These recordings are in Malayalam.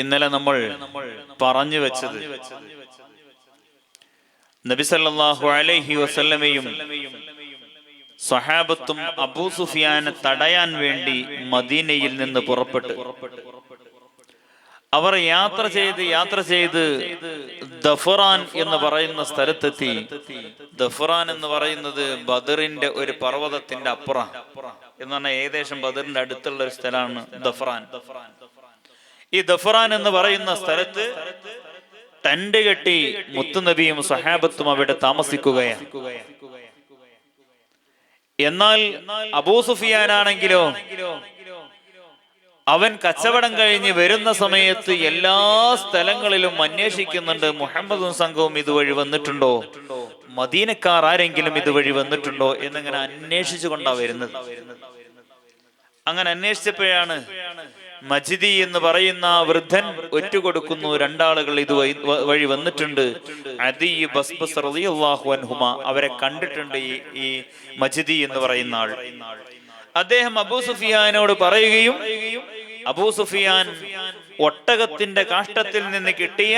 ഇന്നലെ നമ്മൾ പറഞ്ഞു വെച്ചത് നബി സല്ലല്ലാഹു അലൈഹി വസല്ലമയും സ്വഹാബത്തും അബൂ സുഫിയാനെ തടയാൻ വേണ്ടി മദീനയിൽ നിന്ന് പുറപ്പെട്ടു. അവർ യാത്ര ചെയ്ത് ദഫറാൻ എന്ന് പറയുന്ന സ്ഥലത്തെത്തി. ദഫറാൻ എന്ന് പറയുന്നത് ബദറിന്റെ ഒരു പർവ്വതത്തിന്റെ അപ്പുറം എന്ന് പറഞ്ഞാൽ ഏകദേശം ബദറിന്റെ അടുത്തുള്ള ഒരു സ്ഥലമാണ് ദഫറാൻ. ഈ ദഫറാൻ എന്ന് പറയുന്ന സ്ഥലത്ത് ടെന്റ് കെട്ടി മുത്തുനബിയും സ്വഹാബത്തും അവിടെ താമസിക്കുകയാണ്. എന്നാൽ അബൂ സുഫിയാനാണെങ്കിലോ അവൻ കച്ചവടം കഴിഞ്ഞ് വരുന്ന സമയത്ത് എല്ലാ സ്ഥലങ്ങളിലും അന്വേഷിക്കുന്നുണ്ട്, മുഹമ്മദും സംഘവും ഇതുവഴി വന്നിട്ടുണ്ടോ, മദീനക്കാർ ആരെങ്കിലും ഇതുവഴി വന്നിട്ടുണ്ടോ എന്നിങ്ങനെ അന്വേഷിച്ചു കൊണ്ടാ വരുന്നത്. അങ്ങനെ അന്വേഷിച്ചപ്പോഴാണ് മജിദി എന്ന് പറയുന്ന വൃദ്ധൻ ഒറ്റുകൊടുക്കുന്നു, രണ്ടാളുകൾ ഇത് വഴി വന്നിട്ടുണ്ട്, അദി ബസ്ബസ് റളിയല്ലാഹു അൻഹുമ അവരെ കണ്ടിട്ടുണ്ട് ഈ മജിദി എന്ന് പറയുന്ന ആൾ. അദ്ദേഹം അബൂ സുഫിയാനോട് പറയുകയും അബൂ സുഫിയാൻ ഒട്ടകത്തിന്റെ കാഷ്ടത്തിൽ നിന്ന് കിട്ടിയ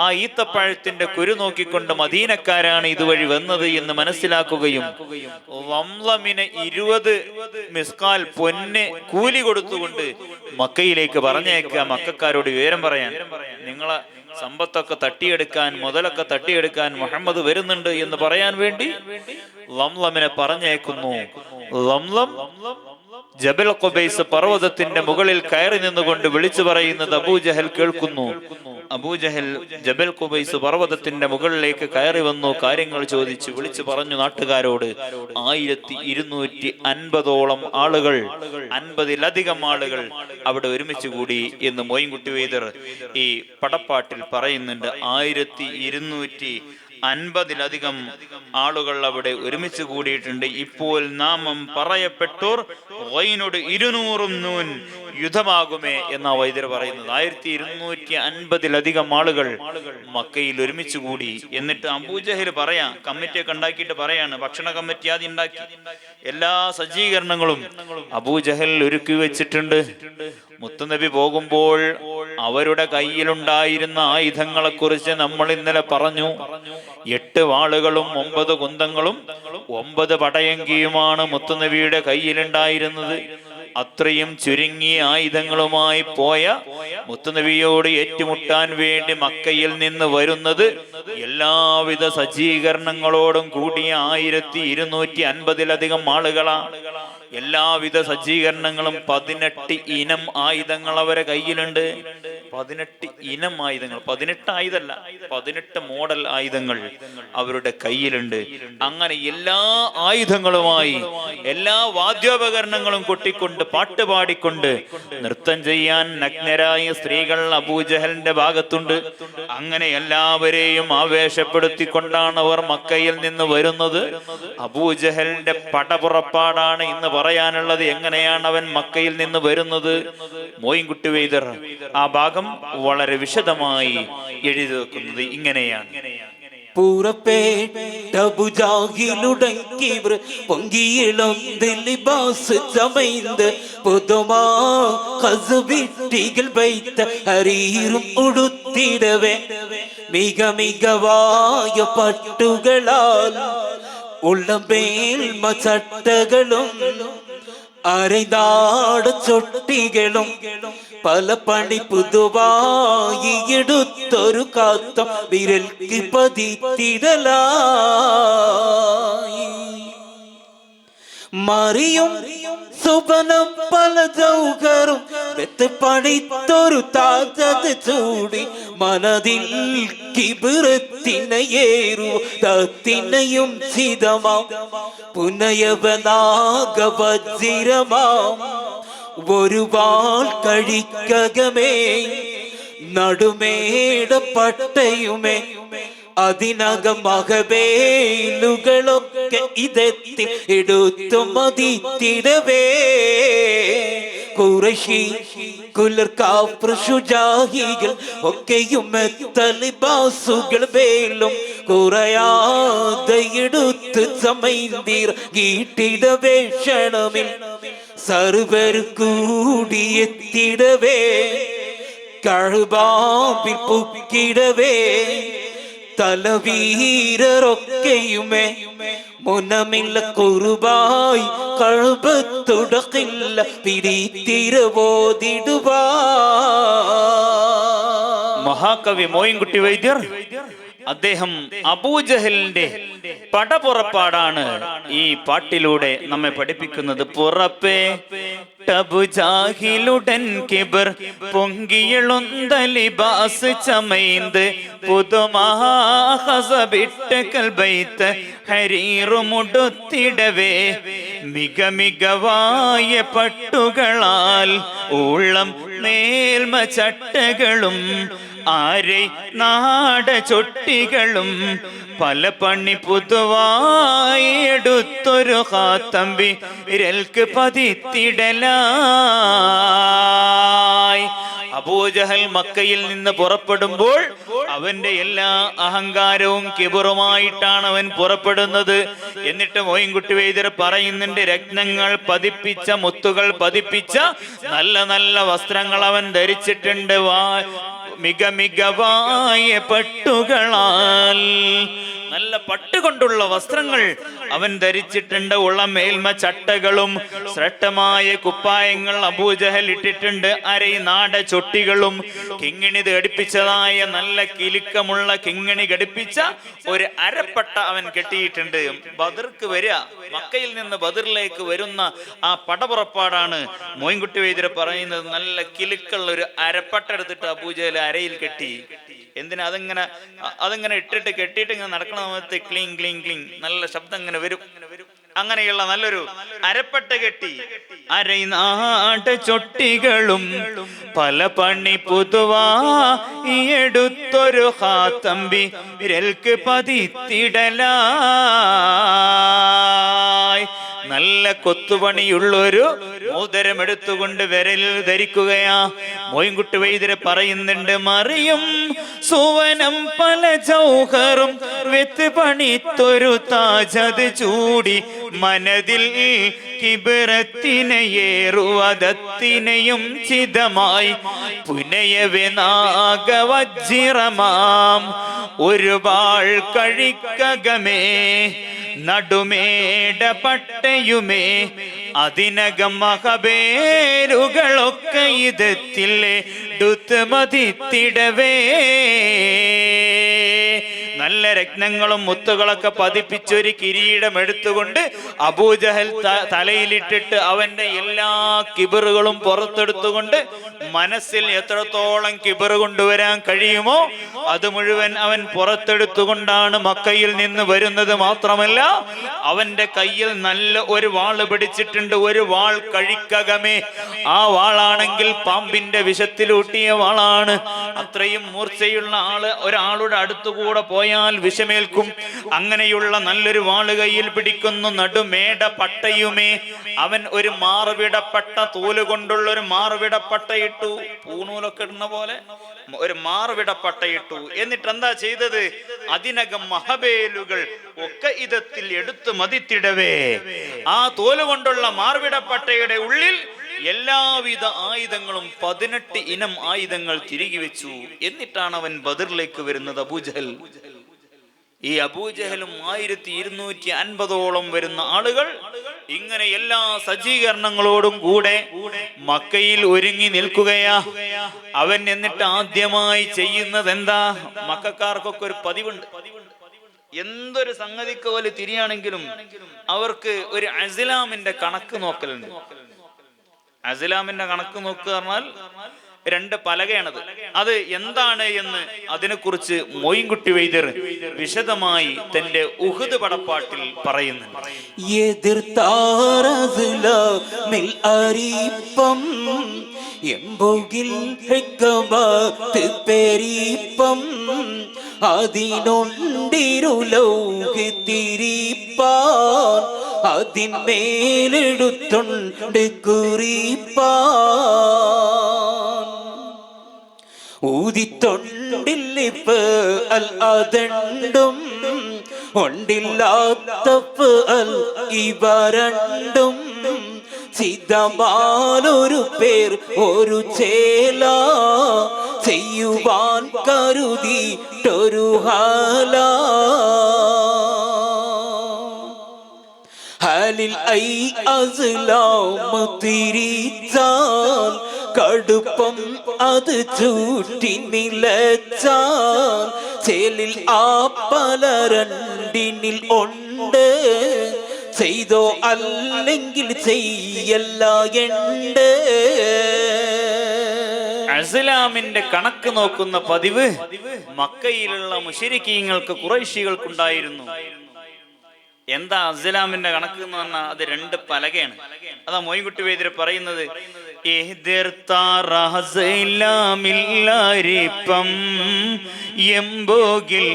ആ ഈത്തപ്പഴത്തിന്റെ കുരു നോക്കിക്കൊണ്ട് മദീനക്കാരാണ് ഇതുവഴി വന്നത് എന്ന് മനസ്സിലാക്കുകയും വംലമിന് 20 മിസ്കാൽ പൊന്ന് കൂലി കൊടുത്തുകൊണ്ട് മക്കയിലേക്ക് പറഞ്ഞേക്കുക, മക്കക്കാരോട് വിവരം പറയാൻ, നിങ്ങളെ സമ്പത്തൊക്കെ തട്ടിയെടുക്കാൻ, മുതലൊക്കെ തട്ടിയെടുക്കാൻ മുഹമ്മദ് വരുന്നുണ്ട് എന്ന് പറയാൻ വേണ്ടി ലംലമിനെ പറഞ്ഞേക്കുന്നു. ലംലം ജബൽ ഖുബൈസ് പർവ്വതത്തിന്റെ മുകളിൽ കയറി നിന്നുകൊണ്ട് വിളിച്ചു പറയുന്നത് അബൂജഹൽ കേൾക്കുന്നു. അബൂജഹൽ ജബൽ ഖുബൈസ് പർവ്വതത്തിന്റെ മുകളിലേക്ക് കയറി വന്നു, കാര്യങ്ങൾ ചോദിച്ചു വിളിച്ചു പറഞ്ഞു നാട്ടുകാരോട്. 1250ഓളം ആളുകൾ, 50-ലധികം ആളുകൾ അവിടെ ഒരുമിച്ച് കൂടി എന്ന് മോയിൻകുട്ടി വൈദ്യർ ഈ പടപ്പാട്ടിൽ പറയുന്നുണ്ട്. 1250-ലധികം ആളുകൾ അവിടെ ഒരുമിച്ച് കൂടിയിട്ടുണ്ട്. ഇപ്പോൾ നാമം പറയപ്പെട്ടോർ 200 നൂൻ യുദ്ധമാകുമേ എന്നാ വൈദ്യർ പറയുന്നത്. 1250-ലധികം ആളുകൾ മക്കയിൽ ഒരുമിച്ച് കൂടി. എന്നിട്ട് അബൂജഹൽ പറയാ, കമ്മിറ്റിയൊക്കെ ഉണ്ടാക്കിയിട്ട് പറയാണ്, ഭക്ഷണ കമ്മിറ്റി ആദ്യം ഉണ്ടാക്കി, എല്ലാ സജ്ജീകരണങ്ങളും അബൂജഹൽ ഒരുക്കി വെച്ചിട്ടുണ്ട്. മുത്തുനബി പോകുമ്പോൾ അവരുടെ കയ്യിലുണ്ടായിരുന്ന ആയുധങ്ങളെ കുറിച്ച് നമ്മൾ ഇന്നലെ പറഞ്ഞു. 8 വാളുകളും 9 കുന്തങ്ങളും 9 പടയങ്കിയുമാണ് മുത്തുനബിയുടെ കയ്യിലുണ്ടായിരുന്നത്. അത്രയും ചുരുങ്ങിയ ആയുധങ്ങളുമായി പോയ മുത്തുനബിയോട് ഏറ്റുമുട്ടാൻ വേണ്ടി മക്കയിൽ നിന്ന് വരുന്നത് എല്ലാവിധ സജ്ജീകരണങ്ങളോടും കൂടിയ 1250-ലധികം ആളുകളാണ്. എല്ലാവിധ സജ്ജീകരണങ്ങളും 18 ഇനം ആയുധങ്ങൾ അവരെ കയ്യിലുണ്ട്. 18 ഇനം ആയുധങ്ങൾ, 18 ആയുധമല്ല, 18 മോഡൽ ആയുധങ്ങൾ അവരുടെ കയ്യിലുണ്ട്. അങ്ങനെ എല്ലാ ആയുധങ്ങളുമായി, എല്ലാ വാദ്യോപകരണങ്ങളും കൊട്ടിക്കൊണ്ട്, പാട്ടുപാടിക്കൊണ്ട്, നൃത്തം ചെയ്യാൻ നഗ്നരായ സ്ത്രീകൾ അബൂജഹലിന്റെ ഭാഗത്തുണ്ട്. അങ്ങനെ എല്ലാവരെയും ആവേശപ്പെടുത്തിക്കൊണ്ടാണ് അവർ മക്കയിൽ നിന്ന് വരുന്നത്. അബൂജഹലിന്റെ പടപുറപ്പാടാണ് ഇന്ന് പറയാനുള്ളത്. എങ്ങനെയാണ് അവൻ മക്കയിൽ നിന്ന് വരുന്നത്? മോയിൻകുട്ടി വൈദ്യർ ആ ഭാഗം വളരെ വിശദമായി എഴുതി വെക്കുന്നത് ഇങ്ങനെയാണ്. ലിബാസ് ചമൈന്ത് പുതുമാ കസുവിട്ടികൾ വൈത്ത ഹരീറും ഉടുത്തിടവേ മിക മികവായ പട്ടുകളാൽ ഉള്ളമേൽ ചട്ടകളും അരൈനാട് ചൊട്ടികളും പല പണി പുതുവായി എടുത്തൊരു കാത്തം വിരൽക്ക് പതിത്തിടലായി. മറിയും സുബനം പല ജൗഹറും വെത്ത് പണിത്തൊരു താജത് ചൂടി മനതിൽ കിബിറത്തിനയേറു തത്തിനയും ചിതമാം പുനയവനാഗവജ്രമാം ഒരു വാൾ കഴിക്കകമേ നടുമേട പട്ടയുമേ അതിനകം മഹബേലുകളൊക്കെ ഇതെത്തി എടുത്തു മതിത്തിടവേ ഖുറൈശി കുലർക്കാഫ്രശുജാഹികൾ ഒക്കെയും തലിബാസുകൾ വേലും കുറയാതെ എടുത്ത് സമൈന്തിർ ഗീട്ടിടവേ ക്ഷണമിൽ സർവർ കൂടിയെത്തിടവേ കഅബാവിൽ പുക്കിടവേ തലവീരരൊക്കെയുമേ മുനമില്ല കുറുബായി കഅബത്തുടക്കില്ല പിടിത്തിരവോതിടുവാ. മഹാകവി മോയിൻകുട്ടി വൈദ്യർ അദ്ദേഹം അബൂജഹലിന്റെ പടപുറപ്പാടാണ് ഈ പാട്ടിലൂടെ നമ്മെ പഠിപ്പിക്കുന്നത്. പുറപ്പേ ടബുജാഹിലുടൻ കിബർ പൊങ്കിയെളുന്തലിബാസ് ചമൈന്ത് പുതുമഹാഹസബിട്ട് കൽബൈത്ത് ഹരീറുമുടുത്തിടവേ മിക മികവായ പട്ടുകളാൽ ഊളം മേൽമ ചട്ടകളും ആരെ നാട ചൊട്ടികളും പല പണി പുതുവായി എടുത്തൊരു ഹാത്തമ്പി രൽക്ക് പതിത്തിടലായി. അബൂജഹൽ മക്കയിൽ നിന്ന് പുറപ്പെടുമ്പോൾ അവന്റെ എല്ലാ അഹങ്കാരവും കിബറുമായിട്ടാണ് അവൻ പുറപ്പെടുന്നത്. എന്നിട്ട് മോയിൻകുട്ടി വൈദ്യർ പറയുന്നുണ്ട്, രത്നങ്ങൾ പതിപ്പിച്ച, മുത്തുകൾ പതിപ്പിച്ച നല്ല നല്ല വസ്ത്രങ്ങൾ അവൻ ധരിച്ചിട്ടുണ്ട്. മിക മികവായ പട്ടുകളാൽ, നല്ല പട്ടുകൊണ്ടുള്ള വസ്ത്രങ്ങൾ അവൻ ധരിച്ചിട്ടുണ്ട്. ഉളമേൽമ ചട്ടകളും ശ്രേഷ്ഠമായ കുപ്പായങ്ങൾ അബൂജഹൽ ഇട്ടിട്ടുണ്ട്. അരൈ നാട ചൊട്ടികളും കിങ്ങിണി ഘടിപ്പിച്ചതായ നല്ല കിലുക്കമുള്ള കിങ്ങിണി ഘടിപ്പിച്ച ഒരു അരപ്പട്ട അവൻ കെട്ടിയിട്ടുണ്ട്. ബദർക്ക് വരിക, മക്കയിൽ നിന്ന് ബദറിലേക്ക് വരുന്ന ആ പടപുറപ്പാടാണ് മോയിൻകുട്ടി വൈദ്യർ പറയുന്നത്. നല്ല കിലുക്കുള്ള ഒരു അരപ്പട്ട എടുത്തിട്ട് അബൂജഹൽ അരയിൽ കെട്ടി. എന്തിനാ? അതിങ്ങനെ ഇട്ടിട്ട് കെട്ടിയിട്ട് ഇങ്ങനെ നടക്കണ സമയത്ത് ക്ലീങ് ക്ലീങ് ക്ലീങ് നല്ല ശബ്ദം ഇങ്ങനെ വരും. അങ്ങനെയുള്ള നല്ലൊരു അരപ്പട്ട കെട്ടി. അരൈനാട്ട ചൊട്ടികളും പല പണി പുതുവായി എടുത്തൊരു ഹാത്തമ്പി വിരൽക്ക് പതിത്തിടലായി. നല്ല കൊത്തുപണിയുള്ളൊരു മോതിരം എടുത്തുകൊണ്ട് വിരലിൽ ധരിക്കുകയാ. മോയിൻകുട്ടി വൈദ്യർ പറയുന്നുണ്ട്, മറിയും സുവനം പല ജൗഹറും വെത്ത് പണിത്തൊരു താജത് ചൂടി മനതിൽ കിബിറത്തിനെയേറുവതത്തിനെയും ചിതമായി പുനയവെ നാഗവജ്ജിറമാം ഒരുപാൾ കഴിക്കകമേ നടുമേട പട്ടയുമേ അതിനകം മഹബേരുകളൊക്കെ ഇതെത്തില്ലേ ഡുത്ത് മതിത്തിടവേ. നല്ല രത്നങ്ങളും മുത്തുകളൊക്കെ പതിപ്പിച്ചൊരു കിരീടം എടുത്തുകൊണ്ട് അബൂജഹൽ തലയിലിട്ടിട്ട് അവന്റെ എല്ലാ കിബറുകളും പുറത്തെടുത്തുകൊണ്ട് മനസ്സിൽ എത്രത്തോളം കിബർ കൊണ്ടുവരാൻ കഴിയുമോ അത് മുഴുവൻ അവൻ പുറത്തെടുത്തുകൊണ്ടാണ് മക്കയിൽ നിന്ന് വരുന്നത്. മാത്രമല്ല അവന്റെ കയ്യിൽ നല്ല ഒരു വാള് പിടിച്ചിട്ടുണ്ട്, ഒരു വാൾ കഴിക്കകമേ. ആ വാളാണെങ്കിൽ പാമ്പിന്റെ വിഷത്തിലൂട്ടിയ വാളാണ്. അത്രയും മൂർച്ചയുള്ള ഒരാളുടെ അടുത്തുകൂടെ പോയാൽ വിഷമേൽക്കും. അങ്ങനെയുള്ള നല്ലൊരു വാള് കയ്യിൽ പിടിക്കുന്നു. നടുമേട പട്ടയുമേ, അവൻ ഒരു മാറുവിടപ്പെട്ട തോല് കൊണ്ടുള്ള ഒരു മാറുവിടപ്പട്ട ഇട്ടു. പൂണൂലൊക്കെ ഇടുന്ന പോലെ ഒരു മാറുവിടപ്പട്ട ഇട്ടു. എന്നിട്ട് എന്താ ചെയ്തത്? അതിനകം മഹബേലുകൾ ഒക്കെ ഇതത്തിൽ എടുത്തു മതിത്തിടവേ. ആ തോല് കൊണ്ടുള്ള മാറുവിടപ്പട്ടയുടെ ഉള്ളിൽ എല്ലാവിധ ആയുധങ്ങളും 18 ഇനം ആയുധങ്ങൾ തിരികെ വെച്ചു. എന്നിട്ടാണ് അവൻ ബദറിലേക്ക് വരുന്നത്. അബൂജഹൽ, ഈ അബൂജഹലും 1250ഓളം വരുന്ന ആളുകൾ ഇങ്ങനെ എല്ലാ സജ്ജീകരണങ്ങളോടും കൂടെ മക്കയിൽ ഒരുങ്ങി നിൽക്കുകയാ. അവൻ എന്നിട്ട് ആദ്യമായി ചെയ്യുന്നത് എന്താ? മക്കക്കാർക്കൊക്കെ ഒരു പതിവുണ്ട്, എന്തൊരു സംഗതിക്ക് പോലെ തിരിയാണെങ്കിലും അവർക്ക് ഒരു അസ്ലാമിന്റെ കണക്ക് നോക്കലുണ്ട്. അസ്ലാമിന്റെ കണക്ക് നോക്കുക പറഞ്ഞാൽ 2 പലകയാണത്. അത് എന്താണ് എന്ന് അതിനെക്കുറിച്ച് മോയിൻകുട്ടി വൈദ്യർ വിശദമായി തന്റെ ഉഹുദ് പടപ്പാട്ടിൽ പറയുന്നുണ്ട്. അതിന്മേലെടുത്തുണ്ട് കുറിപ്പാൻ ഊതിത്തൊണ്ടില്ലിപ്പ് അൽ അതണ്ടും ഒണ്ടില്ലാത്തപ്പ് അൽ ഇവ രണ്ടും സിദ്ധമാലൊരു പേർ ഒരു ചേല ചെയ്യുവാൻ കരുതിയിട്ടൊരു ഹാലിൽ ഐ അസ്ലാം തിരിച്ചാൽ കടുപ്പം അത് ചൂട്ടി നിലച്ചാൽ ചേലിൽ ആ പല രണ്ടിനിൽ ഉണ്ട് ചെയ്തോ അല്ലെങ്കിൽ ചെയ്യല്ല ഉണ്ട്. അസ്ലാമിന്റെ കണക്ക് നോക്കുന്ന പതിവ് മക്കയിലുള്ള മുശ്രിക്കീങ്ങൾക്ക് ഖുറൈശികൾക്കുണ്ടായിരുന്നു. എന്താ അസ്ലാമിന്റെ കണക്ക് എന്ന് പറഞ്ഞാൽ അത് 2 പലകയാണ്. അതാ മോയിൻകുട്ടി വൈദ്യർ പറയുന്നത്, എംബോഗിൽ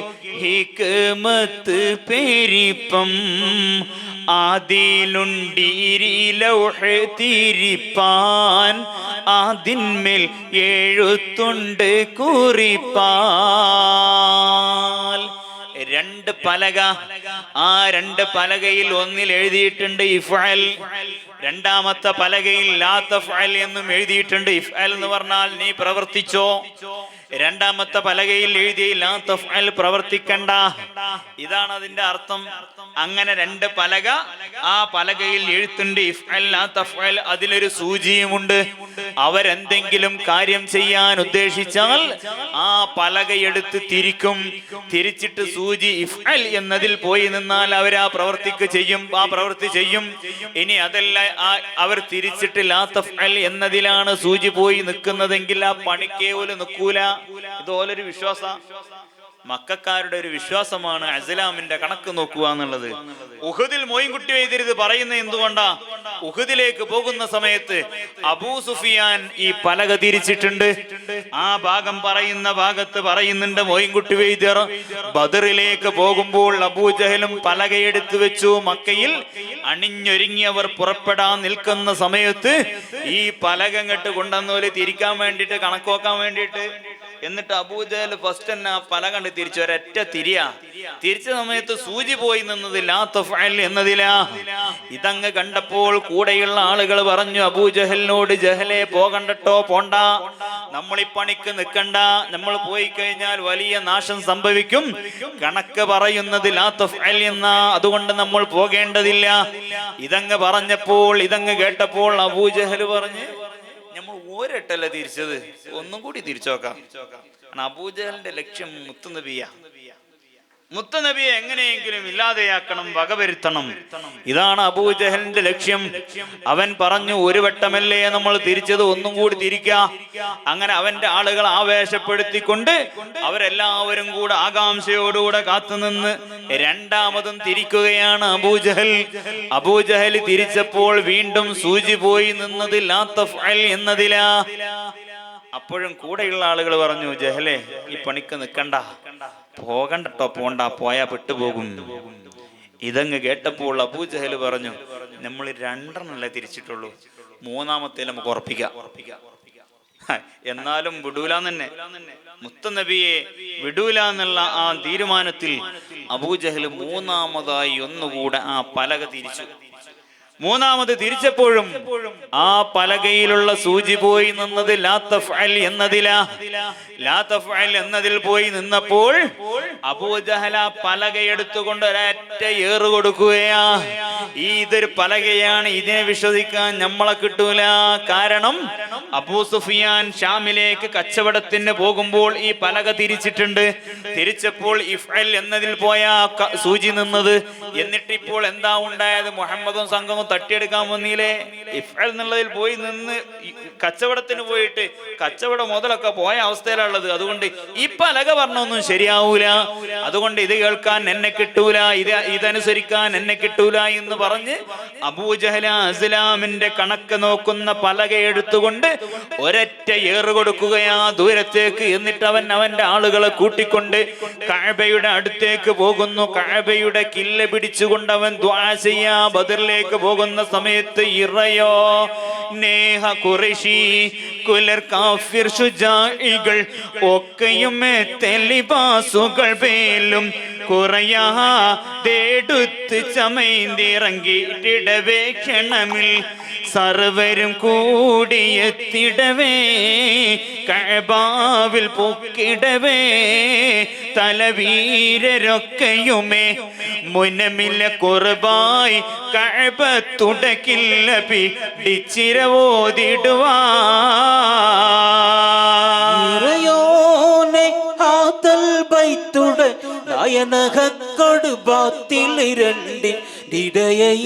ഹിക്മത്ത് പെരിപ്പം ആദിലുണ്ടീരിലൗഹ് തിരിപ്പാൻ അതിന്മേൽ എഴുത്തുണ്ട് കുറിപ്പാൽ. 2 പലക. ആ 2 പലകയിൽ ഒന്നിൽ എഴുതിയിട്ടുണ്ട് ഇഫ്അൽ, രണ്ടാമത്തെ പലകയിൽ ലാ തഫ്അൽ എന്നും എഴുതിയിട്ടുണ്ട്. ഇഫ്അൽ എന്ന് പറഞ്ഞാൽ നീ പ്രവർത്തിച്ചോ. രണ്ടാമത്തെ പലകയിൽ എഴുതിയ ലാ തഫ്അൽ പ്രവർത്തിക്കണ്ട. ഇതാണ് അതിന്റെ അർത്ഥം. അങ്ങനെ 2 പലക. ആ പലകയിൽ എഴുത്തുണ്ട് ഇഫ്അൽ ലാ തഫ്അൽ. അതിലൊരു സൂചിയുമുണ്ട്. അവരെന്തെങ്കിലും കാര്യം ചെയ്യാൻ ഉദ്ദേശിച്ചാൽ ആ പലക എടുത്ത് തിരിക്കും. തിരിച്ചിട്ട് സൂചി ഇഫ്അൽ എന്നതിൽ പോയി നിന്നാൽ അവർ ആ പ്രവർത്തിക്ക് ചെയ്യും, ആ പ്രവൃത്തി ചെയ്യും. ഇനി അതല്ല അവർ തിരിച്ചിട്ട് ലാ തഫ്അൽ എന്നതിലാണ് സൂചി പോയി നിൽക്കുന്നതെങ്കിൽ ആ പണിക്കേവല് നിൽക്കൂല. ഇതുപോലൊരു വിശ്വാസ മക്കാരുടെ ഒരു വിശ്വാസമാണ് അസ്ലാമിന്റെ കണക്ക് നോക്കുക എന്നുള്ളത്. ഉഹദിൽ മോയിൻകുട്ടി വൈദ്യർ ഇത് പറയുന്നത് എന്തുകൊണ്ടാ? ഉഹദിലേക്ക് പോകുന്ന സമയത്ത് അബൂ സുഫിയാൻ ഈ പലക തിരിച്ചിട്ടുണ്ട്. ആ ഭാഗം പറയുന്ന ഭാഗത്ത് പറയുന്നുണ്ട് മോയിൻകുട്ടി വൈദ്യർ, ബദറിലേക്ക് പോകുമ്പോൾ അബൂജഹലും പലകയെടുത്തു വെച്ചു. മക്കയിൽ അണിഞ്ഞൊരുങ്ങിയവർ പുറപ്പെടാൻ നിൽക്കുന്ന സമയത്ത് ഈ പലക അങ്ങോട്ട് കൊണ്ടുവന്നോല് തിരിക്കാൻ വേണ്ടിയിട്ട്, കണക്കോക്കാൻ വേണ്ടിയിട്ട്. എന്നിട്ട് അബൂജഹൽ ഫസ്റ്റ് തന്നെ ആ പല കണ്ട് തിരിച്ചു. ഒരൊറ്റ തിരിയാ. തിരിച്ച സമയത്ത് സൂചി പോയി നിന്നത് ലാ തഫ്അൽ എന്നതിലാ. ഇതങ്ങ് കണ്ടപ്പോൾ കൂടെയുള്ള ആളുകൾ പറഞ്ഞു അബൂജഹലിനോട്, ജഹലെ പോകണ്ടട്ടോ, പോണ്ട, നമ്മൾ ഈ പണിക്ക് നിൽക്കണ്ട, നമ്മൾ പോയി കഴിഞ്ഞാൽ വലിയ നാശം സംഭവിക്കും. കണക്ക് പറയുന്നത് ലാ തഫ്അൽ എന്നാ, അതുകൊണ്ട് നമ്മൾ പോകേണ്ടതില്ല. ഇതങ്ങ് പറഞ്ഞപ്പോൾ, ഇതങ്ങ് കേട്ടപ്പോൾ അബൂജഹൽ പറഞ്ഞു, നമ്മൾ ഒരെട്ടല്ല തിരിച്ചത്, ഒന്നും കൂടി തിരിച്ചോക്കാം. അബൂജഹലിന്റെ ലക്ഷ്യം മുത്തുനബിയെ എങ്ങനെയെങ്കിലും ഇല്ലാതെയാക്കണം, വകവരുത്തണം. ഇതാണ് അബൂജഹലിന്റെ ലക്ഷ്യം. അവൻ പറഞ്ഞു, ഒരു വട്ടമല്ലേ നമ്മൾ തിരിച്ചത്, ഒന്നും കൂടി തിരിക്കാം. അങ്ങനെ അവന്റെ ആളുകൾ ആവേശപ്പെടുത്തിക്കൊണ്ട് അവരെല്ലാവരും കൂടെ ആകാംക്ഷയോടുകൂടെ കാത്തുനിന്ന് രണ്ടാമതും തിരിക്കുകയാണ് അബൂജഹൽ. അബൂജഹൽ തിരിച്ചപ്പോൾ വീണ്ടും സൂചി പോയി നിന്നത് ലാ തഫ്അൽ എന്നതിലാ. അപ്പോഴും കൂടെയുള്ള ആളുകൾ പറഞ്ഞു, ജഹലെ ഈ പണിക്ക് നിൽക്കണ്ട, പോകണ്ടട്ടോ, പോണ്ട, പോയാ പെട്ടുപോകും. ഇതങ്ങ് കേട്ടപ്പോൾ അബൂജഹൽ പറഞ്ഞു, നമ്മൾ 2 തിരിച്ചിട്ടുള്ളൂ, 3ാമത്തെ നമുക്ക് ഉറപ്പിക്കാം. എന്നാലും വിടൂലാന്ന് തന്നെ, മുത്തുനബിയെ വിടൂല എന്നുള്ള ആ തീരുമാനത്തിൽ അബൂജഹൽ 3ാമതായി ഒന്നുകൂടെ ആ പലക തിരിച്ചു. 3ാമത് തിരിച്ചപ്പോഴും ആ പലകയിലുള്ള സൂചി പോയി നിന്നത് ലാ തഫ്അൽ എന്നതിലാ. ലാ തഫ്അൽ എന്നതിൽ പോയി നിന്നപ്പോൾ അബൂജഹൽ ആ പലക എടുത്തുകൊണ്ട് ഒരൊറ്റ ഏറ് കൊടുക്കുകയാ. ഇതൊരു പലകയാണ്, ഇതിനെ വിശ്വസിക്കാൻ നമ്മളെ കിട്ടൂല. കാരണം അബൂ സുഫിയാൻ ഷാമിലേക്ക് കച്ചവടത്തിന് പോകുമ്പോൾ ഈ പലക തിരിച്ചിട്ടുണ്ട്. തിരിച്ചപ്പോൾ ഇഫ്അൽ എന്നതിൽ പോയ സൂചി നിന്നത്. എന്നിട്ടിപ്പോൾ എന്താ ഉണ്ടായത്? മുഹമ്മദും സംഘവും തട്ടിയെടുക്കാൻ വന്നില്ലേ? ഇഫ്അൽ എന്നുള്ളതിൽ പോയി നിന്ന് കച്ചവടത്തിന് പോയിട്ട് കച്ചവടം മുതലൊക്കെ പോയ അവസ്ഥയിലുള്ളത്. അതുകൊണ്ട് ഈ പലക പറഞ്ഞൊന്നും ശരിയാവൂല, അതുകൊണ്ട് ഇത് കേൾക്കാൻ എന്നെ കിട്ടൂല, ഇതനുസരിക്കാൻ എന്നെ കിട്ടൂല എന്ന് പറഞ്ഞ് അബൂജഹൽ അസ്ലാമിന്റെ കണക്ക് നോക്കുന്ന പലക എടുത്തുകൊണ്ട് ഒരൊറ്റ ഏറ് കൊടുക്കുകയാ ദൂരത്തേക്ക്. എന്നിട്ട് അവന്റെ ആളുകളെ കൂട്ടിക്കൊണ്ട് കഅബയുടെ അടുത്തേക്ക് പോകുന്നു. കഅബയുടെ കില്ല പിടിച്ചുകൊണ്ട് അവൻ ദുആ ചെയ്യാ. ബദറിലേക്ക് പോകുന്ന സമയത്ത് ഇറയോ നേഹ ഖുറൈശി കുലർ കാഫിർ ശുജാഇകൾ ഒക്കെയും തെലിബാസുകൾ വേലും കുറയാതെടുത്ത് ചമൈന്തിറങ്ങിയിട്ടിടവേ ക്ഷണമിൽ സർവരും കൂടിയെത്തിടവേ കഅബാവിൽ പൊക്കിടവേ തലവീരരൊക്കെയുമേ മുനമില്ല കുർബായി കഅബത്തുടക്കില്ല പിടിച്ചിരവോതിടുവാ ഇടയൈ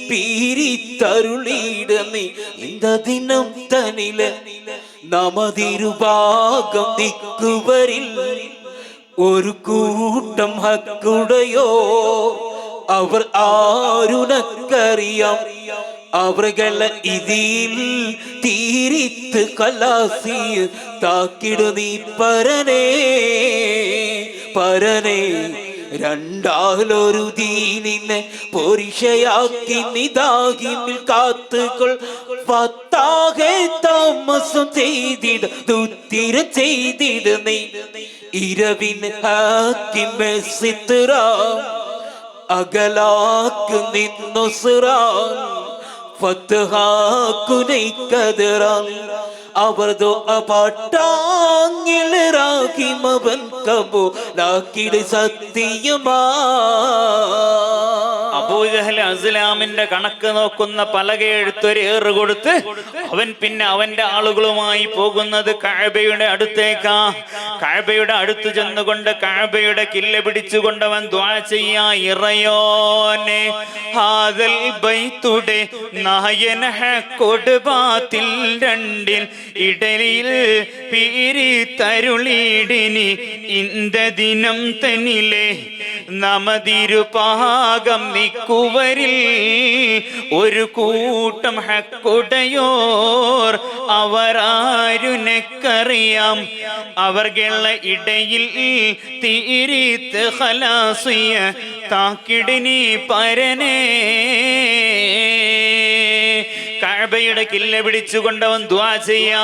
പീരിത്തരുളിടമേ இந்த ദിനം തനിലെ നമതിരുഭാഗം ദിക്കുവരിൽ ഒരു കൂട്ടം ഹക്കുടയോ അവർ ആരുനക്കറിയാം അവകളെ ഇതിൽ തീരിത്ത് കലാസിയ താക്കിടു നീ പരനേ പരനേ രണ്ടാലൊരു ദീനിനെ പോരിഷയാക്കി നിദാഹിമിൽ കാത്തുകൊൾ ഫത്താഹെ താമസം ചെയ്തിട ദുത്തിര ചെയ്തിട നീ ഇരവിന് ഹാക്കിമെ സിത്ര അകലാക്ക് നിന്നു സിറാൻ ഫത്ഹാക്കുനൈ കദറാൻ അവർദോ അപാട്ടാങ്ങിലറാഹിമവൻ കബോ ലാക്കിട് സത്യമാ അബൂജഹൽ അസ്ലാമിന്റെ കണക്ക് നോക്കുന്ന പലകയെടുത്തൊരു ഏറ് കൊടുത്ത് അവൻ പിന്നെ അവന്റെ ആളുകളുമായി പോകുന്നത് കഅബയുടെ അടുത്തേക്കാ. കഅബയുടെ അടുത്ത് ചെന്നുകൊണ്ട് കഅബയുടെ കില്ല പിടിച്ചുകൊണ്ടവൻ ദുആ ചെയ്യാ, ഇറയോനെ ഹാദൽ ബൈത്തുടെ നായന ഹഖുട് ബാത്തിൽ രണ്ടിൽ ഇടലിൽ പീരി തരുളിടിനി ഇന്ത ദിനം തന്നിലെ നമതിരുപാകം നിക്കുവരിൽ ഒരു കൂട്ടം ഹക്കുടയോർ അവരാരുനക്കറിയാം അവർക്കുള്ള ഇടയിൽ തീരിത്ത് ഖലാസിയ താക്കിടിനി പരനേ. കഅബയുടെ കില്ല പിടിച്ചുകൊണ്ടവൻ ദുആ ചെയ്യാ.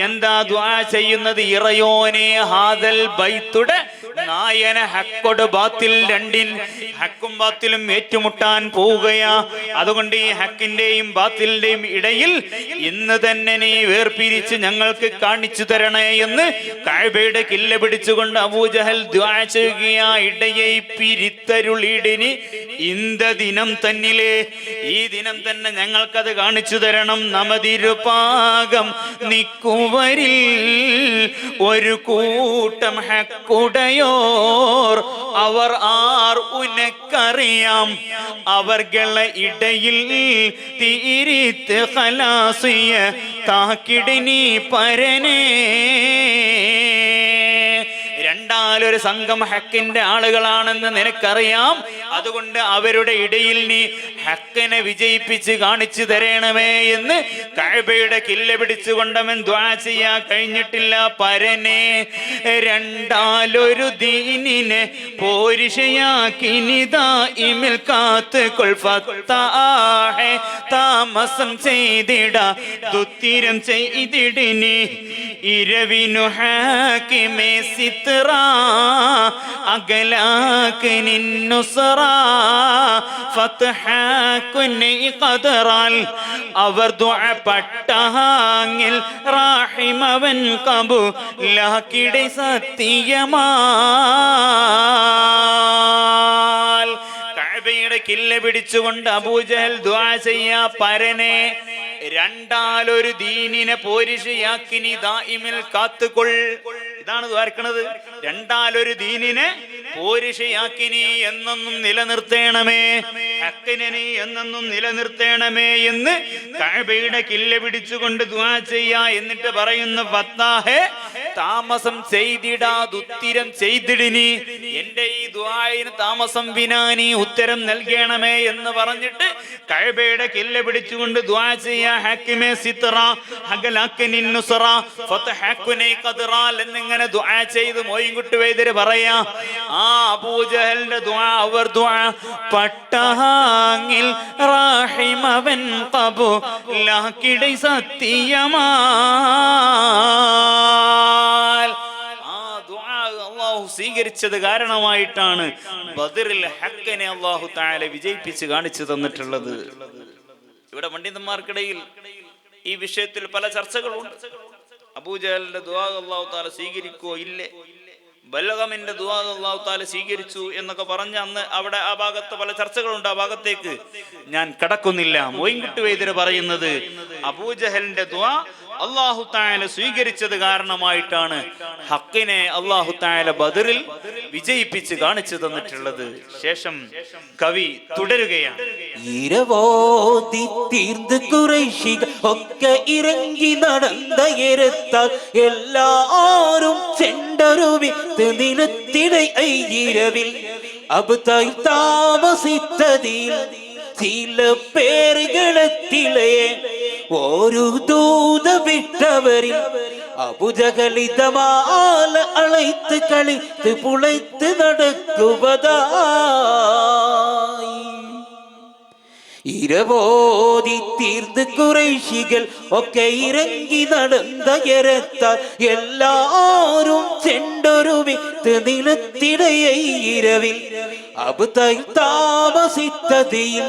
എന്താ ദുആ ചെയ്യുന്നത്? ഇറയോനെ ഹാദൽ ബൈത്തുടെ നായന ഹക്കൊട് ബാത്തിൽ രണ്ടിൻ ഹക്കും ബാത്തിലും ഏറ്റുമുട്ടാൻ പോവുകയാ. അതുകൊണ്ട് ഈ ഹക്കിന്റെയും ബാത്തിലിന്റെയും ഇടയിൽ ഇന്ന് തന്നെ നീ വേർപിരിച്ച് ഞങ്ങൾക്ക് കാണിച്ചു തരണേ എന്ന് കഅബയുടെ കില്ല പിടിച്ചുകൊണ്ട് അബൂജഹൽ ദുആ ചെയ്യുകയാ. ഇടയെ പിരിത്തരുളിടിനി ഇന്ത ദിനം തന്നിലെ, ഈ ദിനം തന്നെ ഞങ്ങൾക്കത് കാണിച്ചു തരണം. നമതിരുപാകം നിക്കുവരിൽ ഒരു കൂട്ടം ഹക്കുടയോർ അവർ ആർ ഉനക്കറിയാം അവർക്കുള്ള ഇടയിൽ തീരിത്ത് ഖലാസിയ താക്കിടിനി പരനേ. രണ്ടാലൊരു സംഘം ഹക്കിന്റെ ആളുകളാണെന്ന് നിനക്കറിയാം. അതുകൊണ്ട് അവരുടെ ഇടയിൽ നീ ഹക്കിനെ വിജയിപ്പിച്ച് കാണിച്ചു തരണമേ എന്ന് കഅബയുടെ കില്ല പിടിച്ചുകൊണ്ടവൻ ദുആ ചെയ്യാ. കഴിഞ്ഞിട്ടില്ല. പരനെ രണ്ടാലൊരു ദീനിനെ പോരിഷയാക്കി നിദായിമിൽ കാത്തുകൊൾ ഫത്താഹെ താമസം ചെയ്തിട ദുത്തിരം ചെയ്തിടിനി ഇരവിനു ഹാക്കിമേ സിത്ര അകലാക്ക് നിന്നുസറ ഫത്ഹാക്കുനൈ ഖദറാൽ അവർ ദുആ പട്ടാങ്ങിൽ റാഹിമവൻ ഖബൂലാക്കിടെ സത്യമാൽ. കഅബയുടെ കില്ല പിടിച്ചുകൊണ്ട് അബൂജഹൽ ദുആ ചെയ്യാ, പരനെ രണ്ടാലൊരു ദീനിനെ പോരിഷയാക്കി നീ ദായിമിൽ കാത്തുകൊൾ. ഇതാണ് ദ്വാരക്കണത്. രണ്ടാലൊരു ദീനിനെ പോരിഷയാക്കി നീ എന്നെന്നും നിലനിർത്തേണമേ, ഹക്കിനെ നീ എന്നെന്നും നിലനിർത്തേണമേ എന്ന് കഅബയുടെ കില്ല പിടിച്ചുകൊണ്ട് ദുആ ചെയ്യാ. എന്നിട്ട് പറയുന്നു, ഫത്താഹെ താമസം ചെയ്തിടാ ദുത്തിരം ചെയ്തിടിനി, എന്റെ ഈ ദുആയിന് താമസം വിനാ നീ ഉത്തരം നൽകണമേ എന്ന് പറഞ്ഞിട്ട് കഅബയുടെ കില്ല പിടിച്ചുകൊണ്ട് ദുആ ചെയ്യാ. ഹക്കിമേ സിത്ര ഹഗലാക്കിൻ നുസ്റ ഫത്ഹക്കുനൈ ഖദറാൽ എന്നിങ്ങനെ ദുആ ചെയ്ത് മോയിൻകുട്ടി വൈദ്യര് പറയാ. ആ അബൂജഹലിന്റെ ദുആ അവർ ദുആ പട്ടാങ്ങിൽ റാഹിമവൻ ഖബൂലാക്കിടെ സത്യമാൽ. ആ ദുആ അല്ലാഹു സ്വീകരിച്ചത് കാരണമായിട്ടാണ് ബദറിൽ ഹഖിനെ അല്ലാഹു തആല വിജയിപ്പിച്ച് കാണിച്ചു തന്നിട്ടുള്ളത്. ഇവിടെ പണ്ഡിതന്മാർക്കിടയിൽ ഈ വിഷയത്തിൽ പല ചർച്ചകളുണ്ട്. അബൂജഹലിന്റെ ദുആ അല്ലാഹു തആല സ്വീകരിക്കുവോ ഇല്ലേ, ബൽഗമിന്റെ ദുആ അല്ലാഹു തആല സ്വീകരിച്ചു എന്നൊക്കെ പറഞ്ഞ് അന്ന് അവിടെ ആ ഭാഗത്ത് പല ചർച്ചകളുണ്ട്. ആ ഭാഗത്തേക്ക് ഞാൻ കടക്കുന്നില്ല. മോയിൻകുട്ടി വൈദ്യര് പറയുന്നത് അബൂജഹലിന്റെ ദുആ അല്ലാഹു തആല സ്വീകരിച്ചത് കാരണമായിട്ടാണ് ഹഖിനെ അല്ലാഹു തആല ബദറിൽ വിജയിപ്പിച്ച് കാണിച്ചു തന്നിട്ടുള്ളത്. ശേഷം കവി തുടരുകയാണ്. ഇരവോതി തീർന്ന് കുറേശികൾ ഒക്കെ ഇറങ്ങി നടന്ന എരത്താൽ എല്ലാരും ചെണ്ടൊരുവിത്ത് നിലത്തിടை இரவில் അബ്തായി താമസിത്തതിൽ ചില പേരുകളത്തിലെ ഒരു ദൂത വിട്ടവരിൽ അബൂജഹലിതമാല അழைத்து കളിத்து പുളൈത്ത് നടക്കുവതായി. ഇരവോതി തീർന്ന് കുറേശികൾ ഒക്കെ ഇറങ്ങി നടന്ന എരത്താൽ എല്ലാരും ചെണ്ടൊരുവിത്ത് നിലത്തിടை இரவில் അബ്തായി താമസിത്തതിൽ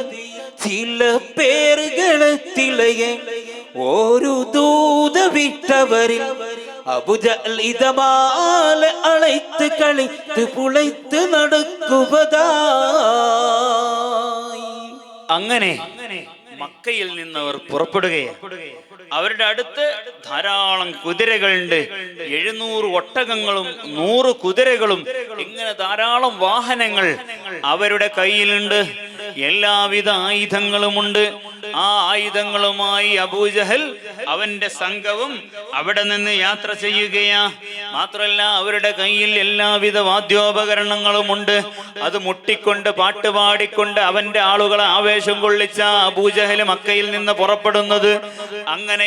ചില പേരുകളത്തിലെ ഒരു ദൂത വിട്ടവരിൽ അബൂജഹലിതമാല അழைத்து കളിத்து പുളൈത്ത് നടക്കുവതായി. അങ്ങനെ മക്കയിൽ നിന്നവർ പുറപ്പെടുകയാണ്. അവരുടെ അടുത്ത് ധാരാളം കുതിരകളുണ്ട്. 700 ഒട്ടകങ്ങളും 100 കുതിരകളും ഇങ്ങനെ ധാരാളം വാഹനങ്ങൾ അവരുടെ കയ്യിലുണ്ട്. എല്ലാവിധ ആയുധങ്ങളുമുണ്ട്. ആ ആയുധങ്ങളുമായി അബൂജഹൽ അവന്റെ സംഘവും അവിടെ നിന്ന് യാത്ര ചെയ്യുകയാ. മാത്രമല്ല അവരുടെ കയ്യിൽ എല്ലാവിധ വാദ്യോപകരണങ്ങളുമുണ്ട്. അത് മുട്ടിക്കൊണ്ട് പാട്ടുപാടിക്കൊണ്ട് അവന്റെ ആളുകളെ ആവേശം കൊള്ളിച്ച അബൂജഹൽ മക്കയിൽ നിന്ന് പുറപ്പെടുന്നത്. അങ്ങനെ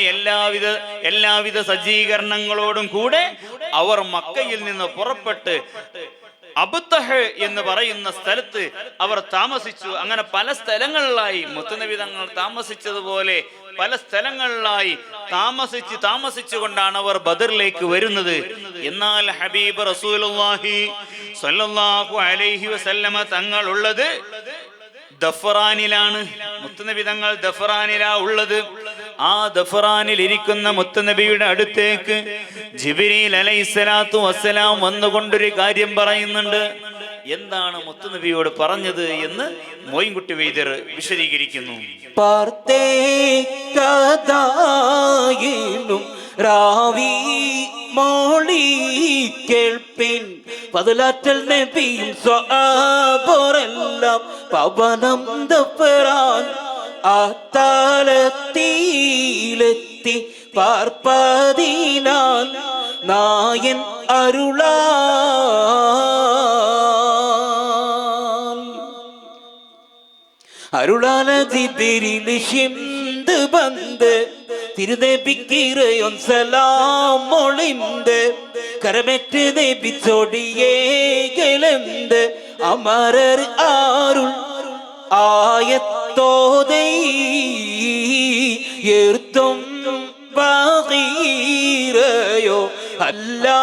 എല്ലാവിധ സജ്ജീകരണങ്ങളോടും കൂടെ അവർ മക്കയിൽ നിന്ന് പുറപ്പെട്ട് അബ്തഹ് എന്ന് പറയുന്ന സ്ഥലത്ത് അവർ താമസിച്ചു. അങ്ങനെ പല സ്ഥലങ്ങളിലായി മുത്തുനബി തങ്ങൾ താമസിച്ചതുപോലെ പല സ്ഥലങ്ങളിലായി താമസിച്ചുകൊണ്ടാണ് അവർ ബദറിലേക്ക് വരുന്നത്. എന്നാൽ ഹബീബ് റസൂലുള്ളാഹി സ്വല്ലല്ലാഹു അലൈഹി വസല്ലമ തങ്ങൾ ഉള്ളത് ദഫറാനിലാണ്. മുത്തുനബി തങ്ങൾ ദഫറാനിലാ ഉള്ളത്. ആ ദഫറാനിൽ ഇരിക്കുന്ന മുത്തുനബിയുടെ അടുത്തേക്ക് ജിബ്രീൽ അലൈഹിസ്സലാത്തു വസ്സലാം വന്നുകൊണ്ടൊരു കാര്യം പറയുന്നുണ്ട്. എന്താണ് മുത്തുനബിയോട് പറഞ്ഞത് എന്ന് മോയിൻകുട്ടി വൈദ്യർ വിശദീകരിക്കുന്നു. രാവി മോളി കേൾപ്പിൻ പതിലാറ്റൽ നബിയും സ്വഹാബരെല്ലാം പവനം ദഫറാൻ ആത്താലത്തിലെത്തി പാർപ്പതിനാൽ നായൻ അരുളാല ജിബ്രീൽ ശിന്ത് ബന്ദ് തിരുനബിക്കിറയൊൻ സലാം മൊളിന്ത് കരമേറ്റ് നബിച്ചോടിയേകലെന്ത് അമരർ ആരുൾ ആയത്തോതൈ ഏർത്തും ബഗീറയോ അല്ലാ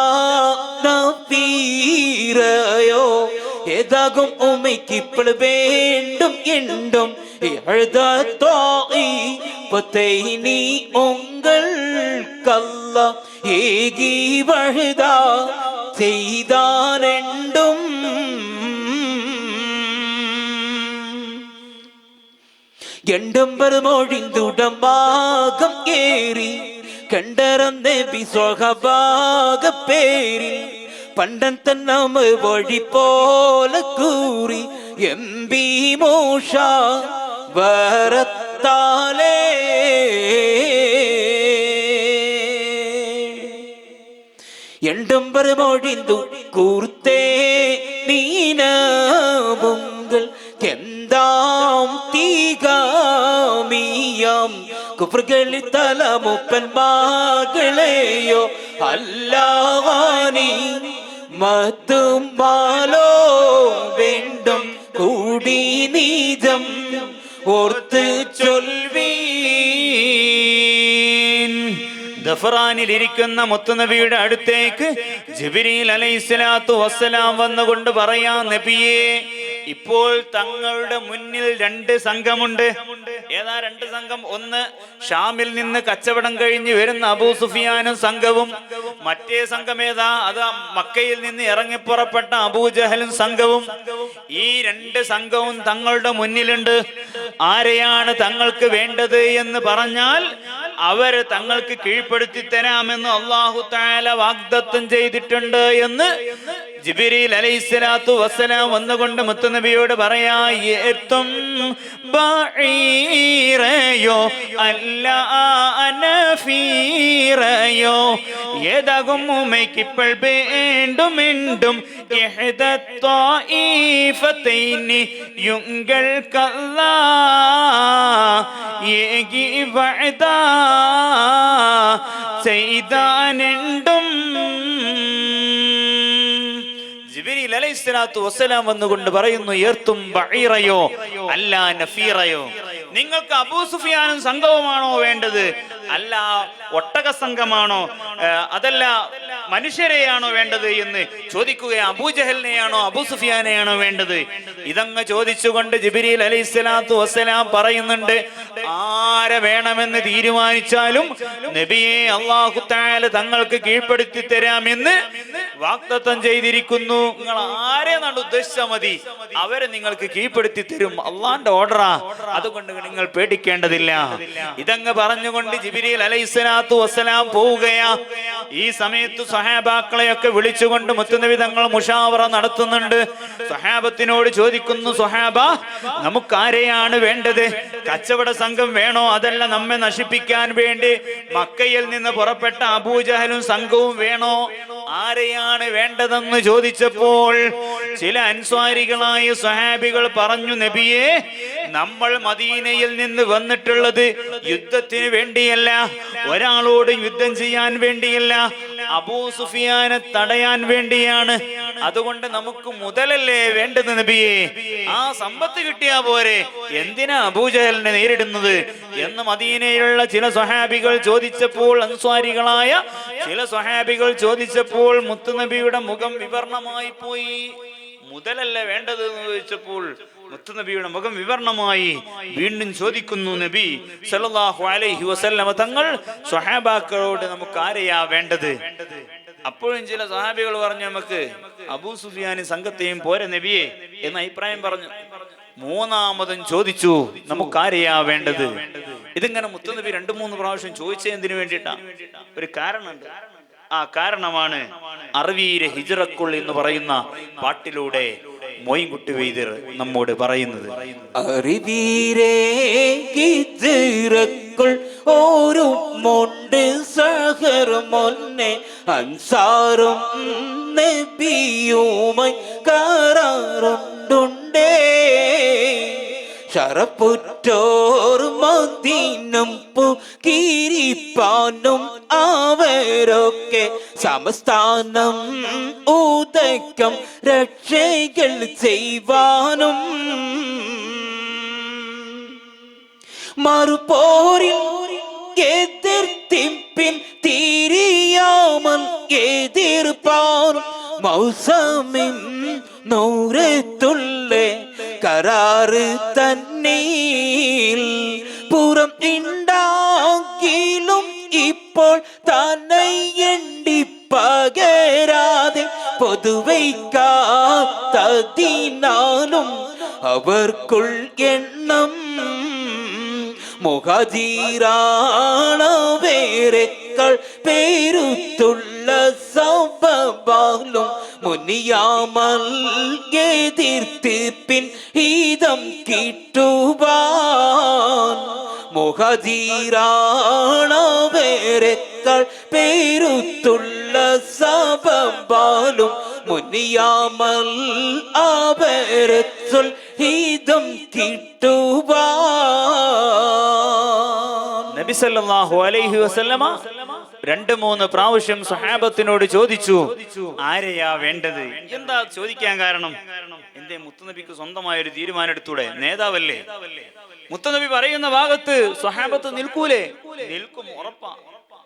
നഫീറയോ ഏതാകും ഉമ്മയ്ക്കിപ്പോൾ വേണ്ടും എണ്ടും പത്തൈനി ഉങ്ങൾ കല്ല ഏകി വഴുത ചെയ്താനെണ്ടും എണ്ടമ്പർ മൊഴിന്തുടമാകം ഏറി കണ്ടറന്ന ബിസ്വഹഭാഗ പേരിൽ പണ്ടൻ തന്നമ വഴി പോലെ കൂറി എംബി മോഷ വരത്താലേ എണ്ടമ്പർ മൊഴിന്തു കൂർത്തേ നീനമുങ്കൾ കെന്താം തീകാമിയം കുഫ്റുകളിൽ തലമുപ്പൻ മകളെയോ അല്ലാവാനി മത്തും മാലോ വേണ്ടും കൂടി നീജം ഓർത്ത് ചൊൽവീൻ. ഗഫറാനിൽ ഇരിക്കുന്ന മുത്തുനബിയുടെ അടുത്തേക്ക് ജിബ്രീൽ അലൈഹിസ്സലാത്തു വസ്സലാം വന്നുകൊണ്ട് പറയാ, നബിയേ, ഇപ്പോൾ തങ്ങളുടെ മുന്നിൽ 2 സംഘമുണ്ട്. ഏതാ 2 സംഘം? ഒന്ന് ഷാമിൽ നിന്ന് കച്ചവടം കഴിഞ്ഞ് വരുന്ന അബൂ സുഫിയാനും സംഘവും. മറ്റേ സംഘം ഏതാ? അത് മക്കയിൽ നിന്ന് ഇറങ്ങിപ്പുറപ്പെട്ട അബൂജഹലും സംഘവും. ഈ 2 സംഘവും തങ്ങളുടെ മുന്നിലുണ്ട്. ആരെയാണ് തങ്ങൾക്ക് വേണ്ടത് എന്ന് പറഞ്ഞാൽ അവര് തങ്ങൾക്ക് കീഴ്പ്പെടുത്തി തരാമെന്ന് അല്ലാഹു തആല വാഗ്ദത്തം ചെയ്തിട്ടുണ്ട് എന്ന് ജിബ്രീൽ അലൈഹിസ്സലാത്തു വസ്സലാം വന്നുകൊണ്ട് മുത്തുനബിയോട് പറയാ, ഏത്തും ബഈറയോ അല്ല അനഫീറയോ, ഏതാകും ഉമ്മയ്ക്കിപ്പോൾ വേണ്ടുമെണ്ടും ഇഹ്ദത്വാഇഫതൈനി യുങ്കൽക്കല്ലാ ഏകി വഅദ ചെയ്താനെണ്ടും. ജിബ്രീൽ അലൈഹിസ്സലാത്തു വസ്സലാം വന്നുകൊണ്ട് പറയുന്നു, ഏർത്തും ബഈറയോ അല്ല നഫീറയോ, നിങ്ങൾക്ക് അബൂ സുഫിയാനും സംഘവുമാണോ വേണ്ടത്? അല്ല ഒട്ടക സംഘമാണോ? അതല്ല മനുഷ്യരെയാണോ വേണ്ടത് എന്ന് ചോദിക്കുക. അബൂജഹലിനെയാണോ അബൂ സുഫിയാനെയാണോ വേണ്ടത്? ഇതങ്ങ് ചോദിച്ചുകൊണ്ട് ജിബ്രീൽ അലൈഹിസ്സലാത്തു വസ്സലാം പറയുന്നുണ്ട്, ആരെ വേണമെന്ന് തീരുമാനിച്ചാലും നബിയെ അല്ലാഹു തആല തങ്ങൾക്ക് കീഴ്പ്പെടുത്തി തരാമെന്ന് വാഗ്ദത്തം ചെയ്തിരിക്കുന്നു. നിങ്ങൾ ആരെയാണ് ഉദ്ദേശിച്ചാൽ മതി, അവരെ നിങ്ങൾക്ക് കീഴ്പ്പെടുത്തി തരും. അള്ളാന്റെ ഓർഡറാ, അതുകൊണ്ട് നിങ്ങൾ പേടിക്കേണ്ടതില്ല. ഇതങ്ങ് പറഞ്ഞുകൊണ്ട് ജിബ്രീൽ അലൈഹിസ്സലാത്തു വസ്സലാം പോവുകയാ. ഈ സമയത്ത് സ്വഹാബാക്കളെയൊക്കെ വിളിച്ചുകൊണ്ട് മുത്തുനബി തങ്ങൾ മുഷാവറ നടത്തുന്നുണ്ട്. സ്വഹാബത്തിനോട് ചോദിക്കുന്നു, സ്വഹാബ, നമുക്കാരെയാണ് വേണ്ടത്? കച്ചവട സംഘം വേണോ? അതല്ല നമ്മെ നശിപ്പിക്കാൻ വേണ്ടി മക്കയിൽ നിന്ന് പുറപ്പെട്ട അബൂജഹലും സംഘവും വേണോ? ആരെയാണ് വേണ്ടതെന്ന് ചോദിച്ചപ്പോൾ ചില അൻസ്വാരികളായ സ്വഹാബികൾ പറഞ്ഞു, നബിയെ, നമ്മൾ മദീനയിൽ നിന്ന് വന്നിട്ടുള്ളത് യുദ്ധത്തിന് വേണ്ടിയല്ല, ഒരാളോട് യുദ്ധം ചെയ്യാൻ വേണ്ടിയല്ല, അബൂ സുഫിയാനെ തടയാൻ വേണ്ടിയാണ്. അതുകൊണ്ട് നമുക്ക് മുതലല്ലേ വേണ്ടത് നബിയെ, ആ സമ്പത്ത് കിട്ടിയാ പോരെ, എന്തിനാ അബൂജഹലിനെ നേരിടുന്നത് എന്ന് മദീനയിലുള്ള ചില സ്വഹാബികൾ ചോദിച്ചപ്പോൾ, അൻസ്വാരികളായ ചില സ്വഹാബികൾ ചോദിച്ചപ്പോൾ മുത്തുനബിയുടെ മുഖം വിവർണമായി പോയി. മുതലല്ല വേണ്ടത് എന്ന് ചോദിച്ചപ്പോൾ മുത്തുനബിയുടെ മുഖം വിവർണമായി. വീണ്ടും ചോദിക്കുന്നു നബി സല്ലല്ലാഹു അലൈഹി വസല്ലമ തങ്ങൾ സ്വഹാബാക്കളോട്, നമുക്ക് ആരെയാ വേണ്ടത്? അപ്പോഴും ചില സ്വഹാബികൾ പറഞ്ഞു, നമുക്ക് അബൂ സുഫിയാനും സംഘത്തെയും പോരെ നബിയെ എന്ന അഭിപ്രായം പറഞ്ഞു. മൂന്നാമതും ചോദിച്ചു, നമുക്കാരെയാ വേണ്ടത്? ഇതിങ്ങനെ മുത്തുനബി 2-3 പ്രാവശ്യം ചോദിച്ചതിന് വേണ്ടിയിട്ടാ ഒരു കാരണമുണ്ട്. ആ കാരണമാണ് അറബിയിലെ ഹിജ്റക്കുൾ എന്ന് പറയുന്ന പാട്ടിലൂടെ മോയിൻകുട്ടി വൈദ്യർ നമ്മോട് പറയുന്നത്. അറിവീരേ ഹിജ്റക്കുൾ ഒരു മൊണ്ട് സഹർ മൊന്നെ അൻസാറും നബിയുമായി കരാറുണ്ടുണ്ടേ, ശറപ്പുറ്റോർ മദീനം പുകിരിപ്പാനും അവരൊക്കെ സമസ്ഥാനം ഉദക്കം രക്ഷകൾ ചെയ്യുവാനും മറുപോരിൽ എതിർത്തിപ്പിൻ തിരിയാമൽ എതിർപ്പാൻ മൗസമിൻ നൂറത്തുള്ളേ കരാറ് തന്നീൽ പുറം ഉണ്ടാകിലും ഇപ്പോൾ തന്നെ എണ്ണി പകരാതെ പൊതുവയ്ക്കാത്തതിനാലും അവർക്കുൾ എണ്ണം മുഹജീറാണവേരെക്കൾ പേരുത്തുള്ള സബബാലും മുനിയാമൽ എതിർത്ത് പിൻ ഹീതം കിട്ടുവാൻ മുഹജീറാണവേരെക്കൾ പേരുത്തുള്ള സബബാലും മുനിയാമൽ അവരത്തുൽ ഹീതം കിട്ടുവാൻ. നബി സല്ലല്ലാഹു അലൈഹി വസല്ലമ 2-3 പ്രാവശ്യം സ്വഹാബത്തിനോട് ചോദിച്ചു, ആരെയാ വേണ്ടത്? എന്താ ചോദിക്കാൻ കാരണം? എന്തേ മുത്തുനബിക്ക് സ്വന്തമായ ഒരു തീരുമാനം എടുത്തൂടെ? നേതാവല്ലേ. മുത്തുനബി പറയുന്ന ഭാഗത്ത് സ്വഹാബത്ത് നിൽക്കൂലേ? നിൽക്കും, ഉറപ്പാ.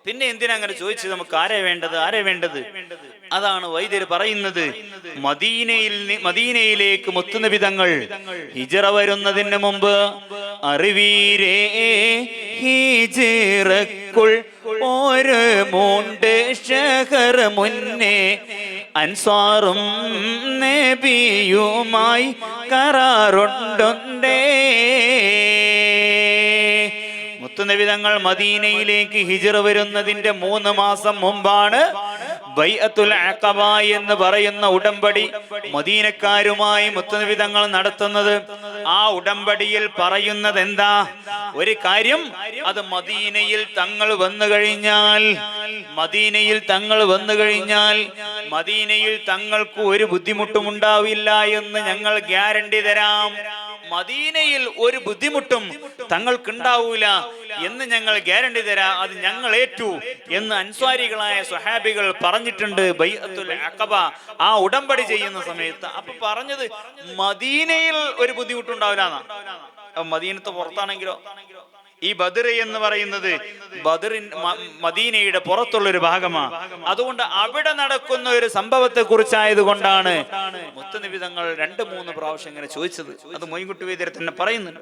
പിന്നെ എന്തിനാ അങ്ങനെ ചോദിച്ചത്? നമുക്ക് ആരെ വേണ്ടത്? അതാണ് വൈദ്യര് പറയുന്നത്, മദീനയിലേക്ക് മുത്തുനബി തങ്ങൾ ഹിജ്റ വരുന്നതിന് മുമ്പ് അറിവീരേ ഹിജ്റക്കുൾ ഒരു മൂണ്ട് ശഹർ മുന്നേ അൻസാറും നബിയുമായി കരാറുണ്ടേ. മുത്തുനബി തങ്ങൾ മദീനയിലേക്ക് ഹിജ്റ വരുന്നതിന്റെ 3 മാസം മുമ്പാണ് ബൈഅത്തുൽ അഖബ എന്ന് പറയുന്ന ഉടമ്പടി മദീനക്കാരുമായി മുത്തുനബി തങ്ങൾ നടത്തുന്നത്. ആ ഉടമ്പടിയിൽ പറയുന്നത് എന്താ? ഒരു കാര്യം, അത് മദീനയിൽ തങ്ങൾ വന്നു കഴിഞ്ഞാൽ മദീനയിൽ തങ്ങൾക്ക് ഒരു ബുദ്ധിമുട്ടും ഉണ്ടാവില്ല എന്ന് ഞങ്ങൾ ഗ്യാരണ്ടി തരാം. മദീനയിൽ ഒരു ബുദ്ധിമുട്ടും തങ്ങൾക്കുണ്ടാവൂല എന്ന് ഞങ്ങൾ ഗ്യാരണ്ടി തരാം, അത് ഞങ്ങൾ ഏറ്റു എന്ന് അൻസ്വാരികളായ സ്വഹാബികൾ പറഞ്ഞിട്ടുണ്ട് ബൈഅത്തുൽ അഖബ ആ ഉടമ്പടി ചെയ്യുന്ന സമയത്ത്. അപ്പൊ പറഞ്ഞത് മദീനയിൽ ഒരു ബുദ്ധിമുട്ടുണ്ടാവില്ല എന്നാ. മദീനത്ത് പുറത്താണെങ്കിലോ? ഈ ബദർ എന്ന് പറയുന്നത് മദീനയുടെ പുറത്തുള്ളൊരു ഭാഗമാണ്. അതുകൊണ്ട് അവിടെ നടക്കുന്ന ഒരു സംഭവത്തെ കുറിച്ചായത് കൊണ്ടാണ് മുത്തുനബി തങ്ങൾ 2-3 പ്രാവശ്യം ഇങ്ങനെ ചോദിച്ചത്. അത് മൊയ്ൻകുട്ടി വൈദ്യർ തന്നെ പറയുന്നുണ്ട്.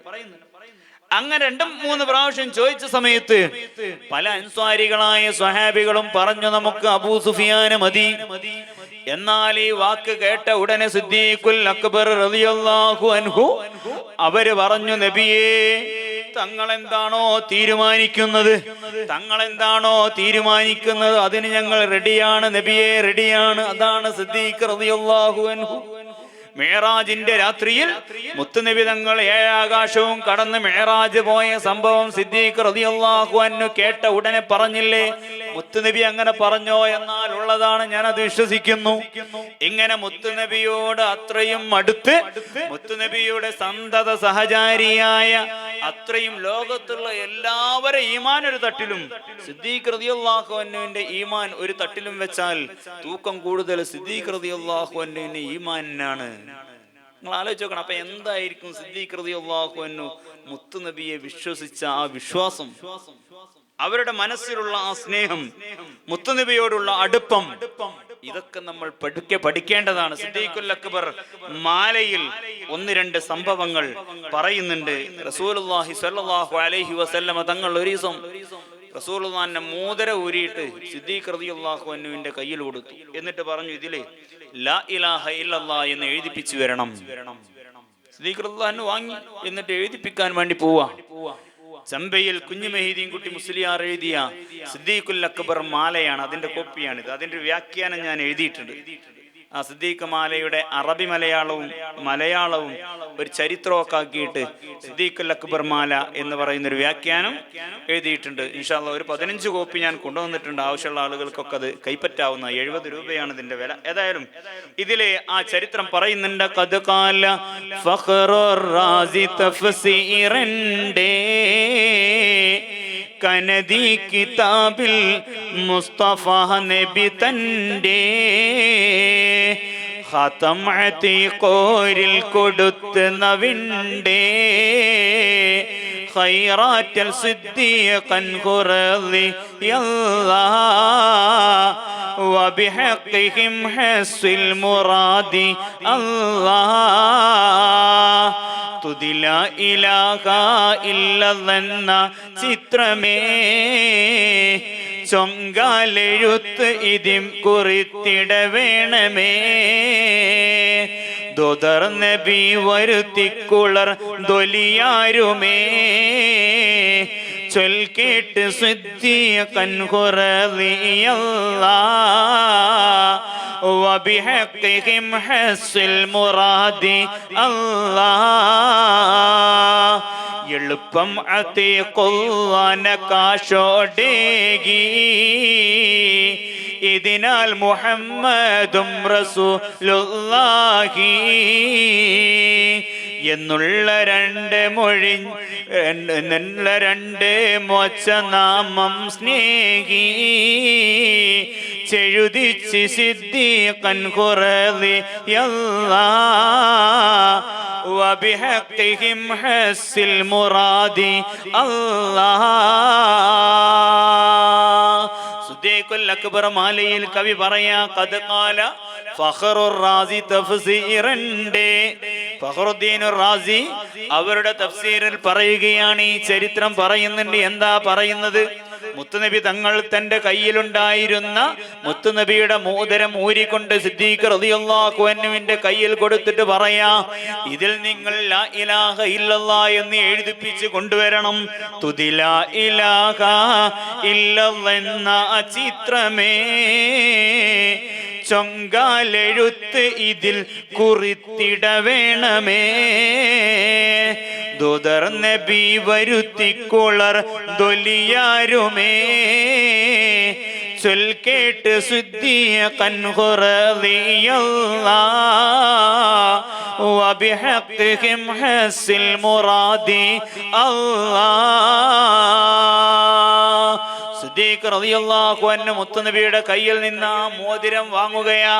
അങ്ങനെ 2-3 പ്രാവശ്യം ചോദിച്ച സമയത്ത് പല അൻസ്വാരികളായ സ്വഹാബികളും പറഞ്ഞു, നമുക്ക് അബൂ സുഫിയാന് മതി. എന്നാൽ ഈ വാക്ക് കേട്ട ഉടനെ സിദ്ദീഖുൽ അക്ബർ റളിയല്ലാഹു അൻഹു അവര് പറഞ്ഞു, നബിയേ, തങ്ങൾ എന്താണോ തീരുമാനിക്കുന്നത് അതിന് ഞങ്ങൾ റെഡിയാണ് നബിയെ, റെഡിയാണ്. അതാണ് സിദ്ദീഖ് റളിയല്ലാഹു അൻഹു. മിഅ്റാജിന്റെ രാത്രിയിൽ മുത്തുനബി തങ്ങൾ 7 ആകാശവും കടന്ന് മിഅ്റാജ് പോയ സംഭവം സിദ്ദീഖ് റളിയല്ലാഹു അൻഹു കേട്ട ഉടനെ പറഞ്ഞില്ലേ, മുത്തുനബി അങ്ങനെ പറഞ്ഞോ? എന്നാൽ ഉള്ളതാണ്, ഞാനത് വിശ്വസിക്കുന്നു. ഇങ്ങനെ മുത്തുനബിയോട് അത്രയും അടുത്ത്, മുത്തുനബിയുടെ സന്തത സഹചാരിയായ അത്രയും ലോകത്തുള്ള എല്ലാവരും ഈമാൻ ഒരു തട്ടിലും, സിദ്ദീഖ് റളിയല്ലാഹു അൻഹുവിന്റെ ഈമാൻ ഒരു തട്ടിലും വെച്ചാൽ തൂക്കം കൂടുതൽ സിദ്ദീഖ് റളിയല്ലാഹു അൻഹുവിന്റെ ഈമാനാണ്. നിങ്ങൾ ആലോചിച്ച് നോക്കണം. അപ്പൊ എന്തായിരിക്കും സിദ്ദീഖ് റളിയല്ലാഹു അൻഹു മുത്തുനബിയെ വിശ്വസിച്ച ആ വിശ്വാസം, അവരുടെ മനസ്സിലുള്ള ആ സ്നേഹം, മുത്തുനബിയോടുള്ള അടുപ്പം, ഇതൊക്കെ നമ്മൾ പഠിക്കേണ്ടതാണ്. സിദ്ദീഖുൽ അക്ബർ മാലയിൽ 1-2 സംഭവങ്ങൾ പറയുന്നുണ്ട്. റസൂലുള്ളാഹി സ്വല്ലല്ലാഹു അലൈഹി വസല്ലമ തങ്ങൾ ഒരു ദിവസം റസൂലുള്ളാഹിന്റെ മോതിര ഊരിയിട്ട് സിദ്ദീഖ് റളിയല്ലാഹു അൻഹുവിന്റെ കയ്യിൽ കൊടുത്തു. എന്നിട്ട് പറഞ്ഞു, ഇതിലെ ലാ ഇലാഹ ഇല്ലല്ലാഹ് എന്ന് എഴുതിപ്പിച്ചു വരണം. സിദ്ദീഖ് റളിയല്ലാഹു അൻഹു വാങ്ങി. എന്നിട്ട് എഴുതിപ്പിക്കാൻ വേണ്ടി പോവാ. ചമ്പയിൽ കുഞ്ഞു മെഹീദീൻ കുട്ടി മുസ്ലിയാർ എഴുതിയ സിദ്ദീഖുൽ അക്ബർ മാലയാണ്, അതിന്റെ കോപ്പിയാണിത്. അതിന്റെ വ്യാഖ്യാനം ഞാൻ എഴുതിയിട്ടുണ്ട്. ആ സിദ്ദീഖ് മാലയുടെ അറബി മലയാളവും ഒരു ചരിത്രമൊക്കെ ആക്കിയിട്ട് സിദ്ദീഖുൽ അക്ബർ മാല എന്ന് പറയുന്ന ഒരു വ്യാഖ്യാനം എഴുതിയിട്ടുണ്ട്. ഇൻഷാ അല്ലാഹ് ഒരു 15 കോപ്പി ഞാൻ കൊണ്ടുവന്നിട്ടുണ്ട്. ആവശ്യമുള്ള ആളുകൾക്കൊക്കെ അത് കൈപ്പറ്റാവുന്ന 70 രൂപയാണ് ഇതിന്റെ വില. ഏതായാലും ഇതിലെ ആ ചരിത്രം പറയുന്നുണ്ട്. ഖദ് ഖാല ഫഖറുർ റാസി തഫ്സീറൻഡേ കനദി കിതാബിൽ മുസ്തഫ നബി തന്റെ ഖതം അതീഖോരിൽ കൊടുത്ത് നവിണ്ടേ ഖൈറാറ്റൽ സിദ്ദീഖൻ ഖുറളിയല്ലാഹ് വബിഹഖിഹിം ഹസ്വിൽ മുറാദി അല്ലാഹ് തുദില ഇലാഹ ഇല്ലല്ലെന്ന ചിത്രമേ ചൊങ്കാലെഴുത്ത് ഇതിം കുറിത്തിട വേണമേ ദോദർ നബി വരുത്തിക്കുളർ ദൊലിയാരുമേ ചൊൽ കേട്ട് സിദ്ദീഖൻ ഖുറളിയല്ലാഹ് വബിഹഖിഹിം ഹസ്വിൽ മുറാദി അല്ലാഹ് എളുപ്പം അതീഖുല്ലാഹനെ കാശോടേകി ഇതിനാൽ മുഹമ്മദും റസൂലുള്ളാഹി എന്നുള്ള 2 മോച്ചനാമം സ്നേഹി ചെഴുതിച്ച് സിദ്ദീഖൻ ഖുറളിയല്ലാഹ് വബിഹഖിഹിം ഹസ്വിൽ മുറാദി അല്ലാഹ് സിദ്ദീഖുൽ അക്ബർ മാലയിൽ കവി പറയാ ഖദ് ഖാല ഫഖറുർ റാസി തഫ്സീറന്റെ ഫഖറുദ്ദീനുർ റാസി അവരുടെ തഫ്സീറിൽ പറയുകയാണ്, ഈ ചരിത്രം പറയുന്നുണ്ട്. എന്താ പറയുന്നത്? മുത്തുനബി തങ്ങൾ തന്റെ കയ്യിലുണ്ടായിരുന്ന മുത്തുനബിയുടെ മോതിരം ഊരിക്കൊണ്ട് സിദ്ദീഖ് റളിയല്ലാഹു അൻഹുവിന്റെ കയ്യിൽ കൊടുത്തിട്ട് പറയാ, ഇതിൽ നിങ്ങൾ ലാ ഇലാഹ ഇല്ലല്ലാഹ് എന്ന് എഴുതിപ്പിച്ച് കൊണ്ടുവരണം. തുതി ലാ ഇലാഹ ഇല്ലല്ലാഹ് എന്ന ചിത്രമേ ചൊങ്കാലെഴുത്ത് ഇതിൽ കുറിത്തിട വേണമേ. ദുദർ നബി വരുത്തിക്കുളർ ദൊലിയാരുമേ ചൊൽ കേട്ട് സുദ്ദിയ കൻഹുറദിയല്ലാഹ് വബിഹഖിഹിം ഹസ്സിൽ മുറാദി അല്ലാഹ്. സിദ്ദീഖ് റളിയല്ലാഹു അൻഹു മുത്തുനബിയുടെ കയ്യിൽ നിന്ന് ആ മോതിരം വാങ്ങുകയാ.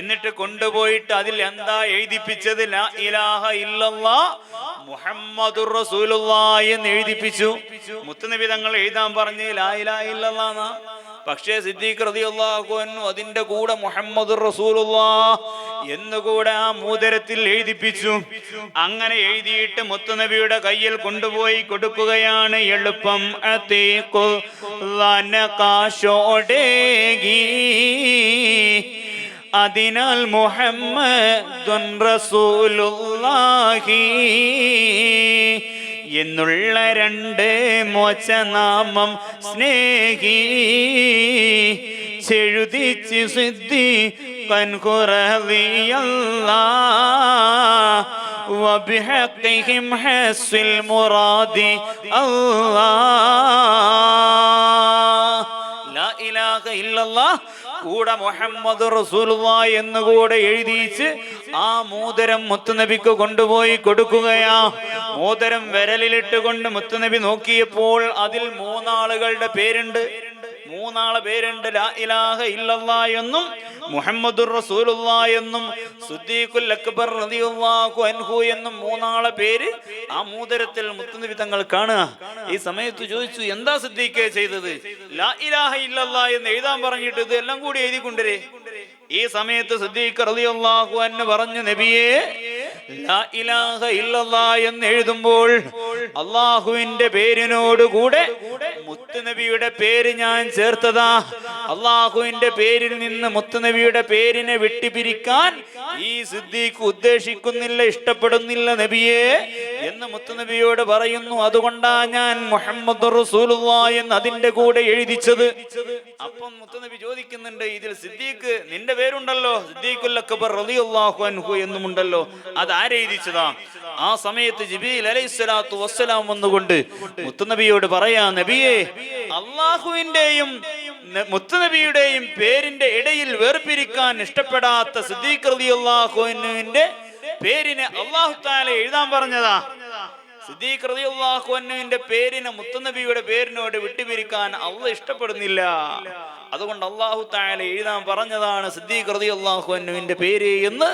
എന്നിട്ട് കൊണ്ടുപോയിട്ട് അതിൽ എന്താ എഴുതിപ്പിച്ചത്? ലാ ഇലാഹ ഇല്ലല്ലാഹ് മുഹമ്മദുർ റസൂലുള്ളാഹി എന്ന് എഴുതിപ്പിച്ചു. മുത്തുനബി തങ്ങൾ എഴുതാൻ പറഞ്ഞ് ലാ ഇലാഹ ഇല്ലല്ലാഹ്. പക്ഷേ സിദ്ദീഖ് റളിയല്ലാഹു അൻഹു അതിന്റെ കൂടെ മുഹമ്മദുർ റസൂലുള്ളാഹ് എന്നുകൂടെ ആ മോതിരത്തിൽ എഴുതിപ്പിച്ചു. അങ്ങനെ എഴുതിയിട്ട് മുത്തുനബിയുടെ കയ്യിൽ കൊണ്ടുപോയി കൊടുക്കുകയാണ്. എളുപ്പം കാശോടേകി അതിനാൽ മുഹമ്മദുൻ റസൂലുള്ളാഹി എന്നുള്ള രണ്ട് മോചനാമം സ്നേഹി ചെഴുതിച്ച് സിദ്ദീഖൻ റളിയല്ലാഹു വബിഹഖിഹിം ഹസ്സിൽ മുറാദി അല്ലാഹ്. ലാ ഇലാഹ ഇല്ലല്ലാഹ് കൂടെ മുഹമ്മദ് റസൂലുള്ളാഹി എന്നുകൂടെ എഴുതിച്ച് ആ മോതിരം മുത്തുനബിക്ക് കൊണ്ടുപോയി കൊടുക്കുകയാ. മോതിരം വിരലിലിട്ട് കൊണ്ട് മുത്തുനബി നോക്കിയപ്പോൾ അതിൽ മൂന്നാളുകളുടെ പേരുണ്ട്. മൂന്നാളെ പേരുണ്ട്. ലാ ഇലാഹ ഇല്ലല്ലാഹ് എന്നും മുഹമ്മദുർ റസൂലുള്ളാഹി എന്നും സിദ്ദീഖുൽ അക്ബർ റളിയല്ലാഹു അൻഹു എന്നും മൂന്നാളെ പേര് ആ മോതിരത്തിൽ മുത്തുനബി തങ്ങൾ കാണുക. ഈ സമയത്ത് ചോദിച്ചു, എന്താ സിദ്ദീഖേ ചെയ്തത്? ലാ ഇലാഹ ഇല്ലല്ലാഹ് എന്ന് എഴുതാൻ പറഞ്ഞിട്ട് ഇത് എല്ലാം കൂടി എഴുതിക്കൊണ്ടേ. ഈ സമയത്ത് സിദ്ദീഖ് റളിയല്ലാഹു അൻഹു പറഞ്ഞു, നബിയേ, ലാ ഇലാഹ ഇല്ലല്ലാഹ് എന്ന് എഴുതുമ്പോൾ അള്ളാഹുവിന്റെ പേരിനോട് കൂടെ മുത്തുനബിയുടെ പേര് ഞാൻ ചേർത്തതാ. അള്ളാഹുവിന്റെ പേരിൽ നിന്ന് മുത്തുനബിയുടെ പേരിനെ വിട്ടുപിരിക്കാൻ ഈ സിദ്ദീഖ് ഉദ്ദേശിക്കുന്നില്ല, ഇഷ്ടപ്പെടുന്നില്ല നബിയേ എന്ന് മുത്തുനബിയോട് പറയുന്നു. അതുകൊണ്ടാ ഞാൻ മുഹമ്മദ് റസൂലുള്ളാഹി എന്ന് അതിന്റെ കൂടെ എഴുതിച്ചത്. അപ്പം മുത്തുനബി ചോദിക്കുന്നുണ്ട്, ഇതിൽ സിദ്ദീഖ് നിന്റെ പേരുണ്ടല്ലോ, സിദ്ദീഖുൽ അക്ബർ റളിയല്ലാഹു അൻഹു എന്നുമുണ്ടല്ലോ, അത് ആരെഴുതിച്ചതാ? ആ സമയത്ത് ജിബ്രീൽ അലൈഹിസ്സലാത്തു വസ്സലാം വന്നുകൊണ്ട് മുത്തുനബിയോട് പറയാ, നബിയേ, അള്ളാഹുവിന്റെയും മുത്തുനബിയുടെയും പേരിന്റെ ഇടയിൽ വേർപിരിക്കാൻ ഇഷ്ടപ്പെടാത്ത സിദ്ദീഖ് റളിയല്ലാഹു അൻഹുവിന്റെ പേരിനെ അല്ലാഹു തആല എഴുതാൻ പറഞ്ഞതാ. സിദ്ദീഖ് റളിയല്ലാഹു അൻഹുവിന്റെ പേരിനെ മുത്തുനബിയുടെ പേരിനോട് വിട്ടുപിരിക്കാൻ അള്ളാഹ് ഇഷ്ടപ്പെടുന്നില്ല. അതുകൊണ്ട് അല്ലാഹു തആല എഴുതാൻ പറഞ്ഞതാണ് സിദ്ദീഖ് റളിയല്ലാഹു അൻഹുവിന്റെ പേര് എന്ന്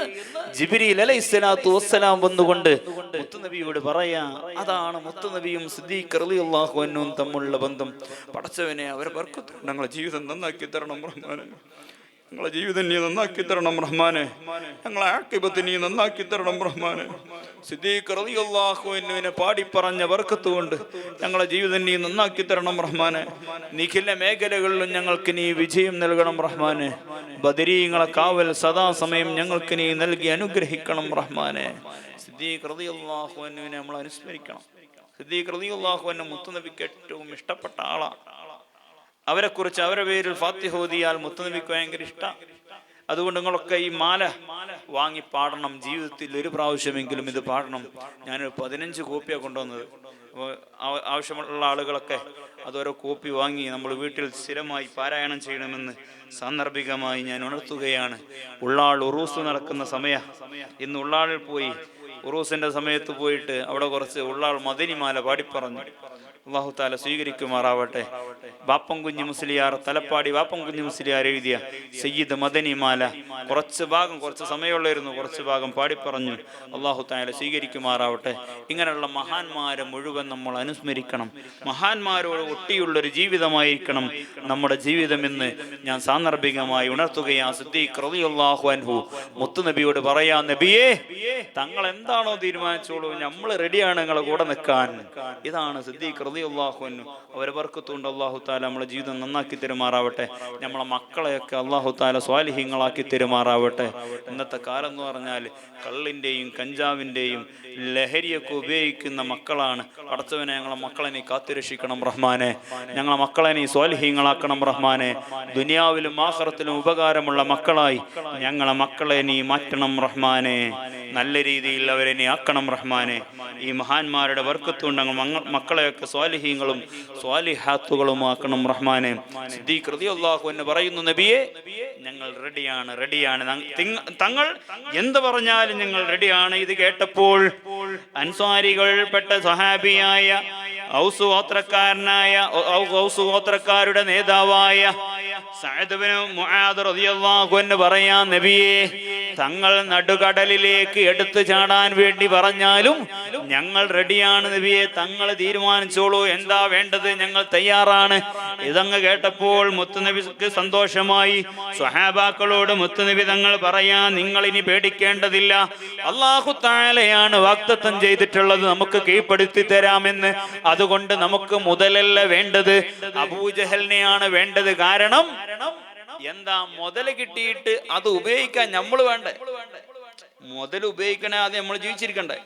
ജിബ്രീൽ അലൈഹിസ്സലാത്തു വസ്സലാം വന്നുകൊണ്ട് മുത്തുനബിയോട് പറയാ. അതാണ് മുത്തുനബിയും സിദ്ദീഖ് റളിയല്ലാഹു അൻഹുവും തമ്മിലുള്ള ബന്ധം. പടച്ചവനെ, അവരെ ബർക്കത്ത് ഞങ്ങളുടെ ജീവിതം നന്നാക്കി തരണം റഹ്മാനെ. ഞങ്ങളെ ജീവിതം നീ നന്നാക്കി തരണം റഹ്മാനെ. ഞങ്ങളെ ആഖിബത്ത് നീ നന്നാക്കി തരണം റഹ്മാനെ. സിദ്ദീഖ് റളിയല്ലാഹു അൻഹുവിനെ പാടിപ്പറഞ്ഞ ബർക്കത്ത് കൊണ്ട് ഞങ്ങളെ ജീവിതം നീ നന്നാക്കി തരണം റഹ്മാനെ. നിഖില മേഖലകളിലും ഞങ്ങൾക്ക് നീ വിജയം നൽകണം റഹ്മാനെ. ബദരീങ്ങളെ കാവൽ സദാസമയം ഞങ്ങൾക്ക് നീ നൽകി അനുഗ്രഹിക്കണം റഹ്മാനെ. സിദ്ദീഖ് റളിയല്ലാഹു അൻഹുവിനെ നമ്മൾ അനുസ്മരിക്കണം. സിദ്ദീഖ് റളിയല്ലാഹു അൻഹു മുത്തുനബിക്ക് ഏറ്റവും ഇഷ്ടപ്പെട്ട ആളാണ്. അവരെ കുറിച്ച് അവരുടെ പേരിൽ ഫാത്തിഹ ഓതിയാൽ മുത്തുനബിക്ക് ഭയങ്കര ഇഷ്ടം. അതുകൊണ്ട് നിങ്ങളൊക്കെ ഈ മാല വാങ്ങി പാടണം. ജീവിതത്തിൽ ഒരു പ്രാവശ്യമെങ്കിലും ഇത് പാടണം. ഞാനൊരു 15 കോപ്പിയാണ് കൊണ്ടുവന്നത്. ആവശ്യമുള്ള ആളുകളൊക്കെ അതോരോ കോപ്പി വാങ്ങി നമ്മൾ വീട്ടിൽ സ്ഥിരമായി പാരായണം ചെയ്യണമെന്ന് സാന്ദർഭികമായി ഞാൻ ഉണർത്തുകയാണ്. ഉള്ളാൾ ഉറൂസ് നടക്കുന്ന സമയം. ഇന്ന് ഉള്ളാളിൽ പോയി ഉറൂസിന്റെ സമയത്ത് പോയിട്ട് അവിടെ കുറച്ച് ഉള്ളാൾ മദനിമാല പാടിപ്പറഞ്ഞു. അള്ളാഹു താല സ്വീകരിക്കുമാറാവട്ടെ. വാപ്പം കുഞ്ഞു മുസ്ലിയാർ, തലപ്പാടി വാപ്പം കുഞ്ഞു മുസ്ലിയാർ എഴുതിയ സയ്യിദ് മദനിമാല കുറച്ച് സമയമുള്ളായിരുന്നു, കുറച്ച് ഭാഗം പാടിപ്പറഞ്ഞു. അള്ളാഹു താല സ്വീകരിക്കുമാറാവട്ടെ. ഇങ്ങനെയുള്ള മഹാന്മാരെ മുഴുവൻ നമ്മൾ അനുസ്മരിക്കണം. മഹാന്മാരോട് ഒട്ടിയുള്ളൊരു ജീവിതമായിരിക്കണം നമ്മുടെ ജീവിതം എന്ന് ഞാൻ സാന്ദർഭികമായി ഉണർത്തുകയാ. സിദ്ദീഖ് റളിയല്ലാഹു അൻഹു മുത്തുനബിയോട് പറയാ, നബിയേ, തങ്ങൾ എന്താണോ തീരുമാനിച്ചോളൂ, നമ്മൾ റെഡിയാണ് നിങ്ങളെ കൂടെ നിൽക്കാൻ. ഇതാണ് സിദ്ദീഖ് റളിയല്ലാഹു അൻഹു. അവരെ ബർക്കത്തുകൊണ്ട് അല്ലാഹു തആല നമ്മളെ ജീവിതം നന്നാക്കി തരുമാറാവട്ടെ. നമ്മളെ മക്കളെയൊക്കെ അല്ലാഹു തആല സ്വാലിഹീങ്ങളാക്കി തരുമാറാവട്ടെ. ഇന്നത്തെ കാലം എന്ന് പറഞ്ഞാൽ കള്ളിൻ്റെയും കഞ്ചാവിൻ്റെയും ലഹരിയൊക്കെ ഉപയോഗിക്കുന്ന മക്കളാണ്. പടച്ചവനെ, ഞങ്ങളെ മക്കളെ നീ കാത്തുരക്ഷിക്കണം റഹ്മാനെ. ഞങ്ങളെ മക്കളെ നീ സ്വാലിഹീങ്ങളാക്കണം റഹ്മാനെ. ദുനിയാവിലും ആഖിറത്തിലും ഉപകാരമുള്ള മക്കളായി ഞങ്ങളെ മക്കളെ നീ മാറ്റണം റഹ്മാനെ. നല്ല രീതിയിൽ അവരെ നീ ആക്കണം റഹ്മാനെ. ഈ മഹാന്മാരുടെ ബർക്കത്തുകൊണ്ട് മക്കളെയൊക്കെ സ്വാലിഹീങ്ങളും സ്വാലിഹാത്തുകളും ആക്കണം റഹ്മാനെ. സിദ്ദീഖ് റളിയല്ലാഹു അൻഹു പറയുന്നു, നബിയെ, ഞങ്ങൾ റെഡിയാണ്. തങ്ങൾ എന്ത് പറഞ്ഞാലും ഞങ്ങൾ റെഡിയാണ്. ഇത് കേട്ടപ്പോൾ അൻസ്വാരികൾ പെട്ട സ്വഹാബിയായ ഔസ് ഗോത്രക്കാരുടെ നേതാവായ സഅദ് ഇബ്നു മുആദ് റളിയല്ലാഹു അൻഹു പറയാ, നബിയെ, തങ്ങൾ നടുകടലിലേക്ക് എടുത്തു ചാടാൻ വേണ്ടി പറഞ്ഞാലും ഞങ്ങൾ റെഡിയാണ് നബിയെ. തങ്ങൾ തീരുമാനിച്ചോളൂ, എന്താ വേണ്ടത്, ഞങ്ങൾ തയ്യാറാണ്. ഇതങ്ങ് കേട്ടപ്പോൾ മുത്തുനബിക്ക് സന്തോഷമായി. സ്വഹാബാക്കളോട് മുത്തുനബി തങ്ങൾ പറയാ, നിങ്ങൾ ഇനി പേടിക്കേണ്ടതില്ല. അല്ലാഹു തആലയാണ് വാഗ്ദത്തം ചെയ്തിട്ടുള്ളത് നമുക്ക് കീഴ്പ്പെടുത്തി തരാമെന്ന്. അതുകൊണ്ട് നമുക്ക് മുതലല്ല വേണ്ടത്, അബൂജഹലിനെയാണ് വേണ്ടത്. കാരണം എന്താ, മുതല് കിട്ടിയിട്ട് അത് ഉപയോഗിക്കാൻ നമ്മൾ വേണ്ടേ? മുതൽ ഉപയോഗിക്കണേ ആദ്യം നമ്മൾ ജീവിച്ചിരിക്കണ്ടേ?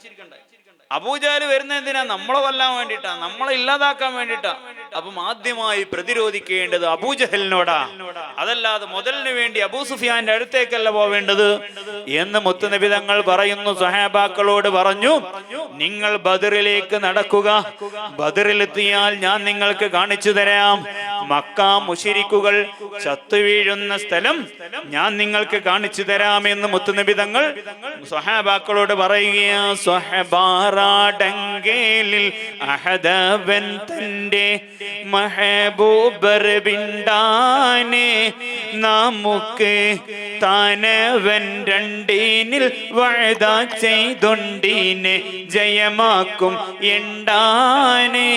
അബൂജഹൽ വരുന്ന എന്തിനാ? നമ്മളെ കൊല്ലാൻ വേണ്ടിട്ടാ, നമ്മളെ ഇല്ലാതാക്കാൻ വേണ്ടിട്ടാ. അപ്പം ആദ്യമായി പ്രതിരോധിക്കേണ്ടത് അബൂജഹലിനോടാ, അതല്ലാതെ മുതലിന് വേണ്ടി അബൂ സുഫിയാന്റെ അടുത്തേക്കല്ല പോവേണ്ടത് എന്ന് മുത്തുനബി തങ്ങൾ പറയുന്നു. സ്വഹാബാക്കളോട് പറഞ്ഞു, നിങ്ങൾ ബദറിലേക്ക് നടക്കുക. ബദറിലെത്തിയാൽ ഞാൻ നിങ്ങൾക്ക് കാണിച്ചു തരാം. മക്ക മുശ്രിക്കുകൾ ചത്തുവീഴുന്ന സ്ഥലം ഞാൻ നിങ്ങൾക്ക് കാണിച്ചു തരാം എന്ന് മുത്തുനബി തങ്ങൾ സ്വഹാബാക്കളോട് പറയുകയാ. സ്വഹബാറാടങ്കേലിൽ അഹദവൻ തന്റെ മഹബൂബർ ബിണ്ടാനെ നമുക്ക് താനവൻ രണ്ടീനിൽ വഅദ ചെയ്തൊണ്ടീനെ ജയമാക്കും എണ്ടാനേ.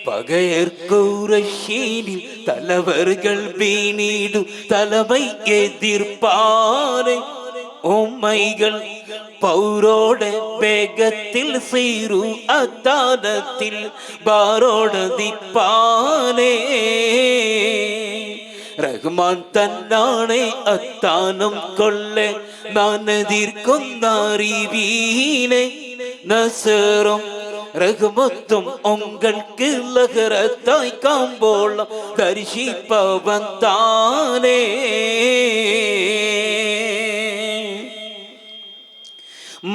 பகையர்கூரஷீனில் தலைவர்கள் வீணிடும் தலைமை எதிர்ப்பானை உம்மைகள் பௌரோட வேகத்தில் சீரு அத்தானத்தில் பாரோட திப்பானே. ரஹ்மான் தன்னானே அத்தானம் கொள்ள நான் எதிர்கொண்டாரிவீனை நசரும் ரகுமத்தும் உங்களுக்கு லகரத்தாய் காம்போளம் தரிசிப்பவன் தானே.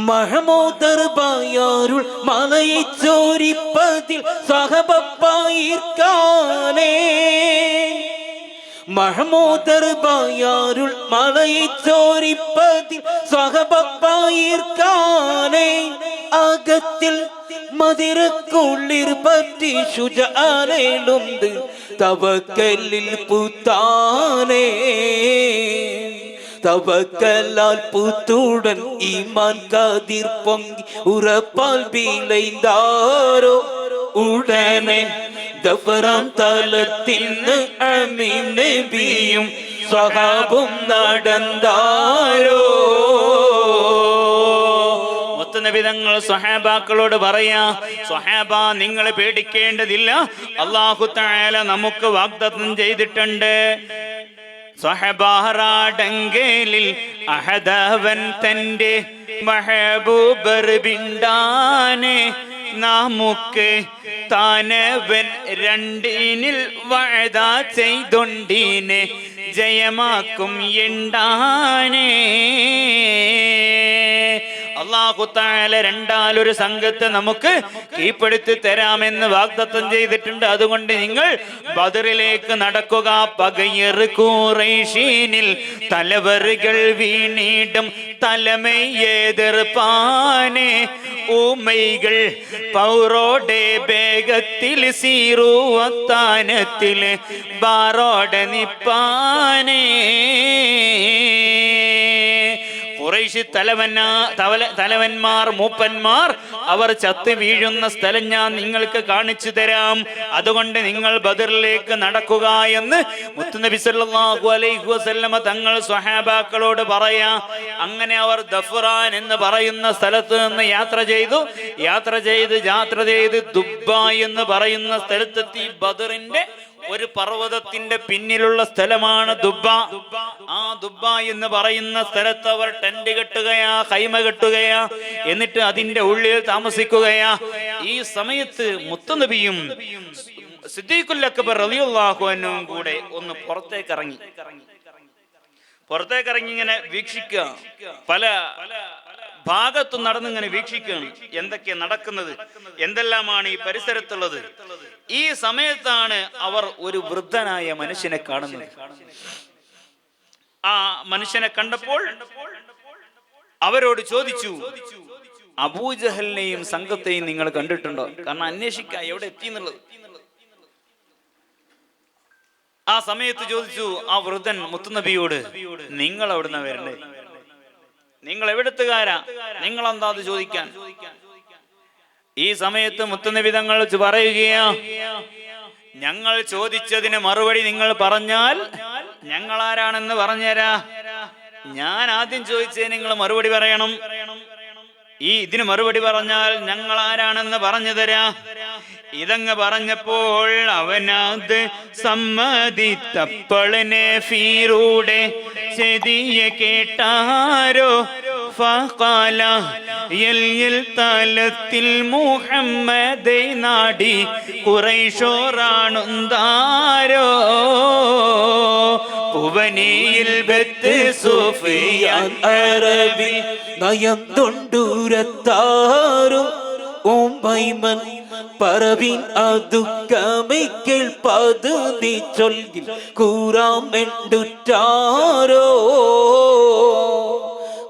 மஹமூதர் பாயாருள் மலையை சோரிப்பதில் சகபப்பாயிர்கானே. மஹமூதர் பாயாருள் மலையை சோரிப்பதில் சகபப்பாயிர்கானே. அகத்தில் மதிரக்குள்ளிர் பற்றி சுஜானேலுந்து தவக்கலில் பூத்தானே. தவக்கலால் பூத்துடன் ஈமான் காதிர் பொங்கி உறப்பால் விளைந்தாரோ. உடனே தஃபரான் தலத்தின் அமீன் நபியும் സ്വഹാബും നടந்தாരോ. മുത്തുനബി തങ്ങൾ സ്വഹാബാക്കളോട് പറയാ, സ്വഹാബ, നിങ്ങൾ പേടിക്കേണ്ടതില്ല. അല്ലാഹു തആല നമുക്ക് വാഗ്ദത്തം ചെയ്തിട്ടുണ്ട്. സ്വഹബാറാടങ്കേലിൽ അഹദവൻ തന്റെ മഹബൂബർ ബിണ്ടാനെ നമുക്ക് താനവൻ രണ്ടിനിൽ വഅദ ചെയ്തൊണ്ടീനെ ജയമാക്കും എണ്ടാനേ. അല്ലാഹു തആല രണ്ടാലൊരു സംഘത്തെ നമുക്ക് കീഴ്പ്പെടുത്തി തരാമെന്ന് വാഗ്ദത്തം ചെയ്തിട്ടുണ്ട്. അതുകൊണ്ട് നിങ്ങൾ ബദറിലേക്ക് നടക്കുക. പകയർ ഖുറൈശിനിൽ തലവറുകൾ വീണിടും തലമയെതിർപ്പാനെ ഊമൈകൾ പൗറോടെ വേഗത്തിൽ സീറുവത്താനത്തിൽ ബാറോടെ നിപ്പാനേ. ഖുറൈശി തലവന്മാർ മൂപ്പന്മാർ അവർ ചത്ത് വീഴുന്ന സ്ഥലം ഞാൻ നിങ്ങൾക്ക് കാണിച്ചു തരാം. അതുകൊണ്ട് നിങ്ങൾ ബദറിലേക്ക് നടക്കുക എന്ന് മുത്തുനബി സല്ലല്ലാഹു അലൈഹി വസല്ലമ തങ്ങൾ സ്വഹാബാക്കളോട് പറയാ. അങ്ങനെ അവർ ദഫ്റാൻ എന്ന് പറയുന്ന സ്ഥലത്ത് നിന്ന് യാത്ര ചെയ്ത് ദുബ്ബ എന്ന് പറയുന്ന സ്ഥലത്തെത്തി. ബദറിന്റെ ഒരു പർവ്വതത്തിന്റെ പിന്നിലുള്ള സ്ഥലമാണ് ദുബ്ബ. ആ ദുബ്ബ എന്ന് പറയുന്ന സ്ഥലത്ത് അവർ ടെന്റ് കെട്ടുകയാ, ഖൈമ കെട്ടുകയാ, എന്നിട്ട് അതിന്റെ ഉള്ളിൽ താമസിക്കുകയാ. ഈ സമയത്ത് മുത്തുനബിയും സിദ്ദീഖുൽ അക്ബർ റളിയല്ലാഹു അൻഹുവും കൂടെ ഒന്ന് പുറത്തേക്കിറങ്ങി ഇങ്ങനെ വീക്ഷിക്കുക. പല ഭാഗത്തും നടന്നിങ്ങനെ വീക്ഷിക്കുകയാണ് എന്തൊക്കെ നടക്കുന്നത്, എന്തെല്ലാമാണ് ഈ പരിസരത്തുള്ളത്. ഈ സമയത്താണ് അവർ ഒരു വൃദ്ധനായ മനുഷ്യനെ കാണുന്നത്. ആ മനുഷ്യനെ കണ്ടപ്പോൾ അവരോട് ചോദിച്ചു, അബൂജഹലിനെയും സംഘത്തെയും നിങ്ങൾ കണ്ടിട്ടുണ്ടോ? കാരണം അന്വേഷിക്കുക എവിടെ എത്തി എന്നുള്ളത്. ആ സമയത്ത് ചോദിച്ചു ആ വൃദ്ധൻ മുത്തുനബിയോട്, നിങ്ങൾ എവിടുന്നാ വരണ്ടേ? നിങ്ങൾ എവിടുത്തുകാരാ? നിങ്ങൾ എന്താ അത് ചോദിക്കാൻ? ഈ സമയത്ത് മുത്തുനബി തങ്ങൾ പറയുകയാ, ഞങ്ങൾ ചോദിച്ചതിന് മറുപടി നിങ്ങൾ പറഞ്ഞാൽ ഞങ്ങൾ ആരാണെന്ന് പറഞ്ഞുതരാ. ഞാൻ ആദ്യം ചോദിച്ചതിന് നിങ്ങൾ മറുപടി പറയണം. ഇതിന് മറുപടി പറഞ്ഞാൽ ഞങ്ങൾ ആരാണെന്ന് പറഞ്ഞു തരാ. ഇതങ്ങ് പറഞ്ഞപ്പോൾ അവനത് സമ്മതിത്തപ്പളനെ ഫീറൂടെ ചെതിയെ കേട്ടാരോ ഫഖാല യൽ തലത്തിൽ മുഹമ്മദെ നാടി ഖുറൈശോറാണുന്താരോ പുവനിയിൽ ബത്ത് സുഫിയാൻ അറബി നയം തൊണ്ടൂരത്താരോ ഓമ്പൈമൻ പറവിൻ അതുക്കമിക്കൽ പതു നീ ചൊൽകിൽ കൂറാം എണ്ടുറ്റാരോ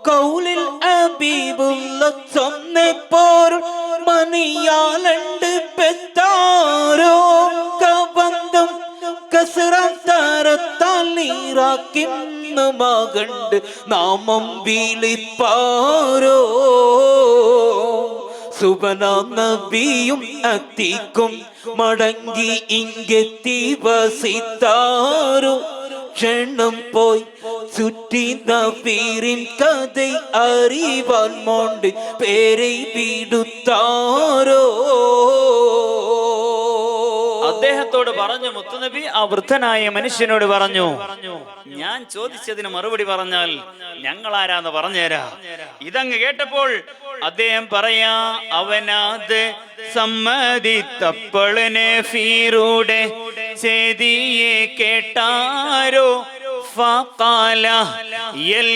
കൗലിൽ അബീബുള്ള ചൊന്നെപ്പോരും മണിയാലണ്ട് പെറ്റാരോ കബന്ധം കസറാം തരത്താൽ നീറാക്കിന്ന് മകണ്ട് നാമം വിളിപ്പാരോ സുബനാ നബിയും അത്തിക്കും മടങ്ങി ഇങ്ങെത്തി വസിത്താരോ ക്ഷണം പോയി ചുറ്റി നബീരിൻ കഥை അറിവാൻ മോണ്ട് പേരെ വിടുത്താരോ. അദ്ദേഹത്തോട് പറഞ്ഞു മുത്തുനബി, ആ വൃദ്ധനായ മനുഷ്യനോട് പറഞ്ഞു, ഞാൻ ചോദിച്ചതിന് മറുപടി പറഞ്ഞാൽ ഞങ്ങൾ ആരാന്ന് പറഞ്ഞുതരാ. ഇതങ്ങ് കേട്ടപ്പോൾ അദ്ദേഹം പറയാ, അവനാത് സമ്മതിത്തപ്പളനെ ഫീറൂടെ ചേതിയെ കേട്ടാരോ ഫഖാല യൽ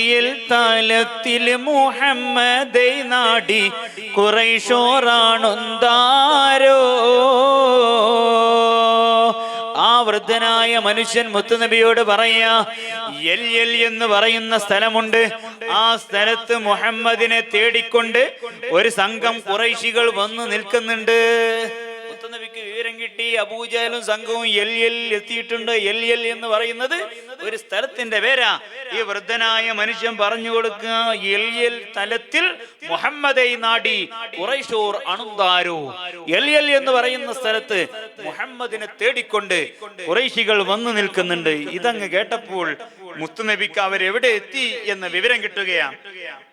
തലത്തിൽ മുഹമ്മദെ നാടി ഖുറൈശോറാണുന്താരോ. ആ വൃദ്ധനായ മനുഷ്യൻ മുത്തുനബിയോട് പറയാ, യൽ എന്ന് പറയുന്ന സ്ഥലമുണ്ട്. ആ സ്ഥലത്ത് മുഹമ്മദിനെ തേടിക്കൊണ്ട് ഒരു സംഘം ഖുറൈശികൾ വന്ന് നിൽക്കുന്നുണ്ട്. മുത്തുനബിക്ക് വിവരം കിട്ടി, അബൂജഹലും സംഘവും യൽ എത്തിയിട്ടുണ്ട്. യൽ എന്ന് പറയുന്നത് ഒരു സ്ഥലത്തിന്റെ പേരാ. ഈ വൃദ്ധനായ മനുഷ്യൻ പറഞ്ഞു കൊടുക്കുക, യൽ തലത്തിൽ മുഹമ്മദെ നാടി ഖുറൈശോർ അണുന്താരോ. യൽ എന്ന് പറയുന്ന സ്ഥലത്ത് മുഹമ്മദിനെ തേടിക്കൊണ്ട് ഖുറൈശികൾ വന്നു നിൽക്കുന്നുണ്ട്. ഇതങ്ങ് കേട്ടപ്പോൾ മുത്തുനബിക്ക് അവരെവിടെ എത്തി എന്ന വിവരം കിട്ടുകയാണ്.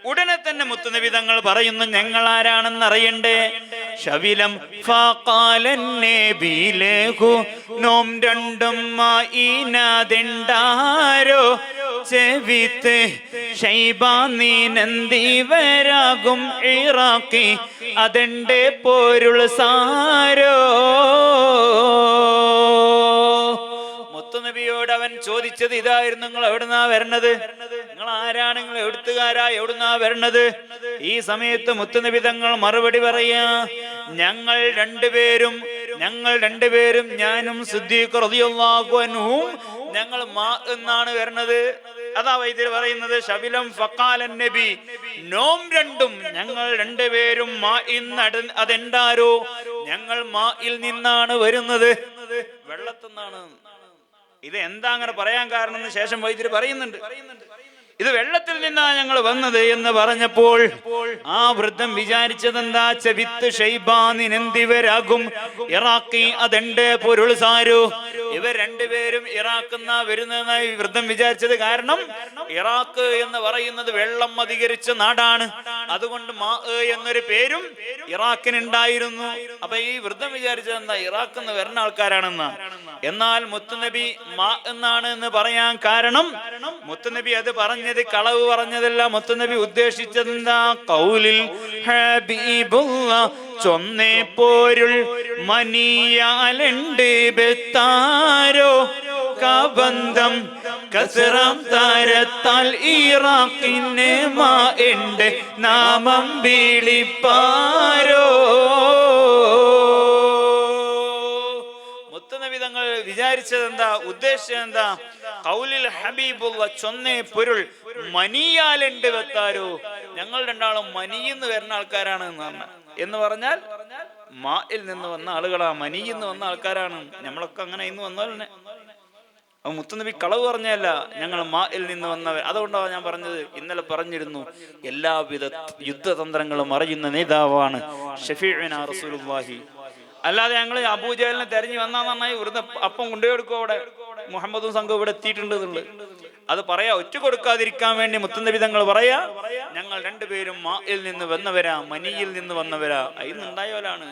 ഉടനെ തന്നെ മുത്തുനബി തങ്ങൾ പറയുന്നു, ഞങ്ങൾ ആരാണെന്ന് അറിയണ്ടേ. ശവിലം നോം രണ്ടും മായിനാതെണ്ടാരോ ചെവിത്ത് ഷൈബാനീനന്ദിവരാകും ഇറാഖി അതെന്റെ പോരുൾ സാരോ. മുത്തുനബിയോട് അവൻ ചോദിച്ചത് ഇതായിരുന്നു, നിങ്ങൾ എവിടുന്നാ വരണത്? നിങ്ങൾ ആരാണ്, നിങ്ങൾ എഴുത്തുകാരാ, എവിടുന്നാ വരണത്? ഈ സമയത്ത് മുത്തുനബി തങ്ങൾ മറുപടി പറയാ, ഞങ്ങൾ രണ്ടുപേരും ഞാനും സിദ്ദീഖ് റളിയല്ലാഹു അൻഹും ഞങ്ങൾ മാ എന്നാണ് വരണത്. അതാ വൈദ്യർ പറയുന്നത് ശബിലം ഫഖാലൻ നബി, നോം രണ്ടും ഞങ്ങൾ രണ്ടുപേരും മാ ഇന്ന് അതെന്താരോ ഞങ്ങൾ മായിൽ നിന്നാണ് വരുന്നത്, വെള്ളത്തിന്നാണ്. ഇത് എന്താ അങ്ങനെ പറയാൻ കാരണം എന്ന് ശേഷം വൈദ്യർ പറയുന്നുണ്ട്. ഇത് വെള്ളത്തിൽ നിന്നാണ് ഞങ്ങൾ വന്നത് എന്ന് പറഞ്ഞപ്പോൾ ആ വൃദ്ധം വിചാരിച്ചതെന്താ, വിത്ത് ഷൈബാനിനെന്തിവരാകും ഇറാഖി അതെന്റെ പൊരുൾ സാരു, ഇവർ രണ്ടുപേരും ഇറാഖെന്നാ വരുന്നതെന്നായി വൃദ്ധം വിചാരിച്ചത്. കാരണം ഇറാഖ് എന്ന് പറയുന്നത് വെള്ളം അധികരിച്ച നാടാണ്, അതുകൊണ്ട് മാ എന്നൊരു പേരും ഇറാഖിനുണ്ടായിരുന്നു. അപ്പൊ ഈ വൃദ്ധം വിചാരിച്ചത് എന്താ, ഇറാഖ് എന്ന് വരുന്ന ആൾക്കാരാണെന്നാ. എന്നാൽ മുത്തുനബി മാ എന്നാണ് എന്ന് പറയാൻ കാരണം മുത്തുനബി അത് പറഞ്ഞത് കളവ് പറഞ്ഞതല്ല. മുത്തുനബി ഉദ്ദേശിച്ചതെന്താ, കൗലിൽ ഹബീബുള്ള ചൊന്നേ പോരുൾ മനിയാലുണ്ട് ബെത്താരോ കബന്ധം കസറാം താരത്താൽ ഇറാഖിന് മാ ഉണ്ട് നാമം വിളിപ്പാരോ. മുത്തുനബിതങ്ങൾ വിചാരിച്ചതെന്താ, ഉദ്ദേശിച്ചതെന്താ, കൗലിൽ ഹബീബുള്ള ചൊന്നേ പൊരുൾ മനിയാലുണ്ട് വെത്താരോ, ഞങ്ങൾ രണ്ടാളും മനിയെന്ന് വരുന്ന ആൾക്കാരാണ് എന്ന് പറഞ്ഞാൽ മായിൽ നിന്ന് വന്ന ആളുകളാ, മനിയെന്ന് വന്ന ആൾക്കാരാണ്. നമ്മളൊക്കെ അങ്ങനെ ഇന്ന് വന്നോലെ. മുത്തുനബി കളവ് പറഞ്ഞല്ല, ഞങ്ങൾ മായിൽ നിന്ന് വന്നവർ. അതുകൊണ്ടാണ് ഞാൻ പറഞ്ഞത്, ഇന്നലെ പറഞ്ഞിരുന്നു, എല്ലാവിധ യുദ്ധതന്ത്രങ്ങളും അറിയുന്ന നേതാവാണ് ഷഫീഉനാ റസൂലുള്ളാഹി. അല്ലാതെ ഞങ്ങൾ അബൂജഹലിനെ തെരഞ്ഞു വന്നാന്ന് പറഞ്ഞാൽ വെറുതെ അപ്പം കൊണ്ടുപോയി കൊടുക്കും. അവിടെ മുഹമ്മദും സംഘവും ഇവിടെ എത്തിയിട്ടുണ്ട് എന്നുള്ളത് അത് പറയാ, ഒറ്റ കൊടുക്കാതിരിക്കാൻ വേണ്ടി മുത്തുനബി തങ്ങൾ പറയാ, ഞങ്ങൾ രണ്ടുപേരും മായിൽ നിന്ന് വന്നവരാ, മനിയിൽ നിന്ന് വന്നവരാ, അതിന്നുണ്ടായവരാണ്.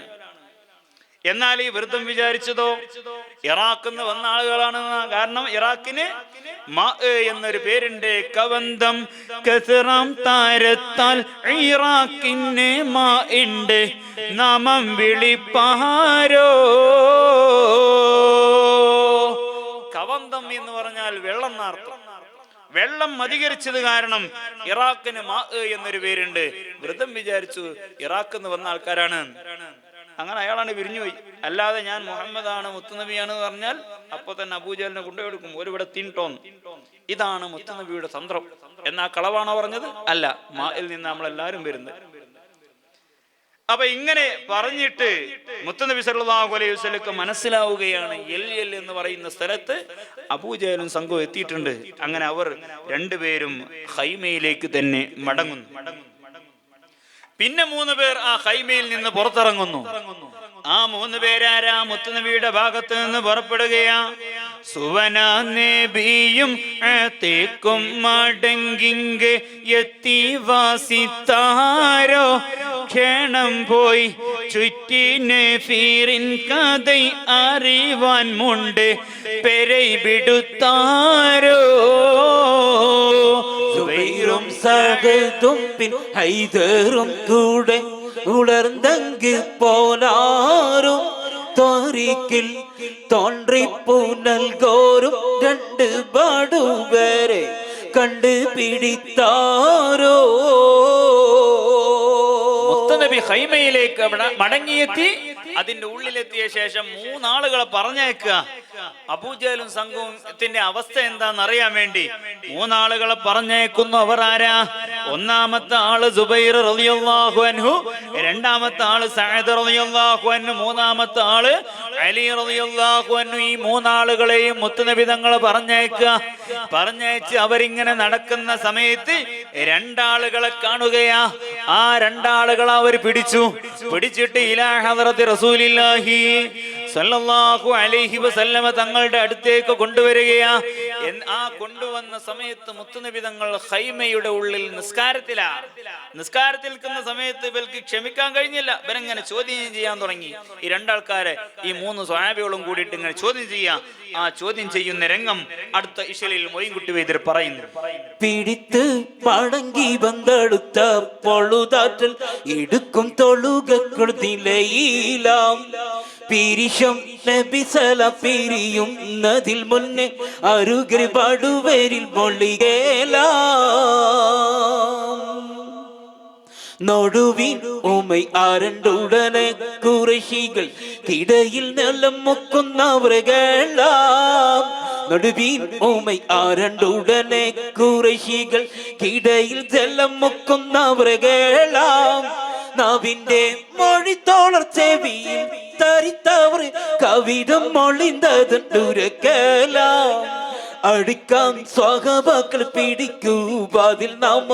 എന്നാൽ ഈ വൃദ്ധം വിചാരിച്ചതോ ഇറാഖിൽ നിന്ന് വന്ന ആളുകളാണ്. കാരണം ഇറാഖിന് മാ എന്നൊരു പേരുണ്ട്, കവന്തം കസറാം താരത്താൽ ഇറാഖിന് മാ ഉണ്ട് നാമം വിളിപ്പാരോ. കവന്തം എന്ന് പറഞ്ഞാൽ വെള്ളം എന്നർത്ഥം. വെള്ളം അധികരിച്ചത് കാരണം ഇറാഖിന് മാ എന്നൊരു പേരുണ്ട്. വൃദ്ധം വിചാരിച്ചു ഇറാഖിൽ നിന്ന് വന്ന ആൾക്കാരാണ്. അങ്ങനെ അയാളാണ് പിരിഞ്ഞുപോയി. അല്ലാതെ ഞാൻ മുഹമ്മദാണ് മുത്തുനബിയാണ് പറഞ്ഞാൽ അപ്പൊ തന്നെ അബൂജഹലിനെ കൊണ്ടുപോയെടുക്കും, ഒരുവിടെ തിൻടോന്ന്. ഇതാണ് മുത്തുനബിയുടെ തന്ത്രം. എന്നാ കളവാണോ പറഞ്ഞത്? അല്ല, മായിൽ നിന്ന് നമ്മളെല്ലാരും വരുന്നത്. അപ്പൊ ഇങ്ങനെ പറഞ്ഞിട്ട് മുത്തുനബി സല്ലല്ലാഹു അലൈഹി വസല്ലം മനസ്സിലാവുകയാണ്, എൽ എന്ന് പറയുന്ന സ്ഥലത്ത് അബൂജഹലും സംഘവും എത്തിയിട്ടുണ്ട്. അങ്ങനെ അവർ രണ്ടുപേരും ഖൈമയിലേക്ക് തന്നെ മടങ്ങുന്നു. പിന്നെ 3 പേർ ആ ഖൈമയിൽ നിന്ന് പുറത്തിറങ്ങുന്നു. ആ 3 പേരാരാ? മുത്തുനബിയുടെ ഭാഗത്ത് നിന്ന് പുറപ്പെടുകയാ. സുവന നബിയും തേക്കും മടങ്ങിങ് എത്തി വാസിത്താരോ ക്ഷണം പോയി ചുറ്റിനെ ഫീറിൻ കഥൈ അറിവാൻ മുണ്ട് പെരൈ വിടുത്താരോ. സുബൈറും സഅദും പിൻ ഹൈദറും കൂടെ ഉണർന്നങ്ങ് പോനാരും താരിഖിൽ തോன்றிപ്പുനൽകോരും 2 പാടുവരെ കണ്ടുപിടിത്താരോ. മുത്തുനബി ഖൈമയിലേക്ക് മടങ്ങിയെത്തി. അതിന്റെ ഉള്ളിലെത്തിയ ശേഷം 3 ആളുകളെ പറഞ്ഞേക്കുക. അബൂജഹലും സംഘത്തിന്റെ അവസ്ഥ എന്താന്ന് അറിയാൻ വേണ്ടി 3 ആളുകളെ പറഞ്ഞേക്കുന്നു. അവർ ആരാ? ഒന്നാമത്തെ ആള് സുബൈർ റളിയല്ലാഹു അൻഹു, രണ്ടാമത്തെ ആള് സഅദ് റളിയല്ലാഹു അൻഹു, മൂന്നാമത്തെ ആള് അലി റളിയല്ലാഹു അൻഹു. ഈ 3 ആളുകളെയും മുത്തുനബി തങ്ങൾ പറഞ്ഞയച്ച് അവരിങ്ങനെ നടക്കുന്ന സമയത്ത് 2 ആളുകളെ കാണുകയാ. ആ 2 ആളുകളെ അവർ പിടിച്ചിട്ട് ഇലാ ഹദ്റത്തി റസൂലില്ലാഹി സല്ലല്ലാഹു അലൈഹി വസല്ലമ തങ്ങളുടെ അടുത്തേക്ക് കൊണ്ടുവരികയാ. ആ കൊണ്ടുവന്ന സമയത്ത് മുത്തുനബി തങ്ങൾ ഖൈമയുടെ ഉള്ളിൽ നിസ്കാരത്തിൽ നിൽക്കുന്ന സമയത്ത് ഇവർക്ക് ക്ഷമിക്കാൻ കഴിഞ്ഞില്ല. ഇവരെങ്ങനെ ചോദ്യം ചെയ്യാൻ തുടങ്ങി. ഈ 2 ആൾക്കാരെ ഈ 3 സ്വഹാബികളും കൂടിയിട്ട് ഇങ്ങനെ ചോദ്യം ചെയ്യാം. ആ ചോദ്യം ചെയ്യുന്ന രംഗം അടുത്ത ഇശലിൽ മൊയ്ൻകുട്ടി വൈദ്യർ പറയുന്നു. പിടിത്ത് മടങ്ങി വന്നെടുത്ത പൊളുതാറ്റൽ എടുക്കും തൊഴുകക്കുതിലയിലാം പിരിശം നബി സലാം പിരിയുന്നതിൽ മുന്നേ അരുകിൽ പടുവരിൽ മൊഴികേലാം നടുവിൻ ഉമൈ ആരണ്ടുടനെ കുറശികൾ കിടയിൽ നിലം മുക്കുന്നവരുകളാം നടുവിൻ ഉമൈ ആരണ്ടുടനെ കുറശികൾ കിടയിൽ ജലം മുക്കുന്നവരുകളാം നാവിന്റെ മൊഴിത്തോളർ ചെവിയിൽ തരിത്തവർ കവിതം മൊഴിന്തതുണ്ടുരക്കലാം അടിക്കാം സ്വഹബക്കൾ പിടിക്കൂ അതിൽ നാമ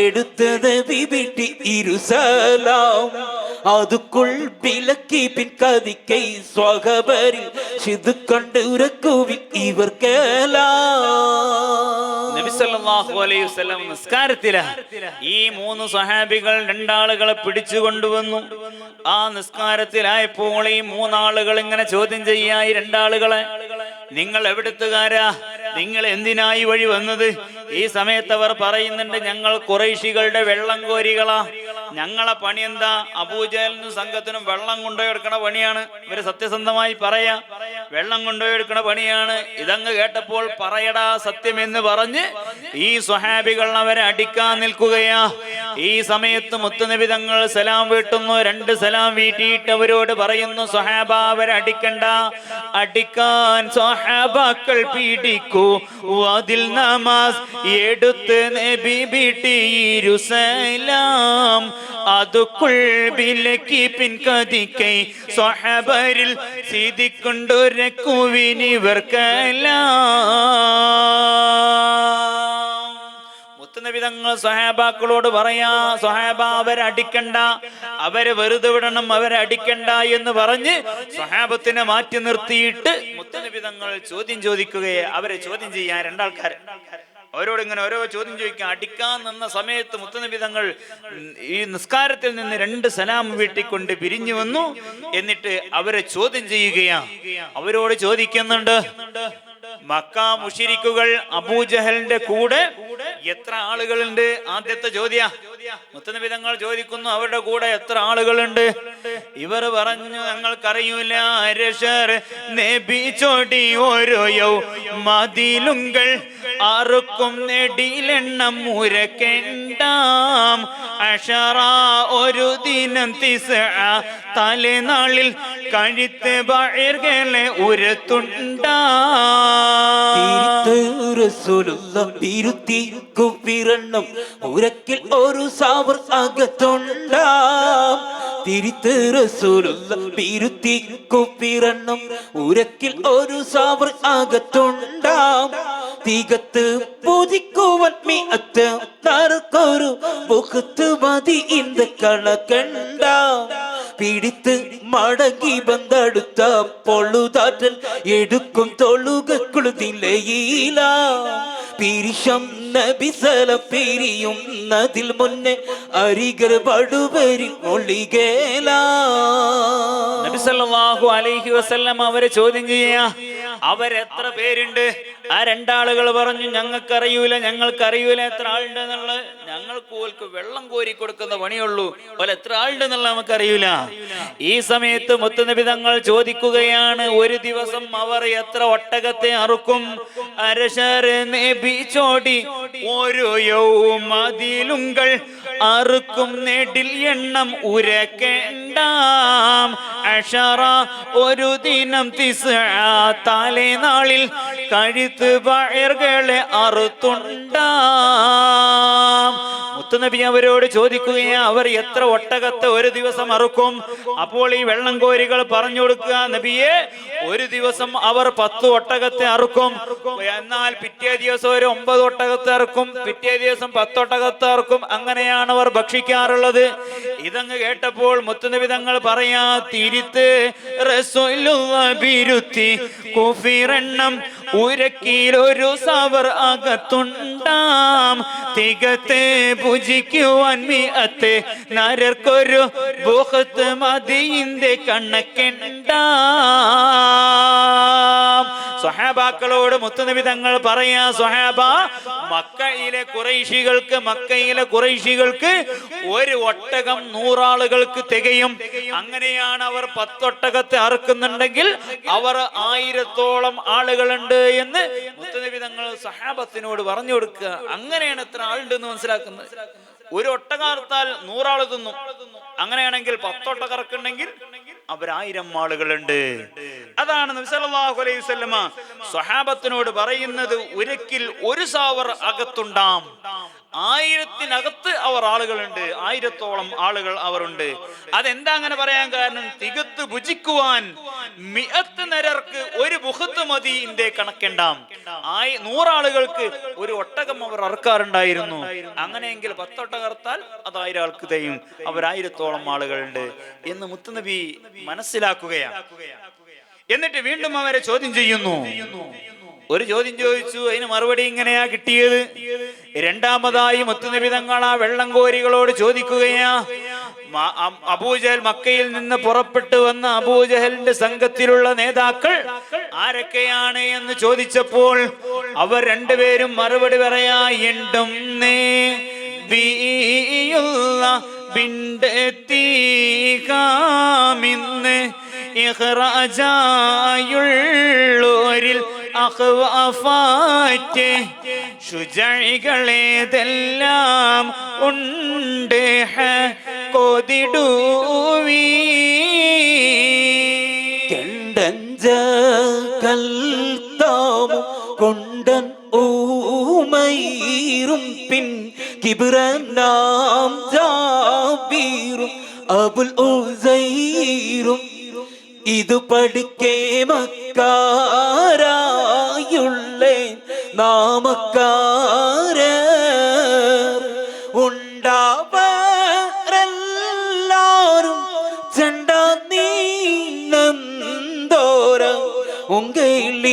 എടുത്തത് വിവിട്ടി ഇരുസലാം അതുക്കുൾ വിലക്കി പിൻകതിക്കൈ സ്വഹബരിൽ ചിത് കണ്ടുരക്കുവിൻ ഇവർക്കെല്ലാം നബി സല്ലല്ലാഹു അലൈഹി വസല്ലം നിസ്കാരത്തില് ഈ 3 സ്വഹാബികൾ 2 ആളുകളെ പിടിച്ചു കൊണ്ടുവന്നു. ആ നിസ്കാരത്തിലായപ്പോൾ ഈ 3 ആളുകൾ ഇങ്ങനെ ചോദ്യം ചെയ്യായി 2 ആളുകളെ, നിങ്ങൾ എവിടുത്തുകാരാ, നിങ്ങൾ എന്തിനായി വഴി വന്നത്? ഈ സമയത്ത് അവർ പറയുന്നുണ്ട്, ഞങ്ങൾ ഖുറൈശികളുടെ വെള്ളം കോരികളാ, ഞങ്ങളെ പണി എന്താ? അബൂജഹലിനും സംഘത്തിനും വെള്ളം കൊണ്ടുപോയെടുക്കണ പണിയാണ്. ഇവര് സത്യസന്ധമായി പറയാ, വെള്ളം കൊണ്ടുപോയെടുക്കണ പണിയാണ്. ഇതങ്ങ് കേട്ടപ്പോൾ പറയടാ സത്യം എന്ന് പറഞ്ഞ് ഈ സ്വഹാബികൾ അവരെ അടിക്കാൻ നിൽക്കുകയാ. ഈ സമയത്ത് മുത്തുനബി തങ്ങൾ സലാം വീട്ടുന്നു. 2 സലാം വീട്ടിയിട്ട് അവരോട് പറയുന്നു, സ്വഹാബ അവരെ അടിക്കണ്ട, അടിക്കാൻ സ്വഹാബാക്കൾ പീഡിക്കൂ, അതിൽ നമാസ് എടുത്ത് നബി വീട്ടിയിരുസലാം അതുക്കുൾ വിലക്കി പിൻകതിക്കൈ സ്വഹാബരിൽ സിദിക്കൊണ്ടൊരക്കുവിനിവർക്കെല്ലാം. മുത്തുനബി തങ്ങൾ സ്വഹാബാക്കളോട് പറയാ, സ്വഹാബ അവരെ അടിക്കണ്ട, അവരെ വെറുതെ വിടണം, അവരെ അടിക്കണ്ട എന്ന് പറഞ്ഞ് സ്വഹാബത്തിനെ മാറ്റി നിർത്തിയിട്ട് മുത്തുനബി തങ്ങൾ ചോദ്യം ചോദിക്കുകയെ. അവരെ ചോദ്യം ചെയ്യാൻ 2 ആൾക്കാർ അവരോട് ഇങ്ങനെ ഓരോ ചോദ്യം ചോദിക്കാൻ അടിക്കാൻ നിന്ന സമയത്ത് മുത്തുനബി തങ്ങൾ ഈ നിസ്കാരത്തിൽ നിന്ന് 2 സലാം വീട്ടിക്കൊണ്ട് പിരിഞ്ഞു വന്നു. എന്നിട്ട് അവരെ ചോദ്യം ചെയ്യുകയാ. അവരോട് ചോദിക്കുന്നുണ്ട്, മക്ക മുശ്രിക്കുകൾ അബൂജഹലിന്റെ കൂടെ എത്ര ആളുകളുണ്ട്? ആദ്യത്തെ ചോദ്യ. മുത്തുനബി തങ്ങൾ ചോദിക്കുന്നു, അവരുടെ കൂടെ എത്ര ആളുകളുണ്ട്? ഇവർ പറഞ്ഞു, ഞങ്ങൾക്കറിയൂല. നബി ചോടി ഓരോയോ മതിലുങ്കൾ ആർക്കും നെടിയിലെണ്ണം മുരക്കെണ്ടാം. അഷറ ഒരു ദിനം തലേനാളിൽ കഴുത്ത് ബഹിർകളെ ഉരത്തുണ്ടാം. കുപ്പിരണം ഉരക്കിൽ ഒരു സാവർ അകത്തുണ്ടാം. തിരിത്ത് റസൂലുള്ള പിരുത്തി കുപ്പിരണം ഉരക്കിൽ ഒരു സാവർ അകത്തുണ്ടാം. തികത്ത് പൂജിക്കുവൻ മിഅത്ത് തർക്കൊരു മുഖത്ത് മതി ഇന്ത കണക്കണ്ടാം. പിടിത്ത് മടങ്ങി ബന്ധടുത്ത പൊള്ളുതാറ്റൽ എടുക്കും തൊളുകുളുതിലയില. പിരിശം നബിസല പിരിയുന്നതിൽ മുന്നേ അരികർ പടുവരിൽ മൊഴികേല. നബി സല്ലല്ലാഹു അലൈഹി വസല്ലം അവരെ ചോദ്യം ചെയ്യാ, അവരെത്ര പേരുണ്ട്? ആ 2 ആളുകൾ പറഞ്ഞു, ഞങ്ങൾക്കറിയൂല, ഞങ്ങൾക്കറിയൂല എത്ര ആളുണ്ട് എന്നുള്ളത്. ഞങ്ങൾക്ക് ഓൽക്ക് വെള്ളം കോരി കൊടുക്കുന്ന പണിയുള്ളൂ, ഓലെ എത്ര ആളുണ്ട് എന്നുള്ള നമുക്കറിയൂല. ഈ സമയത്ത് മുത്തുനബി തങ്ങൾ ചോദിക്കുകയാണ്, ഒരു ദിവസം അവർ എത്ര ഒട്ടകത്തെ അറുക്കും? നബി ചോടി ഓരോ മതിലുങ്കൾ അറുക്കും നെടിൽ എണ്ണം ഉരക്കേണ്ടാം. അഷറ ഒരു ദിനം തലേനാളിൽ കഴുത്ത് ബഹിർകളെ അറുത്തുണ്ടാം. മുത്തുനബി അവരോട് ചോദിക്കുകയാ, അവർ എത്ര ഒട്ടകത്തെ ഒരു ദിവസം അറുക്കും? അപ്പോൾ ഈ വെള്ളം കോരികൾ പറഞ്ഞു കൊടുക്കുക, നബിയെ, ഒരു ദിവസം അവർ 10 ഒട്ടകത്തെ അറുക്കും. എന്നാൽ പിറ്റേ ദിവസം ഒരു 9 ഒട്ടകത്തെ അറുക്കും, പിറ്റേ ദിവസം 10 ഒട്ടകത്തെ അറുക്കും. അങ്ങനെയാണ് അവർ ഭക്ഷിക്കാറുള്ളത്. ഇതങ്ങ് കേട്ടപ്പോൾ മുത്തുനബി തങ്ങൾ പറയാ, തിരുത്ത് റസൂലുള്ളാഹി ബിരുത്തി കുഫിറണ്ണം ഉരക്കിലൊരു സവർ അകത്തുണ്ടാം. തികത്തെ പൂജിക്കുവാൻ മിഅത്ത് നരർക്കൊരു ബുഖത്ത് മദീന്റെ കണക്കെണ്ടാം. സ്വഹാബാക്കളോട് മുത്തുനബി തങ്ങൾ പറയാ, സ്വഹാബ, മക്കയിലെ ഖുറൈശികൾക്ക് ഒരു ഒട്ടകം 100 ആളുകൾക്ക് തികയും. അങ്ങനെയാണ് അവർ 10 ഒട്ടകത്തെ അറുക്കുന്നുണ്ടെങ്കിൽ അവർ 1000-ഓളം ആളുകളുണ്ട് എന്ന് മുത്തുനബി തങ്ങൾ സഹാബത്തിനോട് പറഞ്ഞു കൊടുക്കുക. അങ്ങനെയാണ് എത്ര ആളുണ്ട് എന്ന് മനസ്സിലാക്കുന്നത്. ഒരു ഒട്ടകം അറുത്താൽ 100 ആള് തിന്നും. അങ്ങനെയാണെങ്കിൽ 10 ഒട്ടകം അറക്കുന്നുണ്ടെങ്കിൽ അവർ 1000 ആളുകളുണ്ട്. അതാണ് നബി സല്ലല്ലാഹു അലൈഹി വസല്ലമ സ്വഹാബത്തിനോട് പറയുന്നത്. ഒരിക്കൽ ഒരു സാവർ അകത്തുണ്ടാം, 1000-നകത്ത് അവർ ആളുകളുണ്ട്, 1000-ഓളം ആളുകൾ അവരുണ്ട്. അതെന്താ അങ്ങനെ പറയാൻ കാരണം? തികത്ത് ഭുജിക്കുവാൻ 100 നരർക്ക് ഒരു ബുഖത്ത് മതി ഇന്ത്യ കണക്കെണ്ടാം. 100 ആളുകൾക്ക് ഒരു ഒട്ടകം അവർ അറക്കാറുണ്ടായിരുന്നു. അങ്ങനെയെങ്കിൽ 10 ഒട്ടകം അറുത്താൽ അത് 1000 ആൾക്ക് തയ്യും. അവർ 1000-ഓളം ആളുകളുണ്ട് എന്ന് മുത്തുനബി മനസ്സിലാക്കുകയാണ്. എന്നിട്ട് വീണ്ടും അവരെ ചോദ്യം ചെയ്യുന്നു. ഒരു ചോദ്യം ചോദിച്ചു, അതിന് മറുപടി ഇങ്ങനെയാ കിട്ടിയത്. രണ്ടാമതായി മുത്തുനബി തങ്ങൾ ആ വെള്ളംകോരികളോട് ചോദിക്കുകയാ, അബൂജഹൽ, മക്കയിൽ നിന്ന് പുറപ്പെട്ടു വന്ന അബൂജഹലിന്റെ സംഘത്തിലുള്ള നേതാക്കൾ ആരൊക്കെയാണ് എന്ന് ചോദിച്ചപ്പോൾ അവർ രണ്ടുപേരും മറുപടി പറയാ, ഇഖ്റാജായുള്ളോരിൽ അഖ്വാഫാറ്റ് ശുജാഇകളേതെല്ലാം ഉണ്ട് കൊതിടുവീ. കണ്ടഞ്ചകൽത്താമും കൊണ്ടൻ ഊമൈറും പിൻ കിബ്റനാം ജാബീറും അബുൽ ഉസൈറും ഇത് പഠിക്കേ മക്കാരായുള്ള നാമക്കാര ഉണ്ടാവരെല്ലാരും ചെണ്ട നീന്തോര ഉങ്കയിൽ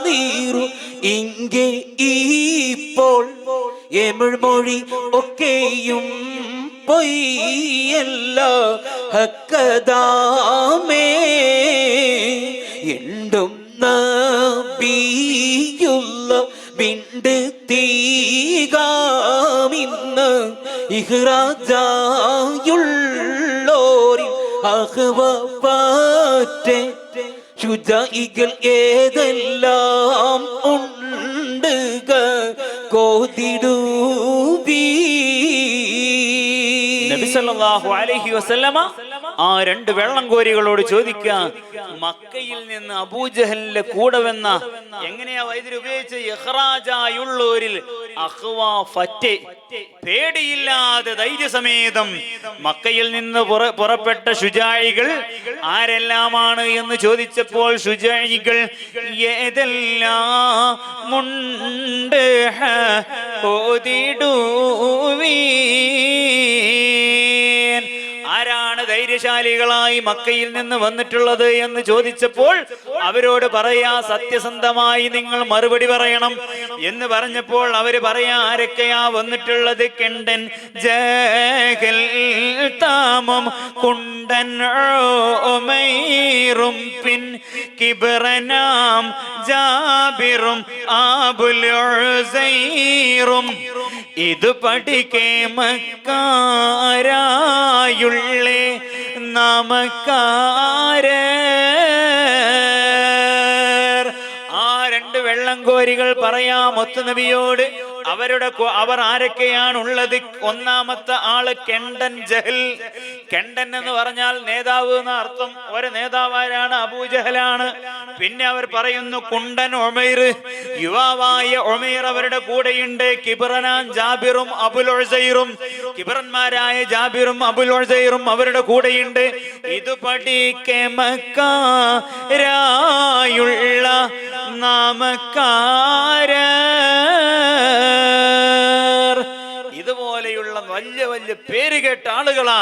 നീറു ഇங்கே ഇപ്പോൾ എമിഴ്മൊഴി ഒക്കെയും പൊയ്യല്ല ഹക്കദാമേ എണ്ടും നബിയുള്ള ബിണ്ട് തീകാമിന്ന് ഇഖ്റാജായുള്ളോരിൽ അഖ്വാഫാറ്റ് ശുജാഇകൾ ഏതെല്ലാം ഉണ്ട് കോതിടുവീ. നബി സല്ലല്ലാഹു അലൈഹി വസല്ലമ ആ 2 വെള്ളംകോരികളോട് ചോദിക്കാം, മക്കയിൽ നിന്ന് അബൂജഹലിന്റെ കൂടെ വന്ന, എങ്ങനെയാ വൈദ്യുതി ഉപയോഗിച്ച, ഇഖ്റാജായുള്ളോരിൽ അഖ്വാഫറ്റ്, പേടിയില്ലാതെ ധൈര്യസമേതം മക്കയിൽ നിന്ന് പുറപ്പെട്ട ശുജാഇകൾ ആരെല്ലാമാണ് എന്ന് ചോദിച്ചപ്പോൾ ശുജാഇകൾ ഏതെല്ലാം മുണ്ട് ഓതിടുവീ. ആരാണ് ധൈര്യശാലികളായി മക്കയിൽ നിന്ന് വന്നിട്ടുള്ളത് എന്ന് ചോദിച്ചപ്പോൾ അവരോട് പറയാ, സത്യസന്ധമായി നിങ്ങൾ മറുപടി പറയണം എന്ന് പറഞ്ഞപ്പോൾ അവര് പറയാ, ആരൊക്കെയാ വന്നിട്ടുള്ളത്? കെണ്ടൻ ജഹൽ താമം കുണ്ടൻ ഉമൈറും പിൻ കിബ്റനാം ജാബിറും അബുൽ ഉസൈറും ഇത് പഠിക്കേ മക്കാരായുള്ളേ നമക്കാര. ആ 2 വെള്ളംകോരികൾ പറയാം മുത്തുനബിയോട്, അവർ ആരൊക്കെയാണുള്ളത്? ഒന്നാമത്തെ ആള് കെണ്ടൻ ജഹൽ. കെണ്ടൻ എന്ന് പറഞ്ഞാൽ നേതാവ് എന്ന അർത്ഥം. ഒരു നേതാവാരാണ്? അബൂജഹലാണ്. പിന്നെ അവർ പറയുന്നു കുണ്ടൻ ഉമൈർ, യുവാവായ ഉമൈർ അവരുടെ കൂടെയുണ്ട്. കിബ്റനാൻ ജാബിറും അബുൽ ഉസൈറും, കിബ്റന്മാരായ ജാബിറും അബുൽ ഉസൈറും അവരുടെ കൂടെയുണ്ട്. ഇത് പഠിക്കേ മക്കാരായുള്ള നാമക്കാര. ഇതുപോലെയുള്ള വലിയ വലിയ പേര് കേട്ട ആളുകളാ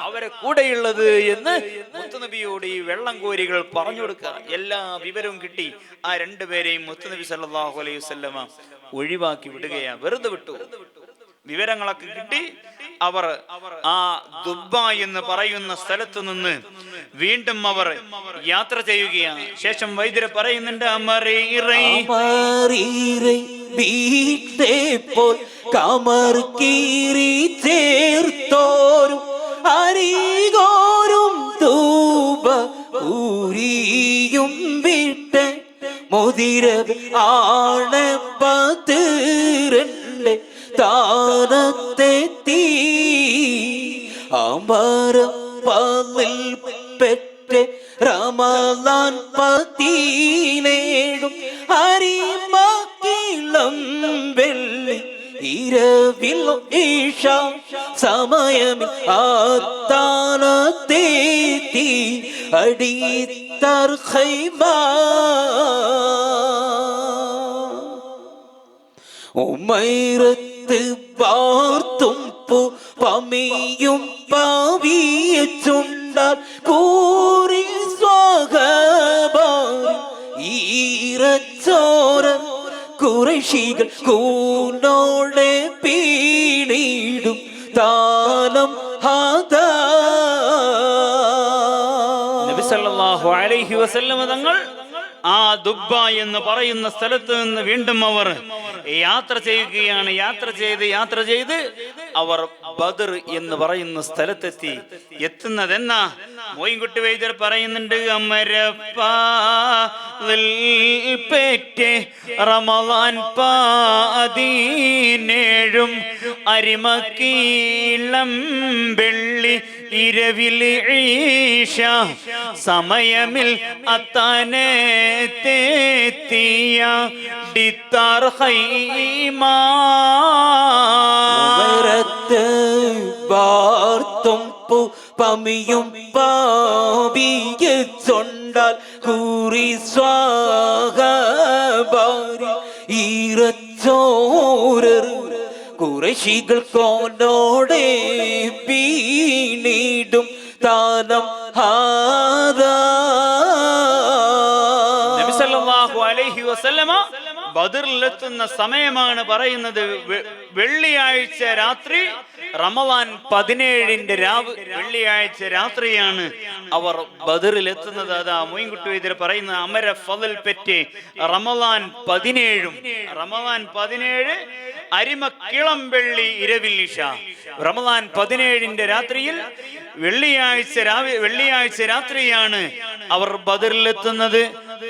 അവരെ കൂടെയുള്ളത് എന്ന് മുത്തുനബിയോട് ഈ വെള്ളംകോരികൾ പറഞ്ഞു കൊടുക്കുക. എല്ലാ വിവരവും കിട്ടി. ആ 2 പേരെയും മുത്തുനബി സല്ലല്ലാഹു അലൈഹി വസല്ലമ ഒഴിവാക്കി വിടുകയാ, വെറുതെ വിട്ടു. വിവരങ്ങളൊക്കെ കിട്ടി. അവർ ആ ദുബ്ബ എന്ന് പറയുന്ന സ്ഥലത്ത് നിന്ന് വീണ്ടും അവർ യാത്ര ചെയ്യുകയാണ്. ശേഷം വൈദ്യര് പറയുന്നുണ്ട്, അമരീറൈ വീട്ടേ പോൽ കമർ കീറി ചേർത്തോരും അരികോരും തൂപ ൂരിയും വിട്ട് മുതിര ആണപ്പത്തിരണ്ട് താനത്തെത്തി അമരം പന്നിൽ പെറ്റ് റമളാൻ പതിനേഴും അരിമക്കിളം വെള്ളി ഇരവിൽ ഈശ സമയമിൽ ആത്താനത്തേത്തി അടിത്തർ ഖൈബ ഉമൈറത്ത് പാർത്തും പമിയും പാവിയ ചുണ്ടാൽ കൂറി സ്വാഗതം ഈറച്ചോര കുറശികൾ കൂനോടെ പീണിടും താലം ഹാദാ. നബി സല്ലല്ലാഹു അലൈഹി വസല്ലം തങ്ങൾ ആ ദുബ്ബ എന്ന് പറയുന്ന സ്ഥലത്ത് നിന്ന് വീണ്ടും അവർ യാത്ര ചെയ്യുകയാണ്. യാത്ര ചെയ്ത് അവർ ബദർ എന്ന് പറയുന്ന സ്ഥലത്തെത്തി. എത്തുന്നതെന്നാ മോയിൻകുട്ടി വൈദ്യർ പറയുന്നുണ്ട്, അമരപ്പേറ്റ് റമളാൻ 17 അരിമക്കീളം വെള്ളി ഇരവിൽ ഈശ സമയമിൽ അത്താനെ തേത്തിയ ഡിത്താർ ഖൈമാ. വാർത്തും പമിയും പാവിയ ചൊണ്ടാൽ കൂറി സ്വാഗതം ഈറച്ചോരർ കുറശികൾ കോനോടെ പീണിടും താനം ഹാദാ. നബി സല്ലല്ലാഹു അലൈഹി വസല്ലമ ബദറിലെത്തുന്ന സമയമാണ് പറയുന്നത്. വെള്ളിയാഴ്ച രാത്രി, റമളാൻ 17 രാവ്, വെള്ളിയാഴ്ച രാത്രിയാണ് അവർ ബദറിലെത്തുന്നത്. അതാ മോയിൻകുട്ടി വൈദ്യർ പറയുന്ന അമര ഫളൽ പെറ്റ് റമളാൻ 17 അരിമക്കിളം വെള്ളി ഇരവിൽ ഇശ. റമളാൻ 17 രാത്രിയിൽ വെള്ളിയാഴ്ച രാത്രിയാണ് അവർ ബദറിലെത്തുന്നത്.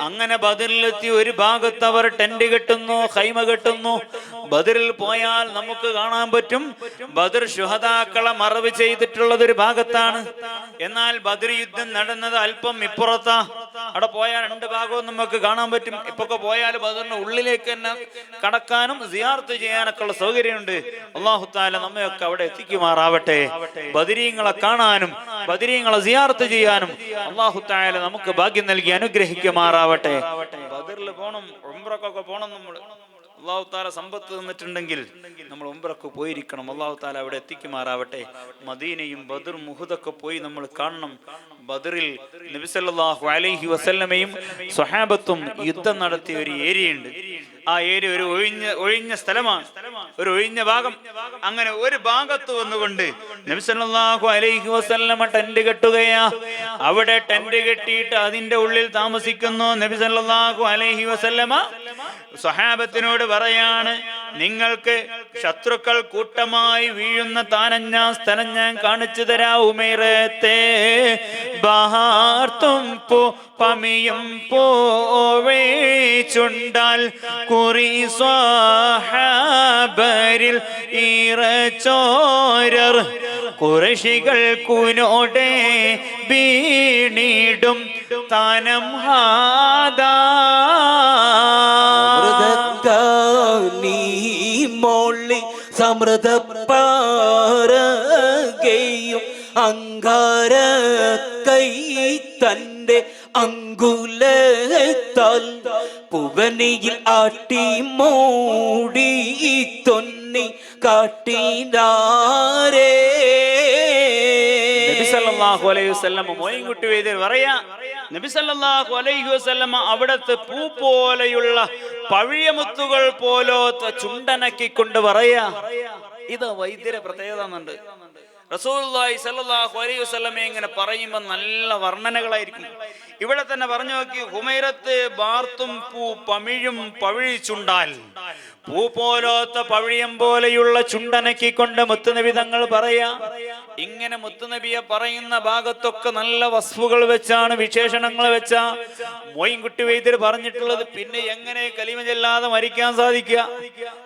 അങ്ങനെ ബദറിലെത്തി ഒരു ഭാഗത്ത് അവർ ടെന്റ് കെട്ടുന്നു, ഖൈമ കെട്ടുന്നു. ബദറിൽ പോയാൽ നമുക്ക് കാണാൻ പറ്റും, ബദർ ശുഹദാക്കളെ മറവ് ചെയ്തിട്ടുള്ളത് ഒരു ഭാഗത്താണ്. എന്നാൽ ബദർ യുദ്ധം നടന്നത് അല്പം ഇപ്പുറത്താ. അവിടെ പോയാൽ 2 ഭാഗവും നമുക്ക് കാണാൻ പറ്റും. ഇപ്പൊക്കെ പോയാൽ ബദറിന്റെ ഉള്ളിലേക്ക് തന്നെ കടക്കാനും സിയാറത്ത് ചെയ്യാനൊക്കെ ഉള്ള സൗകര്യമുണ്ട്. അല്ലാഹു തആല നമ്മയൊക്കെ അവിടെ എത്തിക്കുമാറാവട്ടെ. ബദരീങ്ങളെ കാണാനും ബദരീങ്ങളെ സിയാറത്ത് ചെയ്യാനും അല്ലാഹു തആല നമുക്ക് ഭാഗ്യം നൽകി അനുഗ്രഹിക്കുമാറാവട്ടെ. ബദറിൽ പോണം, ഉംറക്കൊക്കെ പോണം. നമ്മൾ അല്ലാഹു തആല സമ്പത്ത് തന്നിട്ടുണ്ടെങ്കിൽ നമ്മൾ ഉംറക്ക് പോയിരിക്കണം. അല്ലാഹു തആല അവിടെ എത്തിക്കുമാറാവട്ടെ. മദീനയും ബദറും ഉഹുദൊക്കെ പോയി നമ്മൾ കാണണം. ബദറിൽ നബി സല്ലല്ലാഹു അലൈഹി വസല്ലമയും സ്വഹാബത്തും യുദ്ധം നടത്തിയ ഒരു ഏരിയയുണ്ട്. ആ ഏരിയ ഒരു ഒഴിഞ്ഞ സ്ഥലമാണ്, ഒരു ഒഴിഞ്ഞ ഭാഗം. അങ്ങനെ ഒരു ഭാഗത്ത് വന്നുകൊണ്ട് നബി സല്ലല്ലാഹു അലൈഹി വസല്ലമ ടെന്റ് കെട്ടുകയാ. അവിടെ ടെന്റ് കെട്ടിയിട്ട് അതിന്റെ ഉള്ളിൽ താമസിക്കുന്നു. നബി സല്ലല്ലാഹു അലൈഹി വസല്ലമ സ്വഹാബത്തിനോട് പറയാണ്, നിങ്ങൾക്ക് ശത്രുക്കൾ കൂട്ടമായി വീഴുന്ന സ്ഥലം ഞാൻ കാണിച്ചു തരാ. ഉമൈറത്തെ ബഹാർത്തും പമിയും പോവേ ചുണ്ടാൽ കുറി സ്വഹാബരിൽ ഈറച്ചോരർ കുറശികൾ കുനോടെ വീണിടും താനം ഹാദാ. മോളി സമൃദ്ധ പാരകയും അങ്കാര കൈ തന്റെ അങ്കുലത്താൽ പുവനിയിൽ ആട്ടി മൂടി തൊന്നി കാട്ടിനാരേ. നബി സല്ലല്ലാഹു അലൈഹി വസല്ലം മോയിൻകുട്ടി വൈദ്യർ പറയാ, നബി സല്ലല്ലാഹു അലൈഹി വസല്ലം അവിടത്തെ പൂ പോലെയുള്ള പവിഴമുത്തുകൾ പോലത്തെ ചുണ്ടനക്കിക്കൊണ്ട് പറയാ, ഇത് വൈദ്യരെ പ്രത്യേകത എന്നുണ്ട്. റസൂലുള്ളാഹി സ്വല്ലല്ലാഹു അലൈഹി വസല്ലമ ഇങ്ങനെ പറയുമ്പോൾ നല്ല വർണ്ണനകളായിരിക്കും. ഇവിടെ തന്നെ പറഞ്ഞു നോക്കി, ഹുമൈറത്ത് ബാർത്തും പൂ പമിഴും പവിഴിച്ചുണ്ടാൽ, പൂ പോലത്തെ പവിഴിയം പോലെയുള്ള ചുണ്ടനക്കിക്കൊണ്ട് മുത്തുനബി തങ്ങൾ പറയാ. ഇങ്ങനെ മുത്തുനബിയെ പറയുന്ന ഭാഗത്തൊക്കെ നല്ല വസ്തുക്കൾ വെച്ചാണ്, വിശേഷണങ്ങൾ വെച്ചാ മോയിൻകുട്ടി വൈദ്യർ പറഞ്ഞിട്ടുള്ളത്. പിന്നെ എങ്ങനെ കലിമ ചെല്ലാതെ മരിക്കാൻ സാധിക്കുക?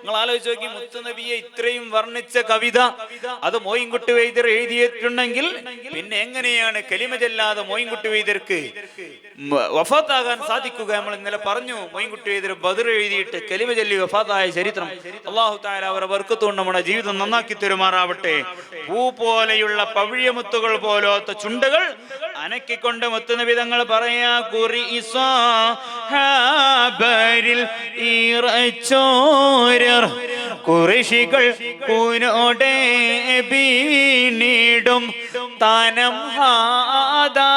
നിങ്ങൾ ആലോചിച്ച് നോക്കി, മുത്തുനബിയെ ഇത്രയും വർണ്ണിച്ച കവിത അത് മോയിൻകുട്ടി വൈദ്യർ എഴുതിയിട്ടുണ്ടെങ്കിൽ പിന്നെ എങ്ങനെയാണ് കലിമ ചെല്ലാതെ മോയിൻകുട്ടി വൈദ്യർക്ക് വഫാത്താകാൻ സാധിക്കുക? നമ്മൾ ഇന്നലെ പറഞ്ഞു, മോയിൻകുട്ടി വൈദ്യർ ബദർ എഴുതിയിട്ട് കലിമ ചൊല്ലി വഫാത്തായ ചരിത്രം. അല്ലാഹു തആല അവരുടെ ബർക്കത്തുകൊണ്ട് നമ്മുടെ ജീവിതം നന്നാക്കി തരുമാറാവട്ടെ. പൂ പോലെയുള്ള പവിഴമുത്തുകൾ പോലത്തെ ചുണ്ടുകൾ അനക്കിക്കൊണ്ട് മുത്തുനബി തങ്ങൾ പറയാ, ഖുറൈശികൾ കൂനോടെ ബീണിടും താനം ഹാദാ.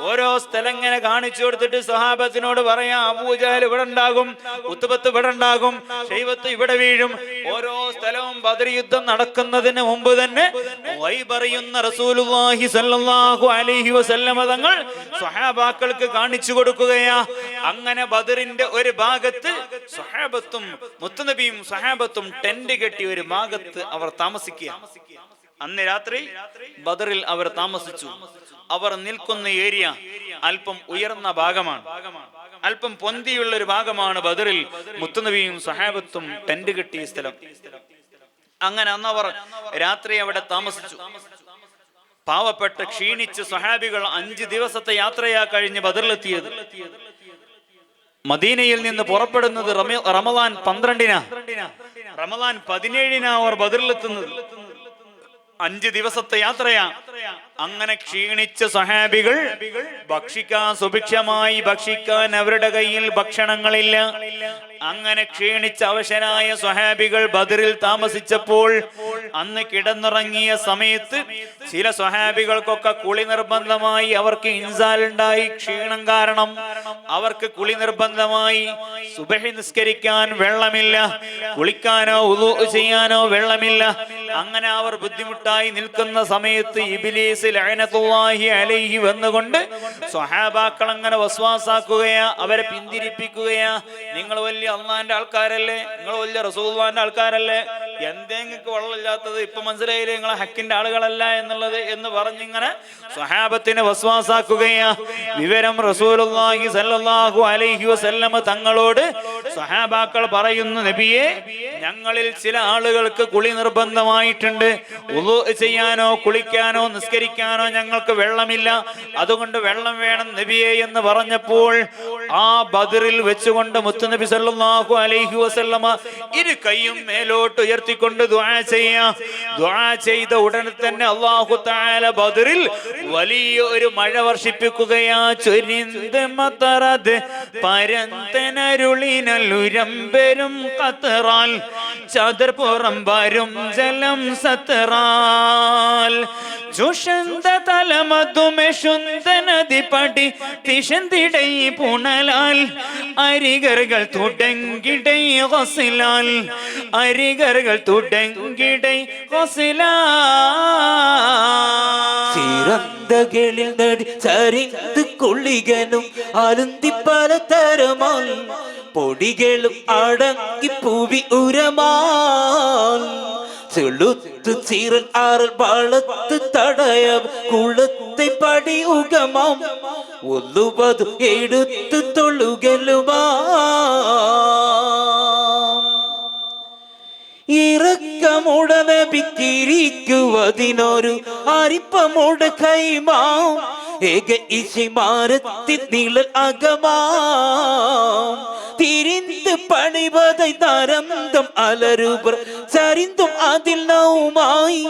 ഓരോ സ്ഥലം ഇങ്ങനെ കാണിച്ചു കൊടുത്തിട്ട് സഹാബത്തിനോട് പറയാം, അബൂജഹൽ ഇവിടെ ഉണ്ടാകും, ഉത്ബത്ത് ഇവിടെ ഉണ്ടാകും, ശൈബത്ത് ഇവിടെ വീഴും. ഓരോ സ്ഥലവും ബദർ യുദ്ധം നടക്കുന്നതിന് മുമ്പ് തന്നെ പറയുന്ന റസൂലുള്ളാഹി സ്വല്ലല്ലാഹു അലൈഹി വസല്ലമ തങ്ങൾ സ്വഹാബാക്കൾക്ക് കാണിച്ചു കൊടുക്കുകയാ. അങ്ങനെ ബദറിന്റെ ഒരു ഭാഗത്ത് സ്വഹാബത്തും മുത്തുനബിയും സ്വഹാബത്തും ടെന്റ് കെട്ടി ഒരു ഭാഗത്ത് അവർ താമസിക്കുക. അന്ന് രാത്രി ബദറിൽ അവർ താമസിച്ചു. അവർ നിൽക്കുന്ന ഏരിയ അല്പം ഉയർന്ന ഭാഗമാണ്, അല്പം പൊന്തിയുള്ള ഒരു ഭാഗമാണ് ബദറിൽ മുത്തുനബിയും സഹാബത്തും ടെന്റ് കെട്ടിയ സ്ഥലം. അങ്ങനെ അന്നവർ രാത്രി അവിടെ താമസിച്ചു. പാവപ്പെട്ട് ക്ഷീണിച്ച് സഹാബികൾ 5 ദിവസത്തെ യാത്രയാ കഴിഞ്ഞ് ബദറിലെത്തിയത്. മദീനയിൽ നിന്ന് പുറപ്പെടുന്നത് റമദാൻ 12-നാ. റമദാൻ 17-നാ അവർ ബദറിലെത്തുന്നത്. 5 ദിവസത്തെ യാത്രയാ. അങ്ങനെ ക്ഷീണിച്ച സഹാബികൾ ഭക്ഷിക്കാൻ, സുഭിക്ഷമായി ഭക്ഷിക്കാൻ അവരുടെ കയ്യിൽ ഭക്ഷണങ്ങളില്ല. അങ്ങനെ ക്ഷീണിച്ച അവശനായ സ്വഹാബികൾ ബദറിൽ താമസിച്ചപ്പോൾ അന്ന് കിടന്നുറങ്ങിയ സമയത്ത് ചില സ്വഹാബികൾക്കൊക്കെ കുളി നിർബന്ധമായി. അവർക്ക് ഇൻസാൽ ഉണ്ടായി, ക്ഷീണം കാരണം അവർക്ക് കുളി നിർബന്ധമായി. സുബഹി നിസ്കരിക്കാൻ വെള്ളമില്ല, കുളിക്കാനോ വുളൂ ചെയ്യാനോ വെള്ളമില്ല. അങ്ങനെ അവർ ബുദ്ധിമുട്ടായി നിൽക്കുന്ന സമയത്ത് ഇബ്ലീസ് ലഅനത്തുല്ലാഹി അലൈഹി വന്നുകൊണ്ട് സ്വഹാബാക്കൾ അങ്ങനെ വസ്വാസാക്കുകയാ, അവരെ പിന്തിരിപ്പിക്കുകയാ. നിങ്ങൾ വലിയ അള്ളാന്റെ ആൾക്കാരല്ലേ, നിങ്ങൾ വലിയ റസൂലുള്ളാഹിന്റെ ആൾക്കാരല്ലേ, എന്തെങ്കിലും വെള്ളമില്ലാത്തത് ഇപ്പൊ മനസ്സിലായില്ലേ, നിങ്ങളെ ഹക്കിന്റെ ആളുകളല്ല എന്നുള്ളത് എന്ന് പറഞ്ഞിങ്ങനെ സ്വഹാബത്തിനെ വസ്വാസാക്കുകയാ. വിവരം റസൂലുള്ളാഹി സ്വല്ലല്ലാഹു അലൈഹി വസല്ലമ തങ്ങളോട് സ്വഹാബാക്കൾ പറയുന്നു, നബിയെ, ഞങ്ങളിൽ ചില ആളുകൾക്ക് കുളി നിർബന്ധമായിട്ടുണ്ട്. വുളൂ ചെയ്യാനോ കുളിക്കാനോ നിസ്കരിക്കാനോ ഞങ്ങൾക്ക് വെള്ളമില്ല, അതുകൊണ്ട് വെള്ളം വേണം നബിയെ എന്ന് പറഞ്ഞപ്പോൾ ആ ബദറിൽ വെച്ചുകൊണ്ട് മുത്തുനബി സല്ലല്ലാഹു അലൈഹി വസല്ലമ ഇരു കൈയും മേലോട്ട് ഉയർത്തിക്കൊണ്ട് ദുആ ചെയ്യാ. ദുആ ചെയ്ത ഉടനെ തന്നെ അല്ലാഹു തആല ബദറിൽ വലിയ ഒരു മഴ വർഷിപ്പിക്കുകയാ. ചൊരിന്ത് മതറത് പരന്തനരുളിനലുരമ്പരും ഖത്റാൽ ചാദർ പുറം വരും ജലം സത്റാൽ ജുഷന്ത തലമതുമെഷുന്ത നദി പടി തിശന്തിടൈ പുണലാൽ അരികറുകൾ തുടങ്ങിടൈ ഹസിലാൽ അരികറുകൾ തുടങ്ങിടൈ ഹസിലാൽ ചിറന്തകളിൽ നടി ചരിന്ത് കൊള്ളികനും അലുന്തി പലതരമാൽ പൊടികളും അടങ്ങി പൂവി ഉരമാൽ ചെളുത്ത് ചീറൽ ആറൽ വളത്ത് തടയ കുളത്തെ പടി ഉഗമാം ഒന്നുപതു എടുത്ത് തൊഴുകലുമാ ഇറക്കമുടനെ പിക്കിരിക്കുവതിനൊരു അരിപ്പമുടെ കൈമാം ഏക ഇശിമാരത്തിൽ നിഴൽ അകമാം തിരിந்து പണിവதை തരന്തം അലരുപർ ചരിന്തും അതിൽ നൗമായി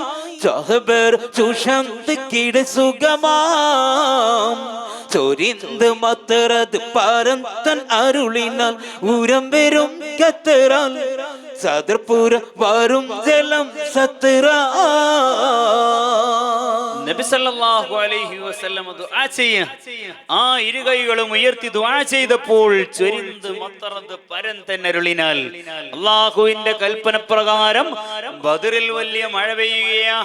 ചഹബർ ചുഷന്ത് കിട സുഖമാം ചൊരിന്ത് മത്തറത് പരന്തൻ അരുളിനാൽ ഉരം വരും കത്തറാൽ സദർപുര വരും ജലം സത്തറ. നബി സല്ലല്ലാഹു അലൈഹി വസല്ലം ദുആ ചെയ്യ, ആ ഇരുകൈകളും ഉയർത്തി ദുആ ചെയ്തപ്പോൾ ചൊരിന്ത് മത്തറത് പരന്തനരുളിനാൽ അള്ളാഹുവിന്റെ കൽപ്പന പ്രകാരം ബദറിൽ വലിയ മഴ പെയ്യുകയാ.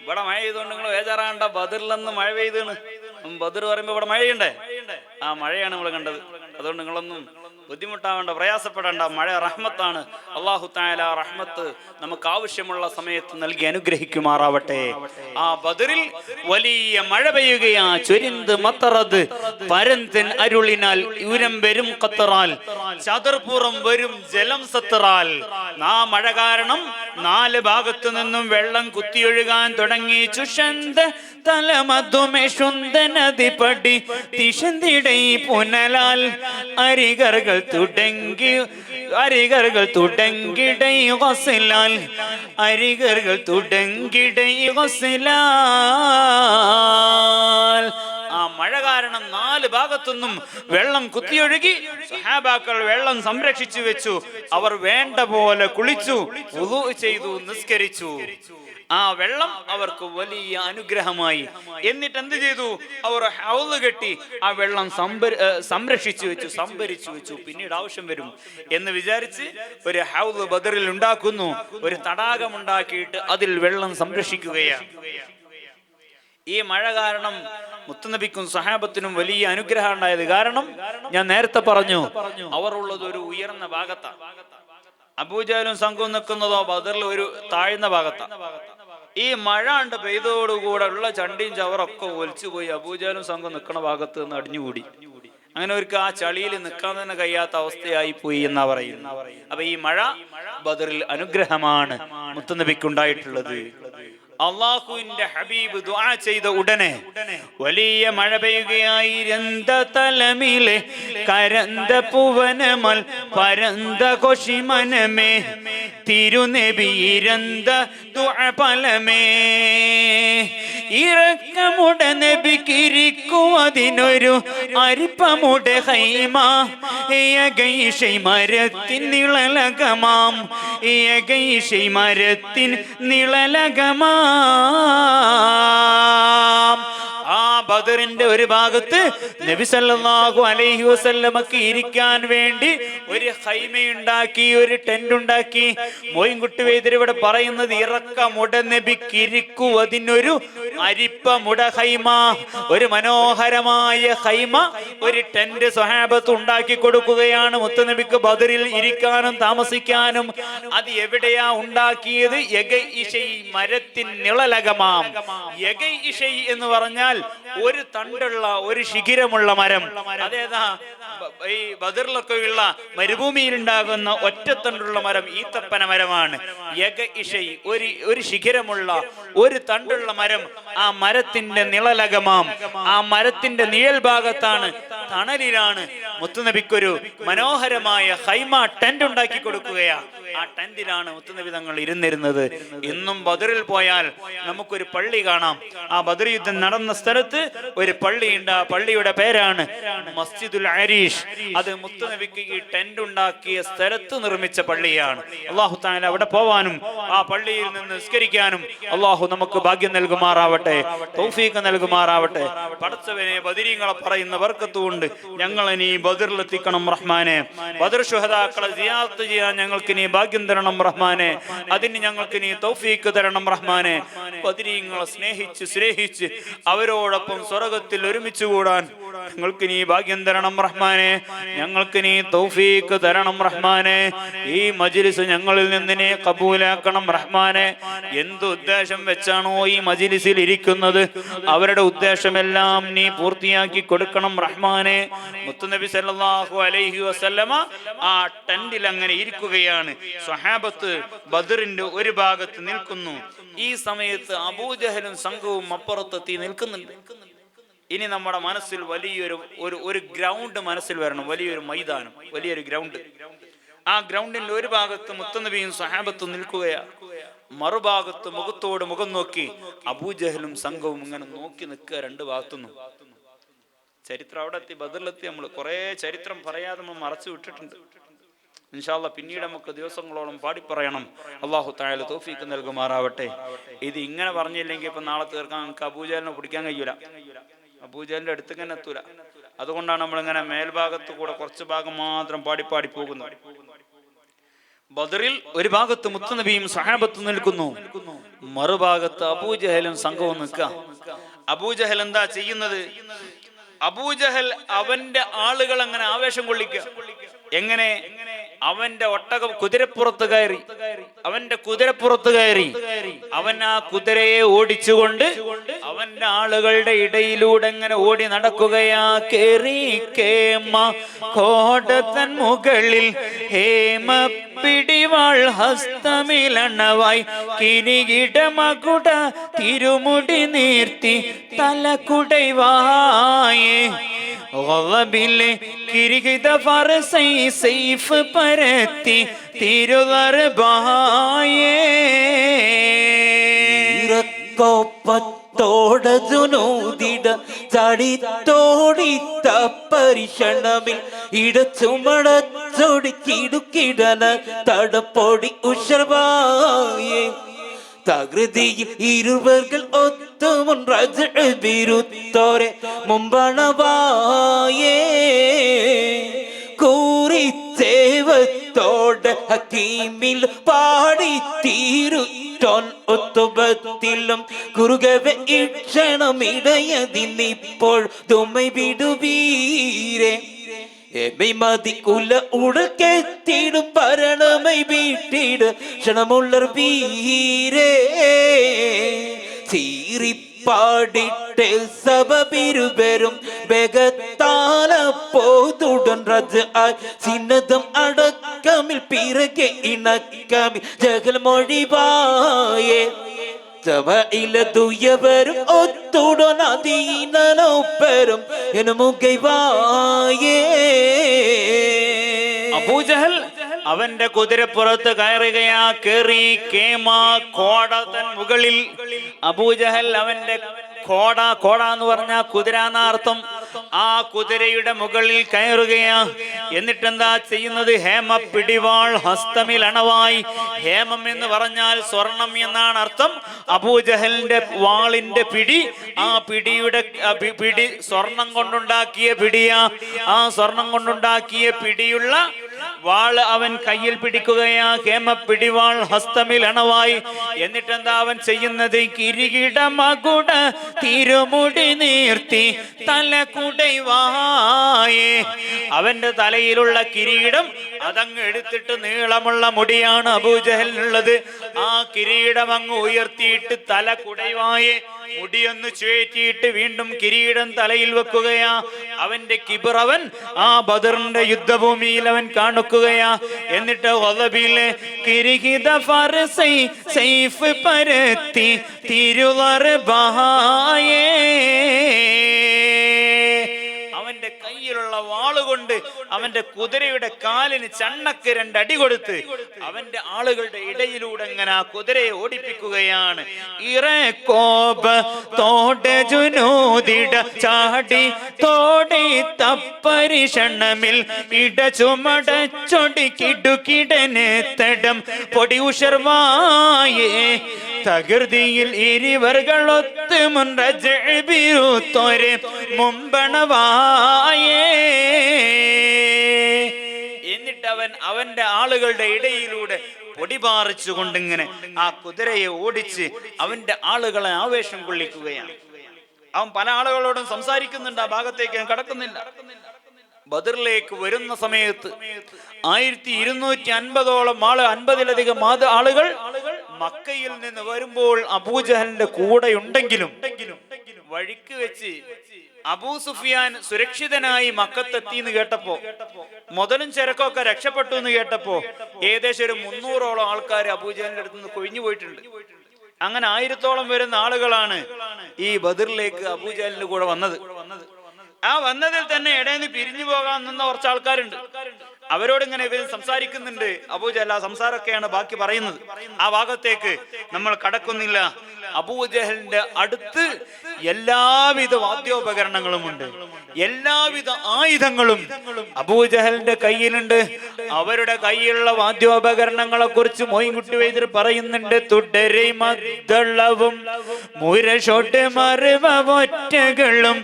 ഇവിടെ മഴ ചെയ്തുകൊണ്ട് നിങ്ങൾ ബേജാറാണ്ട, ബദറിലൊന്ന് മഴ പെയ്താണ്. ബദർ പറയുമ്പോ ഇവിടെ മഴയുണ്ടേ, ആ മഴയാണ് നമ്മൾ കണ്ടത്. അതുകൊണ്ട് നിങ്ങളൊന്നും ബുദ്ധിമുട്ടാവേണ്ട, പ്രയാസപ്പെടേണ്ട. മഴ റഹ്മത്താണ്. അല്ലാഹു തആല റഹ്മത്ത് നമുക്ക് ആവശ്യമുള്ള സമയത്ത് നൽകി അനുഗ്രഹിക്കുമാറാവട്ടെ. ആ ബദറിൽ വലിയ മഴ പെയ്യുകയാ. ചൊരിന്ത് മത്തറത് പരന്തൻ അരുളിനാൽ ഉരം വരും ഖത്തറാൽ ചതുർപുറം വരും ജലം സത്തറാൽ. ആ മഴ കാരണം 4 ഭാഗത്തു നിന്നും വെള്ളം കുത്തിയൊഴുകാൻ തുടങ്ങി. ചുഷന്ത തലമധുമേഷുന്ത നദി പടി തിഷന്തിടൈ പുനലാൽ അരികറുകൾ തുടങ്ങി അരികറുകൾ തുടങ്ങിടൈ ഗസ്ലാൽ അരികറുകൾ തുടങ്ങിടൈ ഗസ്ലാൽ. ആ മഴ കാരണം 4 ഭാഗത്തുനിന്നും വെള്ളം കുത്തിയൊഴുകി. സഹാബാക്കൾ വെള്ളം സംരക്ഷിച്ചു വെച്ചു. അവർ വേണ്ട പോലെ കുളിച്ചു, വുളൂ ചെയ്തു, നിസ്കരിച്ചു. ആ വെള്ളം അവർക്ക് വലിയ അനുഗ്രഹമായി. എന്നിട്ട് എന്ത് ചെയ്തു? അവർ ഹൗള് കെട്ടി ആ വെള്ളം സംരക്ഷിച്ചു വെച്ചു, സംഭരിച്ചു വെച്ചു. പിന്നീട് ആവശ്യം വരും എന്ന് വിചാരിച്ച് ഒരു ഹൗള് ബദറിൽ ഉണ്ടാക്കുന്നു. ഒരു തടാകം ഉണ്ടാക്കിയിട്ട് അതിൽ വെള്ളം സംരക്ഷിക്കുകയാണ്. ഈ മഴ കാരണം മുത്തുനബിക്കും സഹാബത്തിനും വലിയ അനുഗ്രഹം ഉണ്ടായത്. കാരണം ഞാൻ നേരത്തെ പറഞ്ഞു, അവർ ഉള്ളത് ഒരു ഉയർന്ന ഭാഗത്താണ്. അബൂജഹലും സംഘവും നിൽക്കുന്നതോ ബദറിൽ ഒരു താഴ്ന്ന ഭാഗത്താണ്. ഈ മഴ ഉണ്ട് പെയ്തോടുകൂടെ ഉള്ള ചണ്ടിയും ചവറൊക്കെ ഒലിച്ചുപോയി അബൂജഹലും സംഘം നിൽക്കുന്ന ഭാഗത്ത് നിന്ന് അടിഞ്ഞുകൂടി. അങ്ങനെ അവർക്ക് ആ ചളിയിൽ നിൽക്കാൻ തന്നെ കഴിയാത്ത അവസ്ഥയായി പോയി എന്നാ പറയുന്നത്. അപ്പൊ ഈ മഴ ബദറിൽ അനുഗ്രഹമാണ് മുത്തുനബിക്കുണ്ടായിട്ടുള്ളത്. അള്ളാഹുവിന്റെ ഹബീബ് ദുആ ചെയ്ത ഉടനെ വലിയ മഴ പെയ്യുകയായി. രന്ത തലമിലെ കരന്ത പുവനമൽ പരന്ത കൊഷിമനമേ തിരുനബി ഇരന്ത ദുആ പലമേ. ഇറക്കമുട നബിക്കിരിക്കുവതിനൊരു അരിപ്പമുടെ ഹൈമ യഗൈഷൈ മരത്തിൻ നിഴലകമാം യഗൈഷൈ മരത്തിൻ നിഴലകമാം. ആ ബദറിന്റെ ഒരു ഭാഗത്ത് നബി സല്ലല്ലാഹു അലൈഹി വസല്ലമക്ക് ഇരിക്കാൻ വേണ്ടി ഒരു ഖൈമയുണ്ടാക്കി, ഒരു ടെന്റ് ഉണ്ടാക്കി. മോയിൻകുട്ടി വൈദ്യർ ഇവിടെ പറയുന്നത് ഇറക്കമുട നബിക്കിരിക്കുവതിനൊരു അരിപ്പമുട ഖൈമ, ഒരു മനോഹരമായ ഖൈമ, ഒരു ടെന്റ് സ്വഹാബത്ത് ഉണ്ടാക്കി കൊടുക്കുകയാണ് മുത്തുനബിക്ക് ബദറിൽ ഇരിക്കാനും താമസിക്കാനും. അത് എവിടെയാ ഉണ്ടാക്കിയത്? യഗൈ ഇശൈ മരത്തിൻ നിഴലകമാം. യഗൈ ഇശൈ എന്ന് പറഞ്ഞാൽ ഒരു തണ്ടുള്ള ഒരു ശിഖിരമുള്ള മരം. അതേതാ? ഈ ബദറിലൊക്കെയുള്ള മരുഭൂമിയിൽ ഉണ്ടാകുന്ന ഒറ്റത്തണ്ടുള്ള മരം ഈത്തപ്പന മരമാണ്. യഗ ഇഷൈ, ഒരു ശിഖിരമുള്ള ഒരു തണ്ടുള്ള മരം. ആ മരത്തിന്റെ നിഴലകമാം, ആ മരത്തിന്റെ നിഴൽ ഭാഗത്താണ്, തണലിലാണ് മുത്തുനബിക്കൊരു മനോഹരമായ ഹൈമ ടെന്റ് ഉണ്ടാക്കി കൊടുക്കുകയാണ്. ആ ടെന്റിലാണ് മുത്തുനബി തങ്ങൾ ഇരുന്നിരുന്നത്. ഇന്നും ബദറിൽ പോയാൽ നമുക്കൊരു പള്ളി കാണാം. ആ ബദർ യുദ്ധം നടന്ന സ്ഥലത്ത് ഒരു പള്ളിയുണ്ട്. ആ പള്ളിയുടെ പേരാണ് മസ്ജിദുൽ അരീഷ്. അത് മുത്തുനബിക്ക് ഈ ടെന്റ് ഉണ്ടാക്കിയ സ്ഥലത്ത് നിർമ്മിച്ച പള്ളിയാണ്. അല്ലാഹു തആല അവിടെ പോവാനും ആ പള്ളിയിൽ നിന്ന് നിസ്കരിക്കാനും അല്ലാഹു നമുക്ക് ഭാഗ്യം നൽകുമാറാവട്ടെ, തൗഫീഖ് നൽകുമാറാവട്ടെ. പടച്ചവനെ, ബദരീങ്ങളെ പറയുന്ന ബർക്കത്തുകൊണ്ട് ഞങ്ങളെ നീ ബദറിലെത്തിക്കണം റഹ്മാനെ. ബദർ ശുഹദാക്കളെ സിയാറത്ത് ചെയ്യാൻ ഞങ്ങൾക്ക് നീ ഭാഗ്യം തരണം റഹ്മാനെ. അതിന് ഞങ്ങൾക്ക് നീ തൗഫീഖ് തരണം റഹ്മാനെ. ബദരീങ്ങളെ സ്നേഹിച്ച് അവരോടൊപ്പം സ്വർഗ്ഗത്തിൽ ഒരുമിച്ച് കൂടാൻ ഞങ്ങൾക്ക് നീ ഭാഗ്യം തരണം റഹ്മാനെ. ഞങ്ങൾക്ക് നീ തൗഫീഖ് തരണം റഹ്മാനെ. ഈ മജ്ലിസ് ഞങ്ങളിൽ നിന്ന് നീ കബൂലാക്കണം റഹ്മാനെ. എന്ത് ഉദ്ദേശം വെച്ചാണോ ഈ മജ്ലിസിൽ ഇരിക്കുന്നത് അവരുടെ ഉദ്ദേശമെല്ലാം നീ പൂർത്തിയാക്കി കൊടുക്കണം റഹ്മാനെ. മുത്തുനബി സല്ലല്ലാഹു അലൈഹി വസല്ലമ ആ ടെന്റിൽ അങ്ങനെ ഇരിക്കുകയാണ്. സ്വഹാബത്ത് ബദറിന്റെ ഒരു ഭാഗത്ത് നിൽക്കുന്നു. ഈ സമയത്ത് അബൂജഹലും സംഘവും അപ്പുറത്തെത്തി നിൽക്കുന്നുണ്ട്. ഇനി നമ്മുടെ മനസ്സിൽ വലിയൊരു ഗ്രൗണ്ട് മനസ്സിൽ വരണം. വലിയൊരു മൈതാനം, വലിയൊരു ഗ്രൗണ്ട്. ആ ഗ്രൗണ്ടിന്റെ ഒരു ഭാഗത്ത് മുത്തുനബിയും സ്വഹാബത്തും നിൽക്കുകയാണ്. മറുഭാഗത്ത് മുഖത്തോട് മുഖം നോക്കി അബൂജഹലും സംഘവും ഇങ്ങനെ നോക്കി നിൽക്കുക രണ്ട് ഭാഗത്തുനിന്നും. ചരിത്രം അവിടെ എത്തി, ബദറിലെത്തി. നമ്മൾ കുറെ ചരിത്രം പറയാതെ നമ്മൾ മറച്ചു വിട്ടിട്ടുണ്ട്. ഇൻഷാ അല്ലാഹ് പിന്നീട് നമുക്ക് ദിവസങ്ങളോളം പാടിപ്പറയണം. അല്ലാഹു തആല തൗഫീഖ് നൽകുമാറാവട്ടെ. ഇത് ഇങ്ങനെ പറഞ്ഞില്ലെങ്കിൽ ഇപ്പൊ നാളെ തീർക്കാൻ നമുക്ക് അബൂജഹലിനെ പിടിക്കാൻ കഴിയൂല, അബൂജഹലിന്റെ അടുത്ത് തന്നെ എത്തൂല. അതുകൊണ്ടാണ് നമ്മളിങ്ങനെ മേൽഭാഗത്ത് കൂടെ കുറച്ച് ഭാഗം മാത്രം പാടി പോകുന്നത്. ബദറിൽ ഒരു ഭാഗത്ത് മുത്തുനബിയും സഹാബത്തും നിൽക്കുന്നു, മറുഭാഗത്ത് അബൂജഹലും സംഘവും നിൽക്കുക. അബൂജഹൽ എന്താ ചെയ്യുന്നത്? അബൂജഹൽ അവന്റെ ആളുകൾ അങ്ങനെ ആവേശം കൊള്ളിക്കുക. എങ്ങനെ? അവന്റെ കുതിരപ്പുറത്ത് കയറി അവൻ ആ കുതിരയെ ഓടിച്ചുകൊണ്ട് അവന്റെ ആളുകളുടെ ഇടയിലൂടെ എങ്ങനെ ഓടി നടക്കുകയാ. കേറി കേമ കോടത്തൻ മുകളിൽ ഹേമ പിടിവാൾ ഹസ്തമിലണവായി കിരീട മകുട തിരുമുടി നീർത്തി തലകുടൈവായേ കിരീട ഫർസൈ സൈഫ് പരത്തി തിരുദർബായേ ോടജുനൂതിട ചടിത്തോടിത്ത പരിഷണമിൽ ഇടച്ചുമടച്ചൊടിക്കിടുക്കിടന തടപ്പൊടി ഉഷർവായേ തകൃതിയിൽ ഇരുവർകൾ ഒത്തുമുൻറോരെ മുമ്പണവായേ കൂറിച്ചേവത്തോടെ ഹക്കീമിൽ പാടി തീരു ഒത്തുബത്തിലും കുറുകവെ ഇക്ഷണമിടയതിന്നിപ്പോൾ തുമ്മൈ വിടുവീരേ എമൈ മതിക്കുല ഉടക്കെത്തിടും പരണമൈ വീട്ടിട് ക്ഷണമുള്ളർ വീരേ ചീറിപ്പാടിട്ട് സഭപിരുപെരും ബെഗത്താല പോതുടൻ റജ ആയി ചിന്നതം അടക്കമിൽ പിറകെ ഇണക്കമി ജഗൽ മൊഴിവായേ സഭയിലതുയവരും ഒത്തുടൻ അതീനൊപ്പരും എനുമുകൈവായേ. അബൂജഹൽ അവന്റെ കുതിരപ്പുറത്ത് കയറുകയാ. കേറി കേമ കോടത്തൻ മുകളിൽ. അബൂജഹൽ അവന്റെ കോട എന്ന് പറഞ്ഞ കുതിര എന്നർത്ഥം. ആ കുതിരയുടെ മുകളിൽ കയറുകയാ. എന്നിട്ടെന്താ ചെയ്യുന്നത്? ഹേമ പിടിവാൾ ഹസ്തമിൽ അണവായി. ഹേമം എന്ന് പറഞ്ഞാൽ സ്വർണം എന്നാണ് അർത്ഥം. അബൂജഹലിന്റെ വാളിന്റെ പിടി, ആ പിടി സ്വർണം കൊണ്ടുണ്ടാക്കിയ പിടിയാ. ആ സ്വർണം കൊണ്ടുണ്ടാക്കിയ പിടിയുള്ള വാള് അവൻ കയ്യിൽ പിടിക്കുകയാ. ഹേമ പിടിവാൾ ഹസ്തമിൽ അണവായി. എന്നിട്ടെന്താ അവൻ ചെയ്യുന്നത്? കിരീട മകുട തിരുമുടി നീർത്തി തലകുടൈവായേ. അവന്റെ തലയിലുള്ള കിരീടം അതങ്ങ് എടുത്തിട്ട്, നീളമുള്ള മുടിയാണ് അബൂജഹലിനുള്ളത്, ആ കിരീടം അങ്ങ് ഉയർത്തിയിട്ട് തല കുടൈവായേ, മുടിയൊന്ന് ചുഴറ്റിയിട്ട് വീണ്ടും കിരീടം തലയിൽ വെക്കുകയാ. അവന്റെ കിബറവൻ ആ ബദറിന്റെ യുദ്ധഭൂമിയിൽ അവൻ കാണിക്കുകയാ. എന്നിട്ട് കിരീട ഫർസൈ സൈഫ് പരത്തി തിരുദർബായേ. അവന്റെ കയ്യിലുള്ള വാളുകൊണ്ട് അവന്റെ കുതിരയുടെ കാലിന് ചണ്ണക്ക് 2 അടി കൊടുത്ത് അവന്റെ ആളുകളുടെ ഇടയിലൂടെ അങ്ങനെ ആ കുതിരയെ ഓടിപ്പിക്കുകയാണ്. ഇറക്കോബ തോടെ ജുനൂദിട ചാടി തോടി തപ്പരിഷണമിൽ ഇട ചുമടച്ചൊടി കിടുകിടനെ തടം പൊടി ഉഷർവായേ. തകൃതിയിൽ ഇരുവർകളൊത്ത് മുൻറജബിരുത്തോരെ മുമ്പണവായേ. എന്നിട്ട് അവന്റെ ആളുകളുടെ ഇടയിലൂടെ പൊടിപാറിച്ചുകൊണ്ടിങ്ങനെ ആ കുതിരയെ ഓടിച്ച് അവന്റെ ആളുകളെ ആവേശം കൊള്ളിക്കുകയാണ്. അവൻ പല ആളുകളോടും സംസാരിക്കുന്നുണ്ട്, ആ ഭാഗത്തേക്ക് ഞാൻ കടക്കുന്നില്ല. ബദറിലേക്ക് വരുന്ന സമയത്ത് 1250ഓളം 50-ലധികം ആളുകൾ മക്കയിൽ നിന്ന് വരുമ്പോൾ അബൂജഹലിന്റെ കൂടെ ഉണ്ടെങ്കിലും വഴിക്ക് വെച്ച് അബൂ സുഫിയാൻ സുരക്ഷിതനായി മക്കത്തെത്തി എന്ന് കേട്ടപ്പോ, മുതലും ചരക്കൊക്കെ രക്ഷപ്പെട്ടു എന്ന് കേട്ടപ്പോ ഏകദേശം ഒരു 300ഓളം ആൾക്കാർ അബൂജഹലിന്റെ അടുത്ത് നിന്ന് കൊഴിഞ്ഞു പോയിട്ടുണ്ട്. അങ്ങനെ 1000ഓളം വരുന്ന ആളുകളാണ് ഈ ബദറിലേക്ക് അബൂജഹലിന്റെ കൂടെ വന്നത്. ആ വന്നതിൽ തന്നെ ഇടയിൽ പിരിഞ്ഞു പോകാൻ നിന്ന കുറച്ച് ആൾക്കാരുണ്ട്. അവരോട് ഇങ്ങനെ ഇവർ സംസാരിക്കുന്നുണ്ട്. അബൂജഹൽ ആ സംസാരമൊക്കെയാണ് ബാക്കി പറയുന്നത്. ആ ഭാഗത്തേക്ക് നമ്മൾ കടക്കുന്നില്ല. അബൂജഹലിന്റെ അടുത്ത് എല്ലാവിധ വാദ്യോപകരണങ്ങളും ഉണ്ട്, എല്ലാവിധ ആയുധങ്ങളും അബൂജഹലിന്റെ കയ്യിലുണ്ട്. അവരുടെ കയ്യിലുള്ള വാദ്യോപകരണങ്ങളെ കുറിച്ച് മോയിൻകുട്ടി വൈദ്യർ പറയുന്നുണ്ട്. തുടരെ മദ്ദളവും മുരശോട്ട് മറുവൊറ്റകളും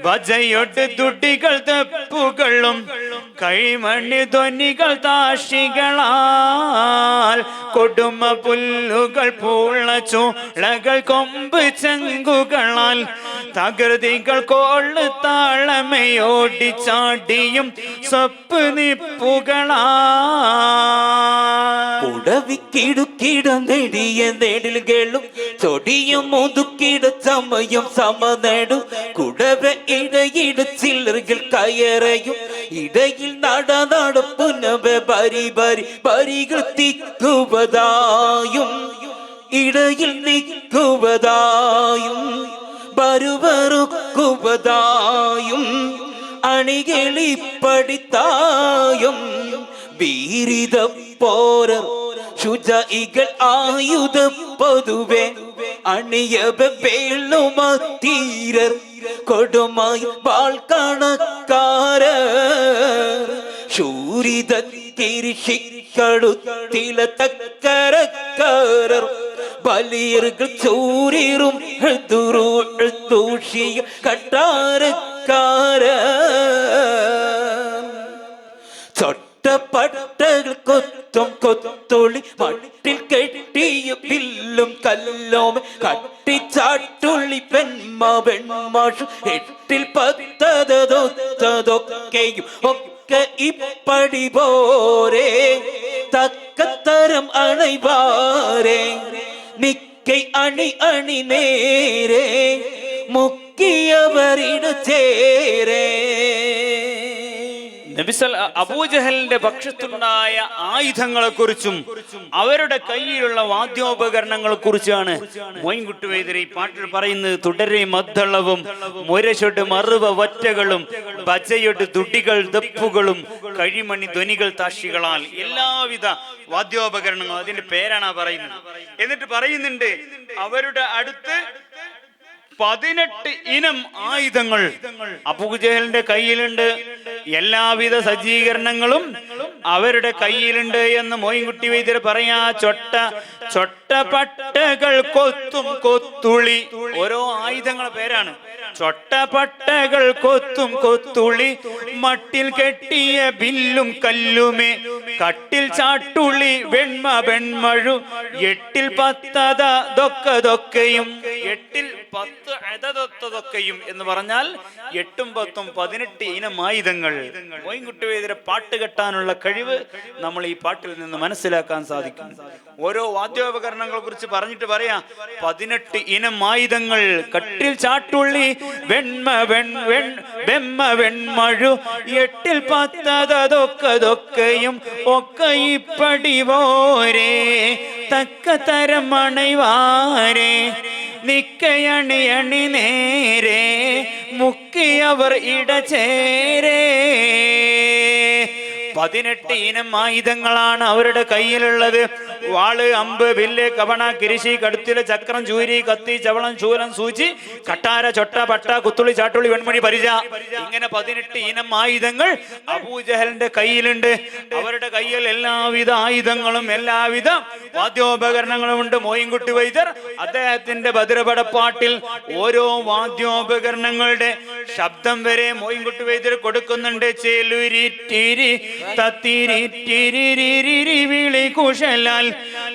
ഭജയൊട്ട് തുടികൾ തെപ്പുകളും കൈമണി ധ്വനികൾ താഷികളാൽ കൊടുമ പുല്ലുകൾ പൂള ചൂളകൾ കൊമ്പ് ചെങ്കുകളാൽ തകൃതികൾ കോള് താളമയോടി ചാടിയും സ്വപ്പ് നിപ്പുകളാ പുടവിക്കിടുക്കിടം നെടിയ നെടിലുകളും ചൊടിയും മുതുക്കിട ചമയം സമനേടും കുടവ ഇടയിട ചില്ലറുകൾ കയറയും ഇടയിൽ നടപ്പുനവ ബരി ബരി ബരികൾ തിക്കുവതായും ഇടയിൽ നിൽക്കുവതായും ബരുവറുക്കുവതായും അണികളിപ്പടിത്തായും വീരിത പോരർ ശുചികൾ ആയുധ പൊതുവെ അണിയവ വേളുമത്തീരർ കൊടുമായി വാൾക്കണക്കാരർ ശൂരിത കിരിശിക്കടുത്തില തക്കരക്കാരർ ബലിയர்கள் ചൂരിറും ദൂഷിയും കട്ടാരക്കാര ചൊട്ടപ്പട്ടകൾ കൊത്തും കൊത്തൊളി മട്ടിൽ കെട്ടിയ പില്ലും കല്ലോമ കട്ടിച്ചാട്ടുള്ളി പെൺമ വെൺമാഷു എട്ടിൽ പത്തതൊക്കെയും ഒക്കെ ഇപ്പടി പോരേ തക്കത്തരം അണൈവാരേ നിക്കൈ അണി അണി നേരെ മുക്കിയവരിട ചേരേ. അബൂജഹലിന്റെ പക്ഷത്തുണ്ടായ ആയുധങ്ങളെ കുറിച്ചും അവരുടെ കയ്യിലുള്ള വാദ്യോപകരണങ്ങളെ കുറിച്ചാണ് മോയിൻകുട്ടി വൈദ്യർ ഈ പാട്ടിൽ പറയുന്നത്. തുടരെ മദ്ദളവും മുരശൊട്ട് മറുവ വറ്റകളും ബജയൊട്ട് തുടികൾ ദപ്പുകളും കഴിമണി ധ്വനികൾ താഷികളാൽ എല്ലാവിധ വാദ്യോപകരണങ്ങളും അതിന്റെ പേരാണ് പറയുന്നത്. എന്നിട്ട് പറയുന്നുണ്ട് അവരുടെ അടുത്ത് 18 ഇനം ആയുധങ്ങൾ അബൂജഹലിന്റെ കയ്യിലുണ്ട്. എല്ലാവിധ സജ്ജീകരണങ്ങളും അവരുടെ കയ്യിലുണ്ട് എന്ന് മോയിൻകുട്ടി വൈദ്യർ പറയാ. ചൊട്ടപ്പട്ടകൾ കൊത്തും കൊത്തുളി, ഓരോ ആയുധങ്ങളുടെ പേരാണ്. ചൊട്ടപ്പട്ടകൾ കൊത്തും കൊത്തുളി മട്ടിൽ കെട്ടിയ ബില്ലും കല്ലുമേ കട്ടിൽ ചാട്ടുള്ളി വെണ്മ വെൺമഴു എട്ടിൽ പത്തത ദൊക്കതൊക്കെയും എട്ടിൽ 10 അതൊക്കെയും എന്ന് പറഞ്ഞാൽ 8ഉം 10ഉം 18 ഇനം ആയുധങ്ങൾ. മോയിൻകുട്ടി വൈദ്യരെ പാട്ട് കെട്ടാനുള്ള കഴിവ് നമ്മൾ ഈ പാട്ടിൽ നിന്ന് മനസ്സിലാക്കാൻ സാധിക്കും. ഓരോ വാദ്യോപകരണങ്ങളെ കുറിച്ച് പറഞ്ഞിട്ട് പറയാ 18 ഇനം ആയുധങ്ങൾ. കട്ടിൽ ചാട്ടുള്ളി വെണ്മ വെമ്മ വെൺമഴു എട്ടിൽ 10 അതൊക്കെയും ഒക്കെ ഇപ്പടി പോരേ തക്കതരം അണൈവാരേ നിക്കയണി അണി നേരെ മുക്കിയവർ ഇടചേരേ. 18 ഇനം ആയുധങ്ങളാണ് അവരുടെ കയ്യിലുള്ളത്. വാള്, അമ്പ്, വില്ല്, കവണ, കിരിശി, കടുത്തില്, ചക്രം, ചൂരി, കത്തി, ചവളം, ശൂലം, സൂചി, കട്ടാര, ചൊട്ട, പട്ട, കുത്തുളി, ചാട്ടുള്ളി, വെൺമണി, പരിച, ഇങ്ങനെ 18 ഇനം ആയുധങ്ങൾ അബൂജഹലിന്റെ കയ്യിലുണ്ട്. അവരുടെ കയ്യിൽ എല്ലാവിധ ആയുധങ്ങളും എല്ലാവിധ വാദ്യോപകരണങ്ങളും ഉണ്ട്. മോയിൻകുട്ടി വൈദ്യർ അദ്ദേഹത്തിന്റെ ഭദ്രപടപ്പാട്ടിൽ ഓരോ വാദ്യോപകരണങ്ങളുടെ ശബ്ദം വരെ മോയിൻകുട്ടി വൈദ്യർ കൊടുക്കുന്നുണ്ട്. ചേലുരിറ്റിരി തത്തിരിറ്റിരി വിളി കുശലാൽ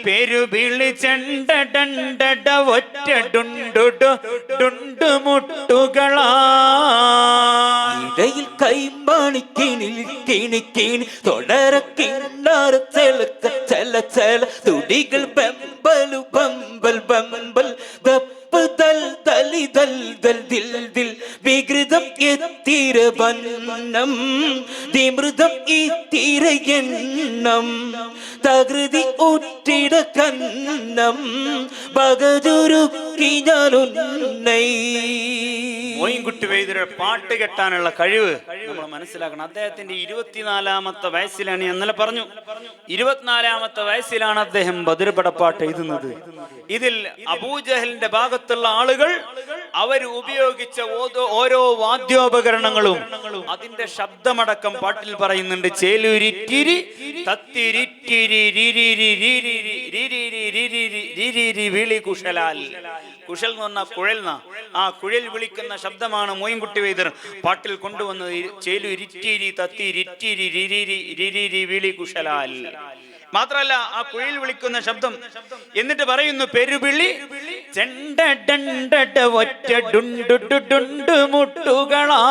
പെരുവിളി ചെണ്ട ഡണ്ട ഒറ്റ ഡുണ്ടുമുട്ടുകളാ ഇടയിൽ കൈമണി കിണിൽ കിണിക്കിണി തുടര കിണ്ണാറ ചെലക്ക ചെല ചെല തുടികൾ ബമ്പലു ബമ്പൽ ബമ്പൽ ദപ്പ് ദൽ ദലി ദൽ ദൽ ദിൽ ദിൽ വികൃതം എത്തിര വന്നം ദിമൃതം ഇത്തിര എണ്ണം തകൃതി ഉറ്റിട കന്നം ബഗതുരുക്കി ഞാനുന്നൈ. മോയിൻകുട്ടി വൈദ്യരുടെ പാട്ട് കെട്ടാനുള്ള കഴിവ് നമ്മൾ മനസ്സിലാക്കണം. അദ്ദേഹത്തിന്റെ 24-ാമത്തെ വയസ്സിലാണ്, ഇന്നലെ പറഞ്ഞു, 24-ാമത്തെ വയസ്സിലാണ് അദ്ദേഹം ബദർ പടപ്പാട്ട് എഴുതുന്നത്. ഇതിൽ അബൂജഹലിന്റെ ഭാഗത്തുള്ള ആളുകൾ അവർ ഉപയോഗിച്ച ഓരോ വാദ്യോപകരണങ്ങളും അതിന്റെ ശബ്ദമടക്കം പാട്ടിൽ പറയുന്നുണ്ട്. ചേലുരിറ്റിരി തത്തിരിറ്റിരി വിളി കുശലാൽ. കുശൽ എന്ന് പറഞ്ഞാൽ കുഴൽന, ആ കുഴൽ വിളിക്കുന്ന ശബ്ദമാണ് മോയിൻകുട്ടി വൈദ്യർ പാട്ടിൽ കൊണ്ടുവന്നത്. ചേലുരിറ്റിരി തത്തിരിറ്റിരി വിളി കുശലാൽ. മാത്രല്ല ആ കുഴൽ വിളിക്കുന്ന ശബ്ദം. എന്നിട്ട് പറയുന്നു പെരുവിളി ചെണ്ട ഒറ്റ മുട്ടുകളാൽ.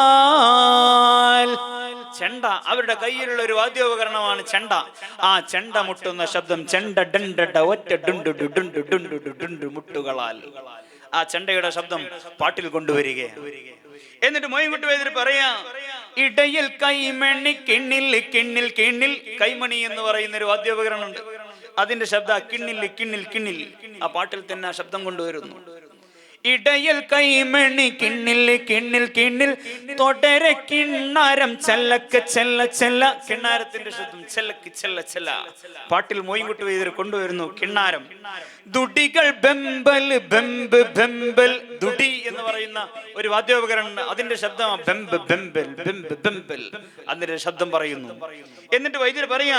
ചെണ്ട അവരുടെ കയ്യിലുള്ള ഒരു വാദ്യോപകരണമാണ് ചെണ്ട. ആ ചെണ്ട മുട്ടുന്ന ശബ്ദം ചെണ്ട ഒറ്റ മുട്ടുകളാൽ. ആ ചെണ്ടയുടെ ശബ്ദം പാട്ടിൽ കൊണ്ടുവരികയാണ്. എന്നിട്ട് മോയിൻകുട്ടി വൈദ്യർ പറയാ ഇടയിൽ കൈമണി കിണ്ണിൽ കിണ്ണിൽ കിണ്ണിൽ. കൈമണി എന്ന് പറയുന്ന ഒരു വാദ്യോപകരണം ഉണ്ട്, അതിന്റെ ശബ്ദ കിണ്ണിൽ കിണ്ണിൽ കിണ്ണിൽ. ആ പാട്ടിൽ തന്നെ ആ ശബ്ദം കൊണ്ടുവരുന്നു. ഇടയിൽ കൈമണി കിണ്ണിൽ കിണ്ണിൽ കിണ്ണിൽ തൊടര കിണ്ണാരം ചെല്ലക്ക് ചെല്ല ചെല്ല. കിണ്ണാരത്തിന്റെ ശബ്ദം ചെല്ലക്ക് ചെല്ല ചെല്ല. പാട്ടിൽ മോയിൻകുട്ടി വൈദ്യർ കൊണ്ടുവരുന്നു കിണ്ണാരം. ദുടികൾ ബെമ്പൽ ബെമ്പ് ബെമ്പൽ. ദുടി എന്ന് പറയുന്ന ഒരു വാദ്യോപകരണം, അതിന്റെ ശബ്ദം ബെമ്പ് ബെമ്പൽ ബെമ്പ് ബെമ്പൽ. അതിന്റെ ശബ്ദം പറയുന്നു. എന്നിട്ട് വൈദ്യർ പറയാ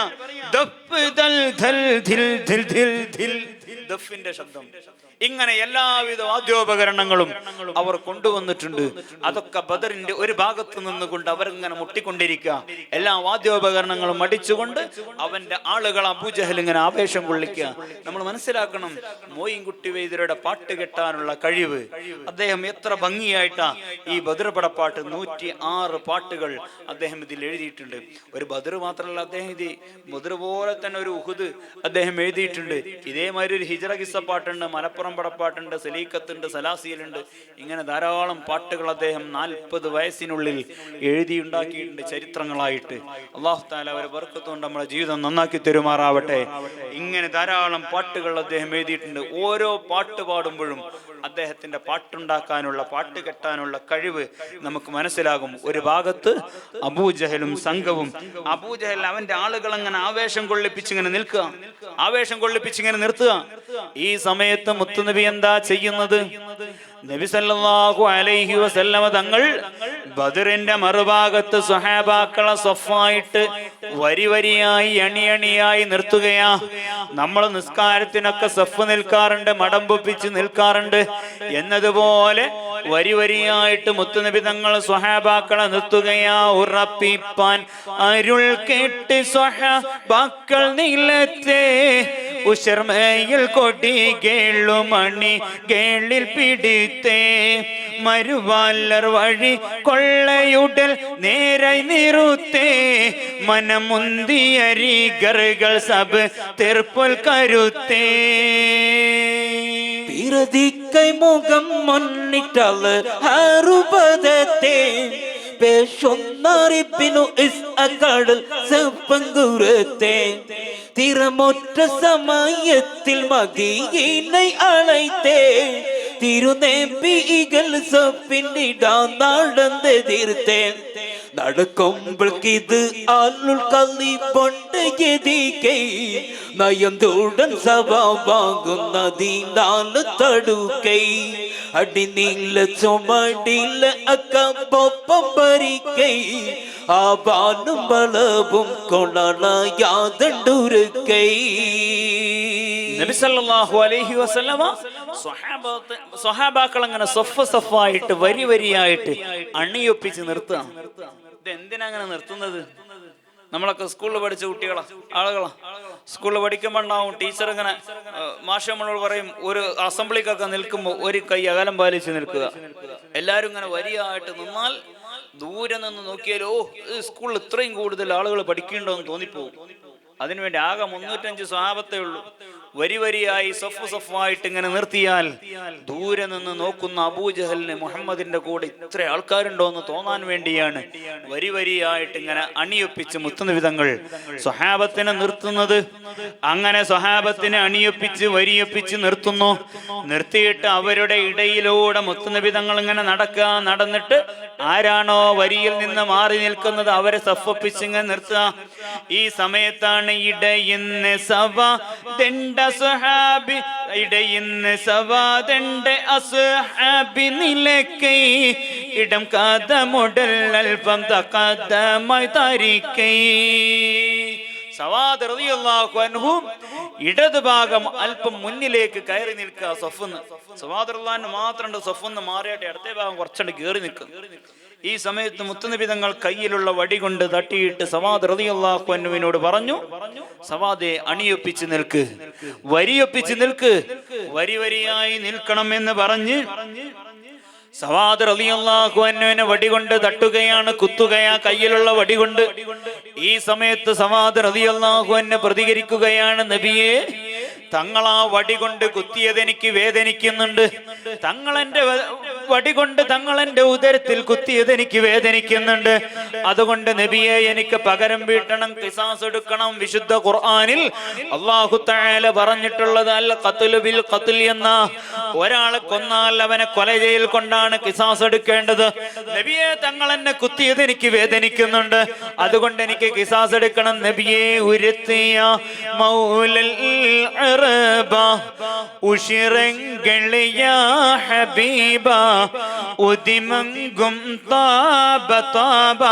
ദഫ് ദൽ ധൽ ധിൽ ധിൽ ധിൽ ധിൽ. ദഫിന്റെ ശബ്ദം. ഇങ്ങനെ എല്ലാവിധ വാദ്യോപകരണങ്ങളും അവർ കൊണ്ടുവന്നിട്ടുണ്ട്. അതൊക്കെ ബദറിന്റെ ഒരു ഭാഗത്ത് നിന്നുകൊണ്ട് അവരിങ്ങനെ മുട്ടിക്കൊണ്ടിരിക്കുക. എല്ലാ വാദ്യോപകരണങ്ങളും അടിച്ചുകൊണ്ട് അവന്റെ ആളുകൾ അബൂജഹൽ ഇങ്ങനെ ആവേശം കൊള്ളിക്കുക. നമ്മൾ മനസ്സിലാക്കണം, മോയിൻകുട്ടി വൈദ്യരുടെ പാട്ട് കെട്ടാനുള്ള കഴിവ്. അദ്ദേഹം എത്ര ഭംഗിയായിട്ടാ ഈ ബദർ പടപ്പാട്ട് 106 പാട്ടുകൾ അദ്ദേഹം ഇതിൽ എഴുതിയിട്ടുണ്ട്. ഒരു ബദർ മാത്രമല്ല, അദ്ദേഹം ഇത് ബദർ പോലെ തന്നെ ഒരു ഉഹുദ് അദ്ദേഹം എഴുതിയിട്ടുണ്ട്. ഇതേമാതിരി ഒരു ഹിജ്റ കിസ്സ പാട്ടുണ്ട്, മലപ്പുറം പടപ്പാട്ടുണ്ട്, സലീക്കത്തുണ്ട്, സലാസിയിലുണ്ട്. ഇങ്ങനെ ധാരാളം പാട്ടുകൾ അദ്ദേഹം 40 വയസ്സിനുള്ളിൽ എഴുതിയുണ്ടാക്കിയിട്ടുണ്ട് ചരിത്രങ്ങളായിട്ട്. അല്ലാഹു തആല അവരെ ബർക്കത്തുകൊണ്ട് നമ്മുടെ ജീവിതം നന്നാക്കി തരുമാറാവട്ടെ. ഇങ്ങനെ ധാരാളം പാട്ടുകൾ അദ്ദേഹം എഴുതിയിട്ടുണ്ട്. ഓരോ പാട്ട് പാടുമ്പോഴും അദ്ദേഹത്തിന്റെ പാട്ടുണ്ടാക്കാനുള്ള പാട്ട് കെട്ടാനുള്ള കഴിവ് നമുക്ക് മനസ്സിലാകും. ഒരു ഭാഗത്ത് അബൂജഹലും സംഘവും. അബൂജഹൽ അവന്റെ ആളുകൾ അങ്ങനെ ആവേശം കൊള്ളിപ്പിച്ചിങ്ങനെ നിൽക്കുക, ആവേശം കൊള്ളിപ്പിച്ചിങ്ങനെ നിർത്തുക. ഈ സമയത്ത് മുത്തുനബി എന്താ ചെയ്യുന്നത്? നബി സല്ലല്ലാഹു അലൈഹി വസല്ലമ തങ്ങൾ ബദറിന്റെ മറുഭാഗത്ത് സ്വഹാബാക്കളെ സഫായിട്ട് വരി വരിയായി അണിയണിയായി നിർത്തുകയാ. നമ്മൾ നിസ്കാരത്തിനൊക്കെ സഫ് നിൽക്കാറുണ്ട്, മടം പൊപ്പിച്ച് നിൽക്കാറുണ്ട്. എന്നതുപോലെ വരി വരിയായിട്ട് മുത്തുനബി തങ്ങൾ സ്വഹാബാക്കളെ നിർത്തുകയാ. ഉറപ്പിപ്പാൻ അരുൾ കേട്ട് സ്വഹാബാക്കൾ നിലത്തെ ഉശർമയിൽ കൊടി കേളുമണി കേളിൽ പിടിത്തേ മരുവാലർ വഴി കൊള്ളയുടൽ നേരായി നിറുത്തേ മനമുന്തിയരികറുകൾ സബ് തെർപ്പൽ കരുത്തേ. പിറതിക്കൈ മുഖം മുന്നിട്ടത് അറുപതത്തെ പേശൊന്നറിപ്പിനു കടൽ സെപ്പങ്കുരത്തെ തിരമൊറ്റ സമയത്തിൽ മദീനെ അழைத்தே തിരുനേപ്പികൾ സപ്പിന്നിടാ നടന്നെതിർത്തേ. നടക്കുമ്പോൾക്ക് ഇത് ആളുൾ കള്ളി പൊണ്ട് എതികൈ നയന്തുടൻ സഭ വാങ്ങുന്നതിനാല് തടുക്കൈ അടിനീല ചുമടില അക്കൊപ്പം പരിക്കൈ ആവാനും വളവും കൊളയാതണ്ടുരുക്കൈ. നബി സല്ലല്ലാഹു അലൈഹി വസല്ലമ സ്വഹാബാക്കൾ അങ്ങനെ സഫായിട്ട് വരി വരിയായിട്ട് അണിയൊപ്പിച്ച് നിർത്തുക. ഇത് എന്തിനാ അങ്ങനെ നിർത്തുന്നത്? നമ്മളൊക്കെ സ്കൂളിൽ പഠിച്ച കുട്ടികളാ, ആളുകളാ. സ്കൂളിൽ പഠിക്കുമ്പോൾ ഉണ്ടാവും ടീച്ചർ ഇങ്ങനെ മാഷ് നമ്മളോട് പറയും, ഒരു അസംബ്ലിക്കൊക്കെ നിൽക്കുമ്പോൾ ഒരു കൈ അകലം പാലിച്ച് നിൽക്കുക. എല്ലാവരും ഇങ്ങനെ വരിയായിട്ട് നിന്നാൽ ദൂരെ നിന്ന് നോക്കിയാലോ സ്കൂളിൽ ഇത്രയും കൂടുതൽ ആളുകൾ പഠിക്കേണ്ടതെന്ന് തോന്നിപ്പോകും. അതിനുവേണ്ടി ആകെ 305 സ്വഹാബത്തേ ഉള്ളൂ. വരി വരിയായി സഫ് സഫായിട്ട് ഇങ്ങനെ നിർത്തിയാൽ ദൂരെ നിന്ന് നോക്കുന്ന അബൂജഹലിന് മുഹമ്മദിന്റെ കൂടെ ഇത്ര ആൾക്കാരുണ്ടോ എന്ന് തോന്നാൻ വേണ്ടിയാണ് വരി വരിയായിട്ട് ഇങ്ങനെ അണിയൊപ്പിച്ച് മുത്തുനബി തങ്ങൾ സ്വഹാബത്തിനെ നിർത്തുന്നത്. അങ്ങനെ സ്വഹാബത്തിനെ അണിയൊപ്പിച്ച് വരിയൊപ്പിച്ച് നിർത്തുന്നു. നിർത്തിയിട്ട് അവരുടെ ഇടയിലൂടെ മുത്തുനബി തങ്ങൾ ഇങ്ങനെ നടന്നിട്ട് ആരാണോ വരിയിൽ നിന്ന് മാറി നിൽക്കുന്നത് അവരെ സഫൊപ്പിച്ച് ഇങ്ങനെ നിർത്തുക. ഈ സമയത്താണ് ഇടയിന്ന് അസ്ഹാബി നിലക്കൈ ഇടം കഥമുടൽ അൽപ്പം തഖദ്ദമായി തരിക്കൈ. സവാദ് റളിയല്ലാഹു അൻഹു ഇടത് ഭാഗം അല്പം മുന്നിലേക്ക് കയറി നിൽക്കുക. സഫ്ന്ന് സവാദ് റളിയല്ലാഹു മാത്രം സഫ്ന്ന് മാറിയാട്ടെ അടുത്ത ഭാഗം കുറച്ചുണ്ട് കയറി നിൽക്കും. ഈ സമയത്ത് മുത്തുനബി തങ്ങൾ കയ്യിലുള്ള വടി കൊണ്ട് തട്ടിയിട്ട് സവാദ് റളിയല്ലാഹു അൻഹുവിനോട് പറഞ്ഞു, സവാദെ അണിയൊപ്പിച്ച് നിൽക്ക്, വരിയൊപ്പിച്ച് നിൽക്ക്, വരി വരിയായി നിൽക്കണം എന്ന് പറഞ്ഞ് സവാദ് റളിയല്ലാഹു അൻഹുവിനെ വടി കൊണ്ട് തട്ടുകയാണ്, കുത്തുകയാ കയ്യിലുള്ള വടി കൊണ്ട്. ഈ സമയത്ത് സവാദ് റളിയല്ലാഹു അൻഹു പ്രതികരിക്കുകയാണ്, നബിയേ തങ്ങളാ വടി കൊണ്ട് കുത്തിയത് എനിക്ക് വേദനിക്കുന്നുണ്ട്. തങ്ങളെന്റെ വടി കൊണ്ട് തങ്ങളെന്റെ ഉദരത്തിൽ കുത്തിയത് എനിക്ക് വേദനിക്കുന്നുണ്ട്. അതുകൊണ്ട് നബിയെ എനിക്ക് പകരം വീട്ടണം, ഖിസാസ് എടുക്കണം. വിശുദ്ധ ഖുർആനിൽ അല്ലാഹു തആല പറഞ്ഞിട്ടുള്ളത് അൽ ഖത്ലു ബിൽ ഖത്ൽ എന്ന, ഒരാളെ കൊന്നാൽ അവനെ കൊല ചെയ്യൽ കൊണ്ടാണ് ഖിസാസ് എടുക്കേണ്ടത്. നബിയെ തങ്ങൾ എന്നെ കുത്തിയത് എനിക്ക് വേദനിക്കുന്നുണ്ട്, അതുകൊണ്ട് എനിക്ക് ഖിസാസ് എടുക്കണം. നബിയെ ഉരുത്തിയ മൗലൽ ഉഷിറങ്കളിയാ ഹബീബ ഉദിമങ്കും താബ താബ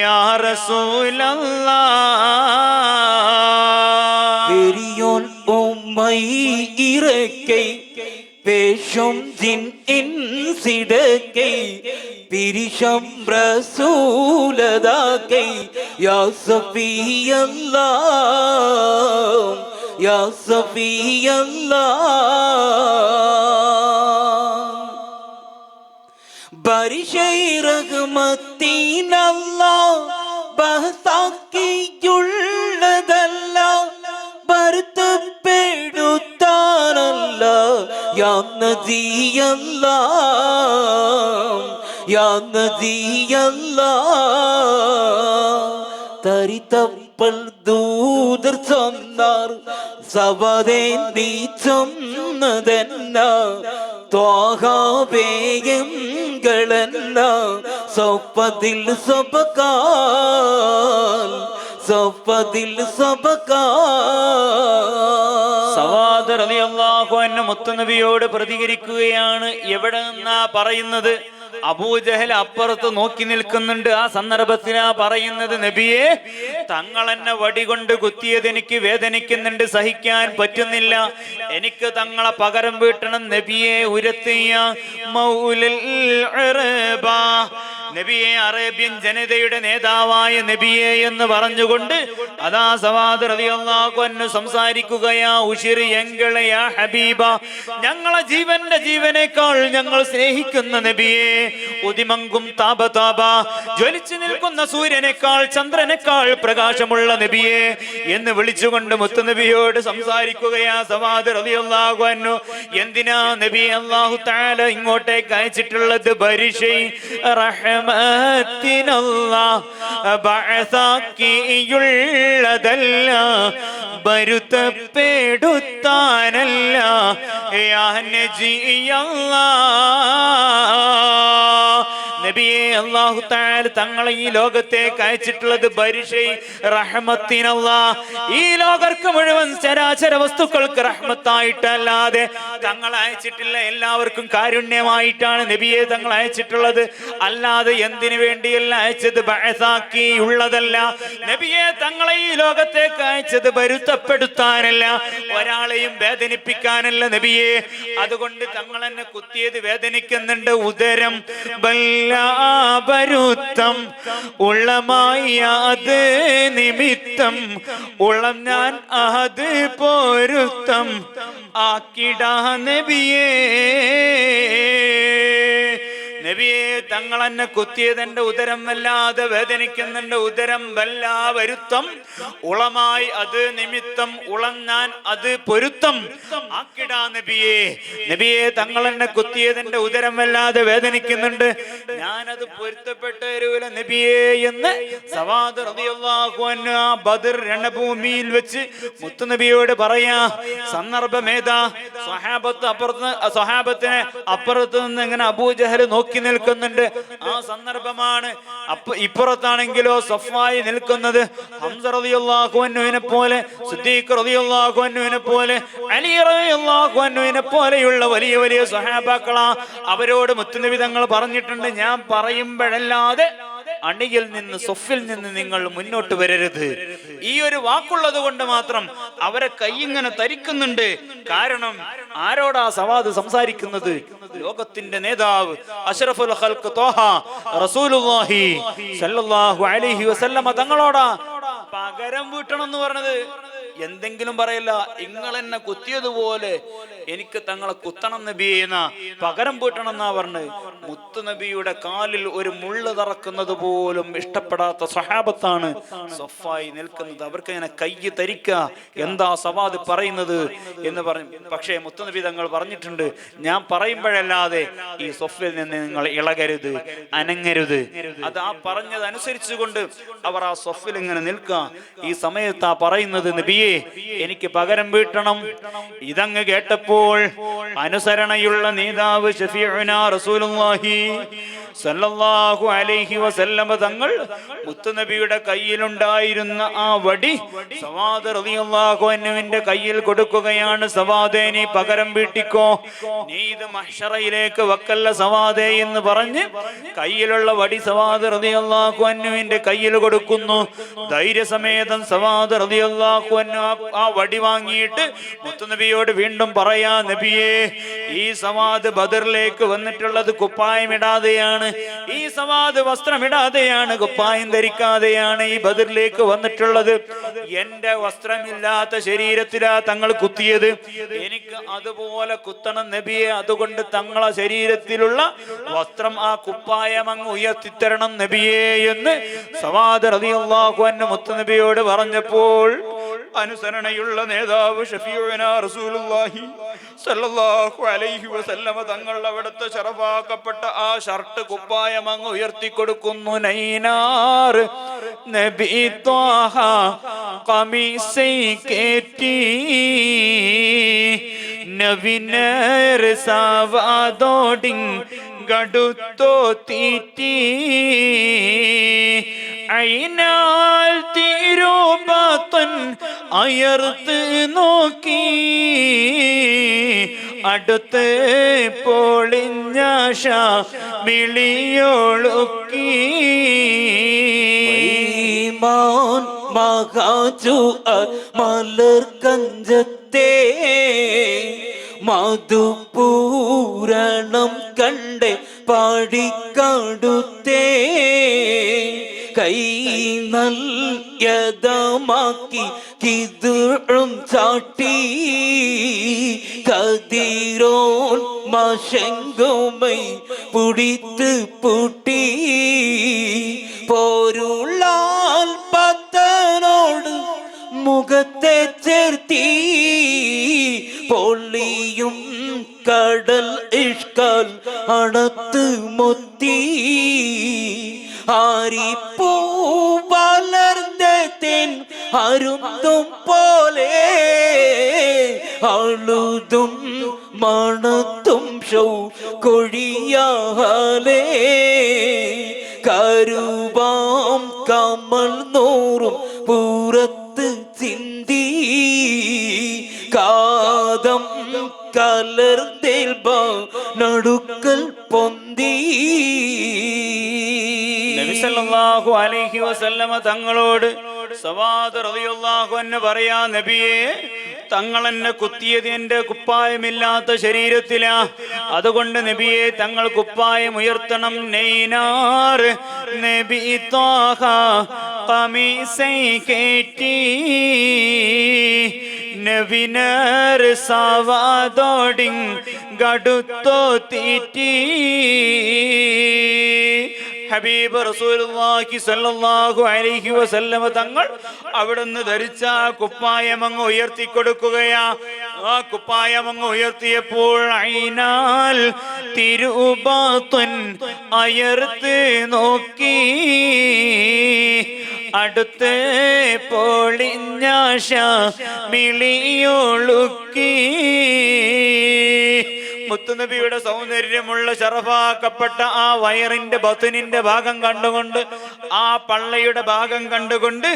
യാ റസൂലല്ലാഹ്. പെരിയോൻ ഉമ്മൈ ഇറക്കൈ പേശും ജിൻ ഇൻസിടക്കൈ പിരിശം റസൂലദാക്കൈ യാ സഫിയല്ലാഹ് യാ സഫിയല്ലാഹ്. ബരിശൈ റഹ്മത്തിനല്ലാഹ് ബഹ്താക്കിയുള്ളതല്ല, ബർത്തപ്പെടുത്താനല്ല. യാ നദിയല്ലാഹ് യാ നദിയല്ലാഹ്. തരിതപ്പൽ ദൂതർ ചൊന്നാർ സവതേന്തി ചൊന്നതെന്ന ത്വാഹാവേയങ്ങളെന്ന സ്വപ്പതിൽ സ്വപകാൽ സ്വപ്പതിൽ സ്വപകാൽ. സവാദ് റളിയല്ലാഹു അൻഹു മുത്തുനബിയോട് പ്രതികരിക്കുകയാണ്. എവിടെ നിന്നാ പറയുന്നത്? അബൂജഹൽ അപ്പുറത്ത് നോക്കി നിൽക്കുന്നുണ്ട്. ആ സന്ദർഭത്തിലാ പറയുന്നത്, നബിയെ തങ്ങൾ എന്നെ വടി കൊണ്ട് കുത്തിയത് എനിക്ക് വേദനിക്കുന്നുണ്ട്, സഹിക്കാൻ പറ്റുന്നില്ല, എനിക്ക് തങ്ങളെ പകരം വീട്ടണം. നബിയെ ഉരത്തിയ മൗലൽ ഉറബ, നബിയെ അറേബ്യൻ ജനതയുടെ നേതാവായ നബിയെ എന്ന് പറഞ്ഞുകൊണ്ട് അതാ സവാദ് റളിയല്ലാഹു അൻഹു സംസാരിക്കുകയാ. ഉശിരി എങ്കളയാ ഹബീബ, ഞങ്ങളെ ജീവന്റെ ജീവനേക്കാൾ ഞങ്ങൾ സ്നേഹിക്കുന്ന നബിയെ. ഉദിമങ്കും താപ താപ, ജ്വലിച്ചു നിൽക്കുന്ന സൂര്യനേക്കാൾ ചന്ദ്രനേക്കാൾ പ്രകാശമുള്ള നബിയെ എന്ന് വിളിച്ചുകൊണ്ട് മുത്തുനബിയോട് സംസാരിക്കുകയാ സവാദ് റളിയല്ലാഹു അൻഹു. എന്തിനാ നബി അല്ലാഹു തആല ഇങ്ങോട്ടേക്ക് അയച്ചിട്ടുള്ളത്? ബരിശൈ റഹ്മത്തിനല്ലാഹ് ബഅസാക്കിയുള്ളതല്ല, ബരുത്തപ്പെടുത്താനല്ല. യാ നജിയല്ലാഹ്, നബിയെ അല്ലാഹു തആല തങ്ങളെ ഈ ലോകത്തേക്ക് അയച്ചിട്ടുള്ളത് ബരിശൈ റഹ്മത്തിനല്ലാഹ്, ഈ ലോകർക്ക് മുഴുവൻ ചരാചര വസ്തുക്കൾക്ക് റഹ്മത്തായിട്ടല്ലാതെ തങ്ങൾ അയച്ചിട്ടില്ല. എല്ലാവർക്കും കാരുണ്യമായിട്ടാണ് നബിയെ തങ്ങൾ അയച്ചിട്ടുള്ളത്, അല്ലാതെ എന്തിനു വേണ്ടിയല്ല അയച്ചത്? ബഅസാക്കി ഉള്ളതല്ല. നബിയെ തങ്ങളെ ഈ ലോകത്തേക്ക് അയച്ചത് ബരുത്തപ്പെടുത്താനല്ല, ഒരാളെയും വേദനിപ്പിക്കാനല്ല നബിയെ. അതുകൊണ്ട് തങ്ങൾ എന്നെ കുത്തിയത് വേദനിക്കുന്നുണ്ട്. ഉദരം ബരുത്തം ഉള്ളമായ അത് നിമിത്തം ഉള്ളം ഞാൻ അത് പൊരുത്തം ആക്കിടാ നബിയേ. നബിയെ തങ്ങൾ എന്നെ കുത്തിയത് എന്റെ ഉദരം വല്ലാതെ വേദനിക്കുന്നുണ്ട്, ഉദരം വല്ലാ വരുത്തം ഉളമായി അത് നിമിത്തം ഉളങ്ങാൻ അത് പൊരുത്തം ആക്കിടാ നബിയെ. നബിയെ തങ്ങൾ എന്നെ കുത്തിയത് എന്റെ ഉദരം വല്ലാതെ വേദനിക്കുന്നുണ്ട്, ഞാനത് പൊരുത്തപ്പെട്ട തരൂല നബിയെ എന്ന് സവാദ് റളിയല്ലാഹു അൻഹു ആ ബദർ രണഭൂമിയിൽ വെച്ച് മുത്തുനബിയോട് പറയാ. സന്ദർഭമേതാ? സ്വഹാബത്തിനെ അപ്പുറത്ത് നിന്ന് ഇങ്ങനെ അബൂജഹൽ നോക്കി നിൽക്കുന്നുണ്ട്. ആ സന്ദർഭമാണ്. ഇപ്പുറത്താണെങ്കിലോ സഫായി നിൽക്കുന്നത് ഹംസ റളിയല്ലാഹു അൻഹുവിനെ പോലെ, സിദ്ദീഖ് റളിയല്ലാഹു അൻഹുവിനെ പോലെ, അലി റളിയല്ലാഹു അൻഹുവിനെ പോലെയുള്ള വലിയ വലിയ സ്വഹാബാക്കളാ. അവരോട് മുത്തുനബി തങ്ങൾ പറഞ്ഞിട്ടുണ്ട്, ഞാൻ പറയുമ്പോഴല്ലാതെ അണിയിൽ നിന്ന് സൊഫിൽ നിന്ന് നിങ്ങൾ മുന്നോട്ട് വരരുത്. ഈ ഒരു വാക്കുള്ളത് കൊണ്ട് മാത്രം അവരെ കൈയിങ്ങനെ തരിക്കുന്നുണ്ട്. കാരണം ആരോടാ സവാദ് സംസാരിക്കുന്നത്? ലോകത്തിന്റെ നേതാവ് അഷ്റഫുൽ ഖൽഖ് ത്വാഹ റസൂലുള്ളാഹി സ്വല്ലല്ലാഹു അലൈഹി വസല്ലമ തങ്ങളോടാ പകരം വീട്ടണം എന്ന് പറഞ്ഞത്. എന്തെങ്കിലും പറയല്ല, നിങ്ങൾ എന്നെ കുത്തിയതുപോലെ എനിക്ക് തങ്ങളെ കുത്തണം നബിയെ എന്ന പകരം വീട്ടണം എന്നാ പറഞ്ഞത്. മുത്തുനബിയുടെ കാലിൽ ഒരു മുള്ള് തറക്കുന്നത് പോലും ഇഷ്ടപ്പെടാത്ത സ്വഹാബത്താണ് സഫായി നിൽക്കുന്നത്. അവർക്ക് ഇങ്ങനെ കൈ തരിക്ക, എന്താ സവാദ് പറയുന്നത് എന്ന് പറഞ്ഞു. പക്ഷേ മുത്തുനബി തങ്ങൾ പറഞ്ഞിട്ടുണ്ട്, ഞാൻ പറയുമ്പോഴല്ലാതെ ഈ സൊഫിൽ നിന്ന് നിങ്ങൾ ഇളകരുത്, അനങ്ങരുത്. അത് ആ പറഞ്ഞത് അനുസരിച്ചുകൊണ്ട് അവർ ആ സൊഫിൽ ഇങ്ങനെ നിൽക്കുക. ഈ സമയത്ത് ആ പറയുന്നത്, നബിയെ എനിക്ക് പകരം വീട്ടണം. ഇതങ്ങ് കേട്ടപ്പോൾ അനുസരണയുള്ള നേതാവ് ശഫീഉനാ റസൂലുള്ളാഹി സല്ലല്ലാഹു അലൈഹി വസല്ലമ തങ്ങൾ മുത്തുനബിയുടെ കയ്യിലുണ്ടായിരുന്ന ആ വടി സവാദ് റളിയല്ലാഹു അൻഹുവിന്റെ കയ്യിൽ കൊടുക്കുകയാണ്. സവാദേ, നീ പകരം വീട്ടിക്കോ, നീ ഇത് മഹ്ശറയിലേക്ക് വെക്കല്ല സവാദേ എന്ന് പറഞ്ഞ് കയ്യിലുള്ള വടി സവാദ് റളിയല്ലാഹു അൻഹുവിന്റെ കയ്യിൽ കൊടുക്കുന്നു. ധൈര്യസമേതം സവാദ് റളിയല്ലാഹു അൻഹു ആ വടി വാങ്ങിയിട്ട് മുത്തുനബിയോട് വീണ്ടും പറയാ, നബിയേ, ഈ സവാദ് ബദറിലേക്ക് വന്നിട്ടുള്ളത് കുപ്പായമിടാതെയാണ്, ഈ സവാദ് വസ്ത്രമിടാതെയാണ്, കുപ്പായം ധരിക്കാതെയാണ് ഈ ബദറിലേക്ക് വന്നിട്ടുള്ളത്. എന്റെ വസ്ത്രമില്ലാത്ത ശരീരത്തിലാ തങ്ങൾ കുത്തിയത്, എനിക്ക് അതുപോലെ കുത്തണം നബിയെ. അതുകൊണ്ട് തങ്ങളെ ശരീരത്തിലുള്ള വസ്ത്രം, ആ കുപ്പായം അങ്ങ് ഉയർത്തിത്തരണം നബിയെ എന്ന് സവാദ് റളിയല്ലാഹു അൻഹു മുത്തുനബിയോട് പറഞ്ഞപ്പോൾ അനുസരണയുള്ള നേതാവ് ശഫീഉനാ റസൂലുള്ളാഹി സല്ലല്ലാഹു അലൈഹി വസല്ലമ തങ്ങൾ അവിടുത്തെ ശറഫാക്കപ്പെട്ട ആ ഷർട്ട് കുപ്പായം അങ്ങ് ഉയർത്തി കൊടുക്കുന്നു. നൈനാർ നബി ത്വാഹ ഖമീസൈ കേറ്റി നവിനർ സവാദോഡിങ് ഗടുത്തോ തീറ്റി അയിനാൽ തിരുബാത്തൻ അയർത്ത് നോക്കി അടുത്ത് പൊളിഞ്ഞാശ വിളിയൊളുക്കി മഹാജു മലർ കഞ്ചത്തെ മധുപൂരണം കണ്ട് പാടിക്കാടുത്തേ കൈ നൽയതമാക്കി കിതുഴും ചാട്ടി കതിരോൻ മശങ്കുമൈ പുടിത്ത് പൂട്ടി പോരുളാൽ പത്തനോട് മുഖത്തെ ചേർത്തി പൊള്ളിയും കടൽ ഇഷ്കാൽ അണത്ത് മൊത്തി ആരിപ്പൂ വളർന്നേൻ അരുന്തും പോലെ അളുതും മണത്തും ഷൗ കൊഴിയാലേ കരുവാം കമൽ നൂറും പൂരത്ത് ചിന്തി കാതം കലർന്നേൽ നടുക്കൽ പൊന്തി. നബി സല്ലല്ലാഹു അലൈഹി വസല്ലമ തങ്ങളോട് സവാദ് റളിയല്ലാഹു അൻഹു പറയാ, നബിയെ, തങ്ങൾ എന്നെ കുത്തിയത് എന്റെ കുപ്പായമില്ലാത്ത ശരീരത്തിലാ. അതുകൊണ്ട് നബിയെ, തങ്ങൾ കുപ്പായം ഉയർത്തണം. നൈനാർ നബി ത്വാഹ ഖമീസൈ കേറ്റി നവിനർ സവാദോഡിങ് ഗടുത്തോ തീറ്റി. ഹബീബ് റസൂലുള്ളാഹി സ്വല്ലല്ലാഹു അലൈഹി വസല്ലമ തങ്ങൾ അവിടുന്ന് ധരിച്ച കുപ്പായം അങ്ങ് ഉയർത്തി കൊടുക്കുകയാ. ആ കുപ്പായം അങ്ങ് ഉയർത്തിയപ്പോൾ ഐനാൽ തിരുബാത്തുൻ അയർത്ത് നോക്കി, അടുത്ത് പൊളിഞ്ഞാശ മിളിയൊളുക്കി. മുത്തുനബിയുടെ സൗന്ദര്യമുള്ള ശറഫാക്കപ്പെട്ട ആ വയറിന്റെ ബത്തുനിന്റെ ഭാഗം കണ്ടുകൊണ്ട്, ആ പള്ളയുടെ ഭാഗം കണ്ടുകൊണ്ട്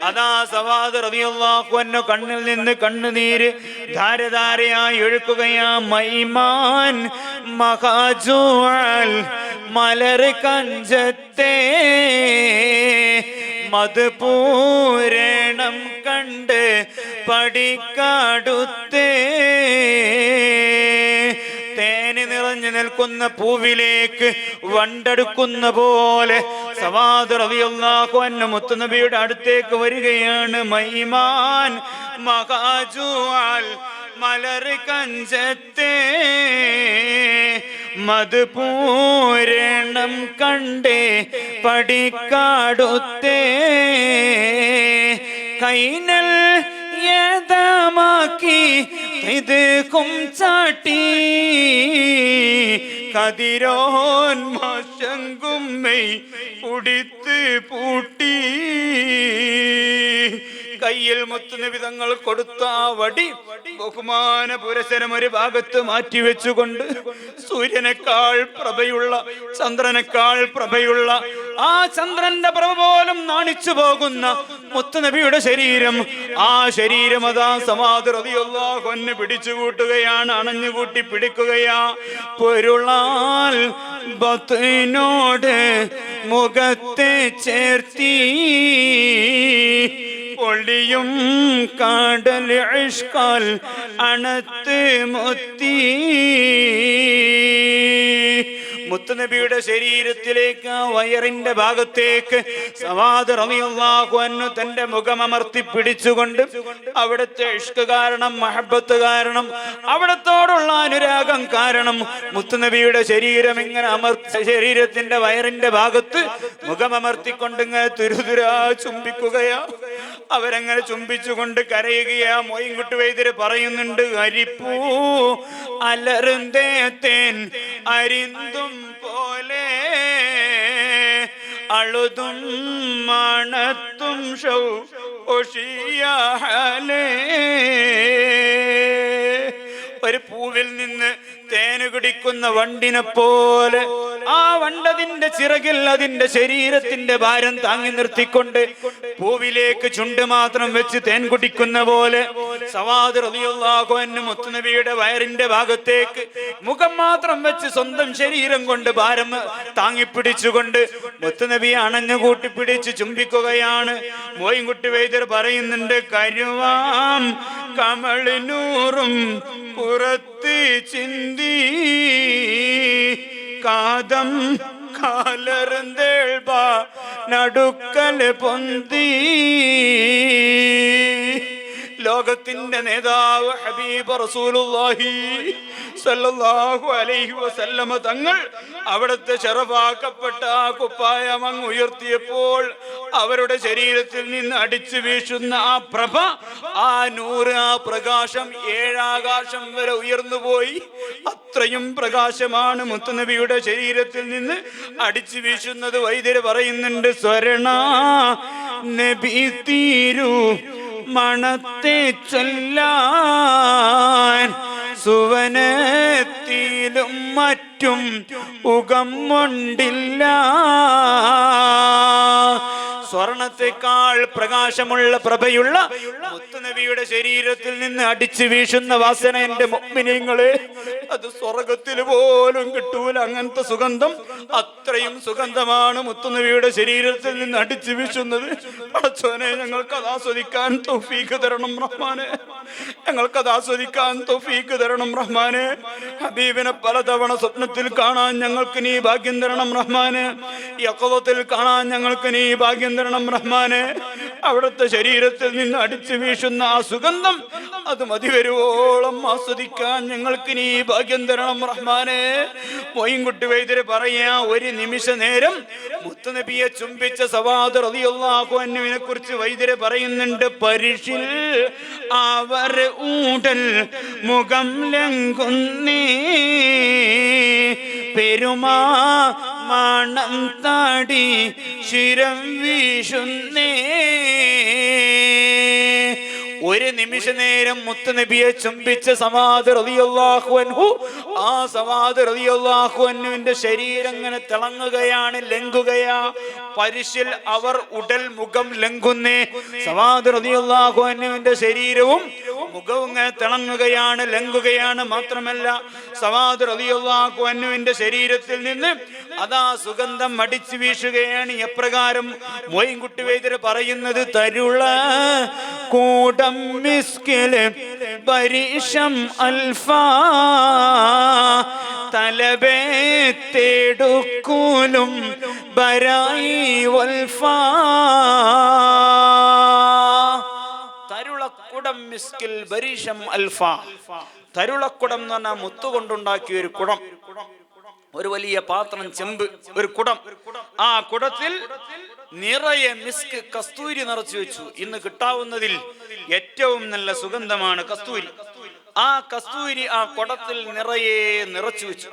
അതാ സവാദ് റളിയല്ലാഹു അൻഹു കണ്ണിൽ നിന്ന് കണ്ണുനീര് ധാരധാരയായി ഒഴുക്കുകയാ. മൈമാൻ മഹാജുഅൽ മലർ കഞ്ചത്തെ മധുപൂരണം കണ്ട് പടിക്കാടുത്തേ. തേന് നിറഞ്ഞു നിൽക്കുന്ന പൂവിലേക്ക് വണ്ടെടുക്കുന്ന പോലെ സവാദ് റളിയല്ലാഹു അൻഹു മുത്തുനബിയുടെ അടുത്തേക്ക് വരികയാണ്. മൈമാൻ മഹാജുഅൽ മലർ കഞ്ചത്തെ മധുപൂരണം കണ്ടേ പടിക്കാടുത്തേ. കൈനൽ യദമാക്കി ഇത് കുംചാട്ടി, കതിരോൻ മാശങ്കുമ്മൈ ഉടിത്ത് പൂട്ടി. കയ്യിൽ മുത്തുനബി തങ്ങൾ കൊടുത്ത ആ വടി ബഹുമാന പുരസരം ഒരു ഭാഗത്ത് മാറ്റിവെച്ചുകൊണ്ട് സൂര്യനേക്കാൾ പ്രഭയുള്ള, ചന്ദ്രനേക്കാൾ പ്രഭയുള്ള, ആ ചന്ദ്രന്റെ പ്രഭ പോലും നാണിച്ചു പോകുന്ന മുത്തുനബിയുടെ ശരീരം, ആ ശരീരം അതാ സവാദ് റളിയല്ലാഹു അൻഹു പിടിച്ചുകൂട്ടുകയാണ്, അണഞ്ഞുകൂട്ടി പിടിക്കുകയാ. പൊരുളാൽ ബത്നോട് മുഖത്തെ ചേർത്തി, ഒളിയും കാടൽ ഇഷ്കാൽ അണത്ത് മുത്തി. മുത്തുനബിയുടെ ശരീരത്തിലേക്ക്, ആ വയറിന്റെ ഭാഗത്തേക്ക് സവാദ് റളിയല്ലാഹു അൻഹു തന്റെ മുഖമമർത്തി പിടിച്ചുകൊണ്ട് അവിടുത്തെ ഇഷ്ക് കാരണം, മഹബത്ത് കാരണം, അവിടത്തോടുള്ള അനുരാഗം കാരണം മുത്തുനബിയുടെ ശരീരം ഇങ്ങനെ ശരീരത്തിന്റെ വയറിന്റെ ഭാഗത്ത് മുഖമമർത്തിക്കൊണ്ട് ഇങ്ങനെ തുരുതുരാ ചുംബിക്കുകയാ. അവരങ്ങനെ ചുംബിച്ചുകൊണ്ട് കരയുകയാ. മൊയ്ൻകുട്ടി വൈദ്യര് പറയുന്നുണ്ട്, അരിപ്പൂ അലറുന്തേൻ അരിന്തും പോലെ അളുതും മണത്തും ഷൗ ഒഷിയാലേ. ഒരു പൂവിൽ നിന്ന് തേന് കുടിക്കുന്ന വണ്ടിനെ പോലെ ആ വണ്ടതിന്റെ ചിറകിൽ അതിന്റെ ശരീരത്തിന്റെ ഭാരം താങ്ങി നിർത്തിക്കൊണ്ട് പൂവിലേക്ക് ചുണ്ട് മാത്രം വെച്ച് തേൻ കുടിക്കുന്ന പോലെ സവാദ് റളിയല്ലാഹു അൻഹു മുത്തുനബിയുടെ വയറിന്റെ ഭാഗത്തേക്ക് മുഖം മാത്രം വെച്ച് സ്വന്തം ശരീരം കൊണ്ട് ഭാരം താങ്ങിപ്പിടിച്ചുകൊണ്ട് മുത്തുനബിയെ അണഞ്ഞുകൂട്ടി പിടിച്ച് ചുംബിക്കുകയാണ്. മോയിൻകുട്ടി വൈദ്യർ പറയുന്നുണ്ട്, കരുവാം കമളിനൂറും പുറത്ത് ചിന്തി, കാതം കാലർന്തേൾബ നടുക്കൽ പൊന്തി. ലോകത്തിന്റെ നേതാവ് ഹബീബ് റസൂലുള്ളാഹി സല്ലല്ലാഹു അലൈഹി വസല്ലമ തങ്ങൾ അവിടുത്തെ ശറഫാക്കപ്പെട്ട ആ കുപ്പായം അങ്ങ് ഉയർത്തിയപ്പോൾ അവരുടെ ശരീരത്തിൽ നിന്ന് അടിച്ചു വീശുന്ന ആ പ്രഭ, ആ നൂറ്, ആ പ്രകാശം ഏഴാകാശം വരെ ഉയർന്നുപോയി. അത്രയും പ്രകാശമാണ് മുത്തുനബിയുടെ ശരീരത്തിൽ നിന്ന് അടിച്ചു വീശുന്നത്. വൈദ്യര് പറയുന്നുണ്ട്, സ്വരണ നബി തീരു മണത്തെ ചൊല്ലാൻ സുവനത്തിലും മറ്റും ഉകം കൊണ്ടില്ല. സ്വർണത്തെക്കാൾ പ്രകാശമുള്ള പ്രഭയുള്ള മുത്തുനബിയുടെ ശരീരത്തിൽ നിന്ന് അടിച്ചു വീശുന്ന വാസന എന്റെ മുഅ്മിനീങ്ങളെ, അത് സ്വർഗത്തിൽ പോലും കിട്ടൂല. അങ്ങനത്തെ സുഗന്ധം, അത്രയും സുഗന്ധമാണ് മുത്തുനബിയുടെ ശരീരത്തിൽ നിന്ന് അടിച്ചു വീശുന്നത്. പടച്ചോനെ, ഞങ്ങൾക്കത് ആസ്വദിക്കാൻ തൗഫീഖ് തരണം റഹ്മാനെ, ഞങ്ങൾക്കത് ആസ്വദിക്കാൻ തൗഫീഖ് തരണം റഹ്മാനെ. ഹബീബിനെ പലതവണ സ്വപ്നത്തിൽ കാണാൻ ഞങ്ങൾക്ക് നീ ഭാഗ്യം തരണം റഹ്മാനെ. യഖ്വത്തിൽ കാണാൻ ഞങ്ങൾക്ക് നീ ഭാഗ്യം തരണം റഹ്മാനെ. അവിടുത്തെ ശരീരത്തിൽ നിന്ന് അടിച്ചു വീശുന്ന ആ സുഗന്ധം അത് മതിവരുവോളം ആസ്വദിക്കാൻ ഞങ്ങൾക്ക് നീ ഭാഗ്യം തരണം റഹ്മാനെ. മൊയ്ൻകുട്ടി വൈദ്യര് പറയാ, ഒരു നിമിഷ നേരം മുത്തുനബിയെ ചുംബിച്ച സവാദ് റളിയല്ലാഹു അൻഹുവിനെ കുറിച്ച് വൈദ്യര് പറയുന്നുണ്ട്, പരിശിൽ അവർ ഊടൽ മുഖം ലംഘുന്നേ, പെരുമാ മണം താടി ശിരം വീശുന്നേ. ഒരു നിമിഷ നേരം മുത്തുനബിയെ ചുംബിച്ച സവാദ് റളിയല്ലാഹു അൻഹു, ആ സവാദ് റളിയല്ലാഹു അൻഹുവിന്റെ ശരീരം ഇങ്ങനെ തിളങ്ങുകയാണ്, ലംഘുകയാ. പരിശിൽ അവർ ഉടൽ മുഖം ലംഘുന്നേ. സവാദ് റളിയല്ലാഹു അൻഹുവിന്റെ ശരീരവും മുഖവും ഇങ്ങനെ തിളങ്ങുകയാണ്, ലംഘുകയാണ്. മാത്രമല്ല സവാദ് റളിയല്ലാഹു അൻഹുവിന്റെ ശരീരത്തിൽ നിന്ന് അതാ സുഗന്ധം അടിച്ചു വീശുകയാണ്. എപ്രകാരം? മൊയ്ൻകുട്ടി വൈദ്യര് പറയുന്നത്, തരുള കൂടം മിസ്കില് പരിശം അൽഫാ, തലബേ തേടുക്കൂലും ബരായി വൽഫാ. തരുളക്കുടം മിസ്കിൽ ബരീഷം അൽഫാ. തരുളക്കുടം എന്ന് പറഞ്ഞാൽ മുത്തുകൊണ്ടുണ്ടാക്കിയ ഒരു കുടം, ഒരു വലിയ പാത്രം, ചെമ്പ്, ഒരു കുടം. ആ കുടത്തിൽ നിറയെ മിസ്ക്, കസ്തൂരി നിറച്ചു വെച്ചു. ഇന്ന് കിട്ടാവുന്നതിൽ ഏറ്റവും നല്ല സുഗന്ധമാണ് കസ്തൂരി. ആ കസ്തൂരി ആ കുടത്തിൽ നിറയെ നിറച്ചു വെച്ചു.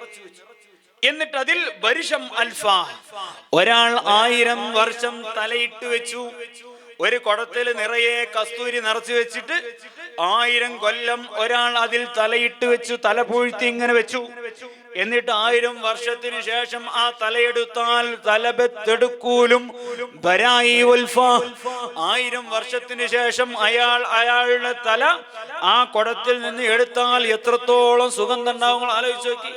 എന്നിട്ട് അതിൽ ബരിഷം അൽഫ, ഒരാൾ 1000 വർഷം തലയിട്ട് വെച്ചു. ഒരു കുടത്തിൽ നിറയെ കസ്തൂരി നിറച്ചു വെച്ചിട്ട് 1000 കൊല്ലം ഒരാൾ അതിൽ തലയിട്ട് വെച്ചു, തല പൂഴ്ത്തി ഇങ്ങനെ വെച്ചു. എന്നിട്ട് 1000 വർഷത്തിന് ശേഷം ആ തലയെടുത്താൽ തലബത്തെടുക്കൂലും ബരായി വൽഫ. 1000 വർഷത്തിന് ശേഷം അയാളുടെ തല ആ കുടത്തിൽ നിന്ന് എടുത്താൽ എത്രത്തോളം സുഗന്ധം ഉണ്ടാവും ആലോചിച്ച് നോക്കി.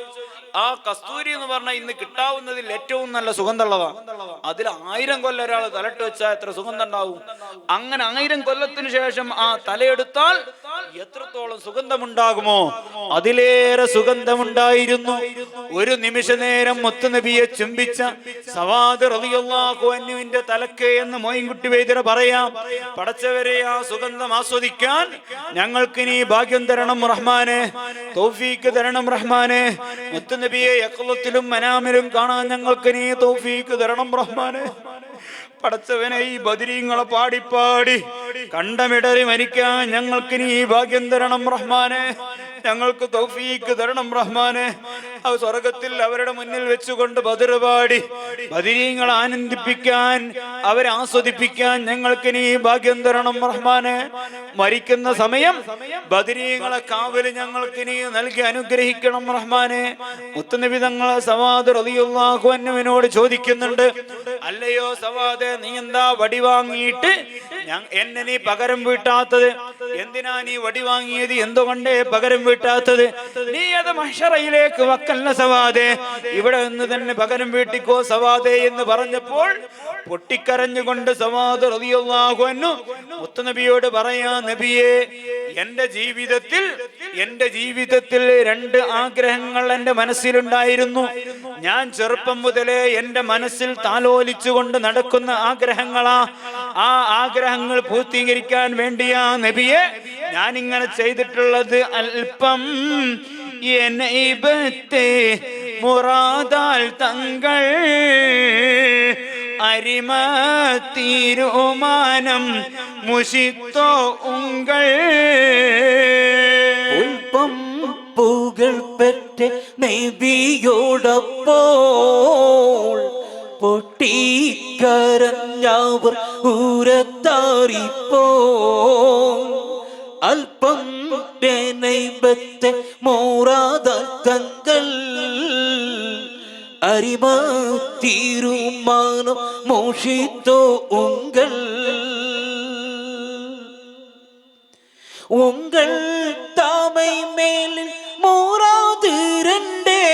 ആ കസ്തൂരി എന്ന് പറഞ്ഞാൽ ഇന്ന് കിട്ടാവുന്നതിൽ ഏറ്റവും നല്ല സുഗന്ധമുള്ളതാണ്. അതിൽ 1000 കൊല്ലം ഒരാൾ തലട്ട് വെച്ചാൽ എത്ര സുഗന്ധം ഉണ്ടാവും. അങ്ങനെ 1000 കൊല്ലത്തിന് ശേഷം ആ തലയെടുത്താൽ എത്രത്തോളം സുഗന്ധമുണ്ടാകുമോ അതിലേറെ സുഗന്ധമുണ്ടായിരുന്നു. ഒരു നിമിഷ നേരം മുത്തുനബിയെ ചുംബിച്ച സവാദ് റളിയല്ലാഹു അൻഹുവിന്റെ തലക്ക് എന്ന് മൊയ്ൻകുട്ടി വൈദ്യര് പറയാം. പടച്ചവരെ, ആ സുഗന്ധം ആസ്വദിക്കാൻ ഞങ്ങൾക്ക് നീ ഭാഗ്യം തരണം റഹ്മാനെ, തൗഫീക്ക് തരണം റഹ്മാനെ. മുത്തുനബിയെ യഖ്ലത്തിലും മനാമിലും കാണാൻ ഞങ്ങൾക്ക് നീ തൗഫീക്ക് തരണം റഹ്മാനെ. പടച്ചവനെ, ഈ ബദരീങ്ങളെ പാടിപ്പാടി കണ്ടമിടറി മരിക്കാൻ ഞങ്ങൾക്ക് നീ ഭാഗ്യം തരണം റഹ്മാനെ. ഞങ്ങൾക്ക് തൗഫീക്ക് തരണം റഹ്മാനെ. ആ സ്വർഗത്തിൽ അവരുടെ മുന്നിൽ വെച്ചുകൊണ്ട് ബദർ പാടി ബദരീങ്ങളെ ആനന്ദിപ്പിക്കാൻ, അവരെ ആസ്വദിപ്പിക്കാൻ ഞങ്ങൾക്ക് നീ ഭാഗ്യം തരണം റഹ്മാനെ. മരിക്കുന്ന സമയം ബദരീങ്ങളെ കാവല് ഞങ്ങൾക്ക് നീ നൽകി അനുഗ്രഹിക്കണം റഹ്മാനെ. മുത്തുനബി തങ്ങളെ സവാദ് റളിയല്ലാഹു അൻഹുവിനോട് ചോദിക്കുന്നുണ്ട്, അല്ലയോ സവാദ്, നീ എന്താ വടി വാങ്ങിയിട്ട് എന്നെ നീ പകരം വീട്ടാത്തത്? എന്തിനാ നീ വടി വാങ്ങിയത്? എന്തുകൊണ്ടേ പകരം വീട്ടാത്തത്? നീ അത് മഹ്ശറയിലേക്ക് വക്കല്ല സവാദേ, ഇവിടെ നിന്ന് തന്നെ പകരം വീട്ടിക്കോ സവാദേ എന്ന് പറഞ്ഞപ്പോൾ പൊട്ടിക്കരഞ്ഞുകൊണ്ട് സവാദ് റളിയല്ലാഹു അൻഹു മുത്തുനബിയോട് പറയാ, നബിയേ, എന്റെ ജീവിതത്തിൽ 2 ആഗ്രഹങ്ങൾ എന്റെ മനസ്സിലുണ്ടായിരുന്നു. ഞാൻ ചെറുപ്പം മുതലേ എന്റെ മനസ്സിൽ താലോലിച്ചുകൊണ്ട് നടക്കുന്ന ആഗ്രഹങ്ങളാ. ആ ആഗ്രഹങ്ങൾ പൂർത്തീകരിക്കാൻ വേണ്ടിയാ നബിയെ ഞാനിങ്ങനെ ചെയ്തിട്ടുള്ളത്. അല്പം മുറാദാൽ തങ്ങൾ അരിമ തീരുമാനം മുഷിത്തോ ഉങ്കൾ. ഉൽപ്പം പൂകൾ പെറ്റ നബിയോടപ്പോൾ പൊട്ടിക്കരഞ്ഞവർ ഊരത്താറിപ്പോ. അല്പം നൈബത്തെ മോറാതങ്ങൾ അരിമ തീരുമാനം മോഷിത്തോ ഉങ്കൾ. உங்கள் தாமை மேலில் மூராதிரண்டே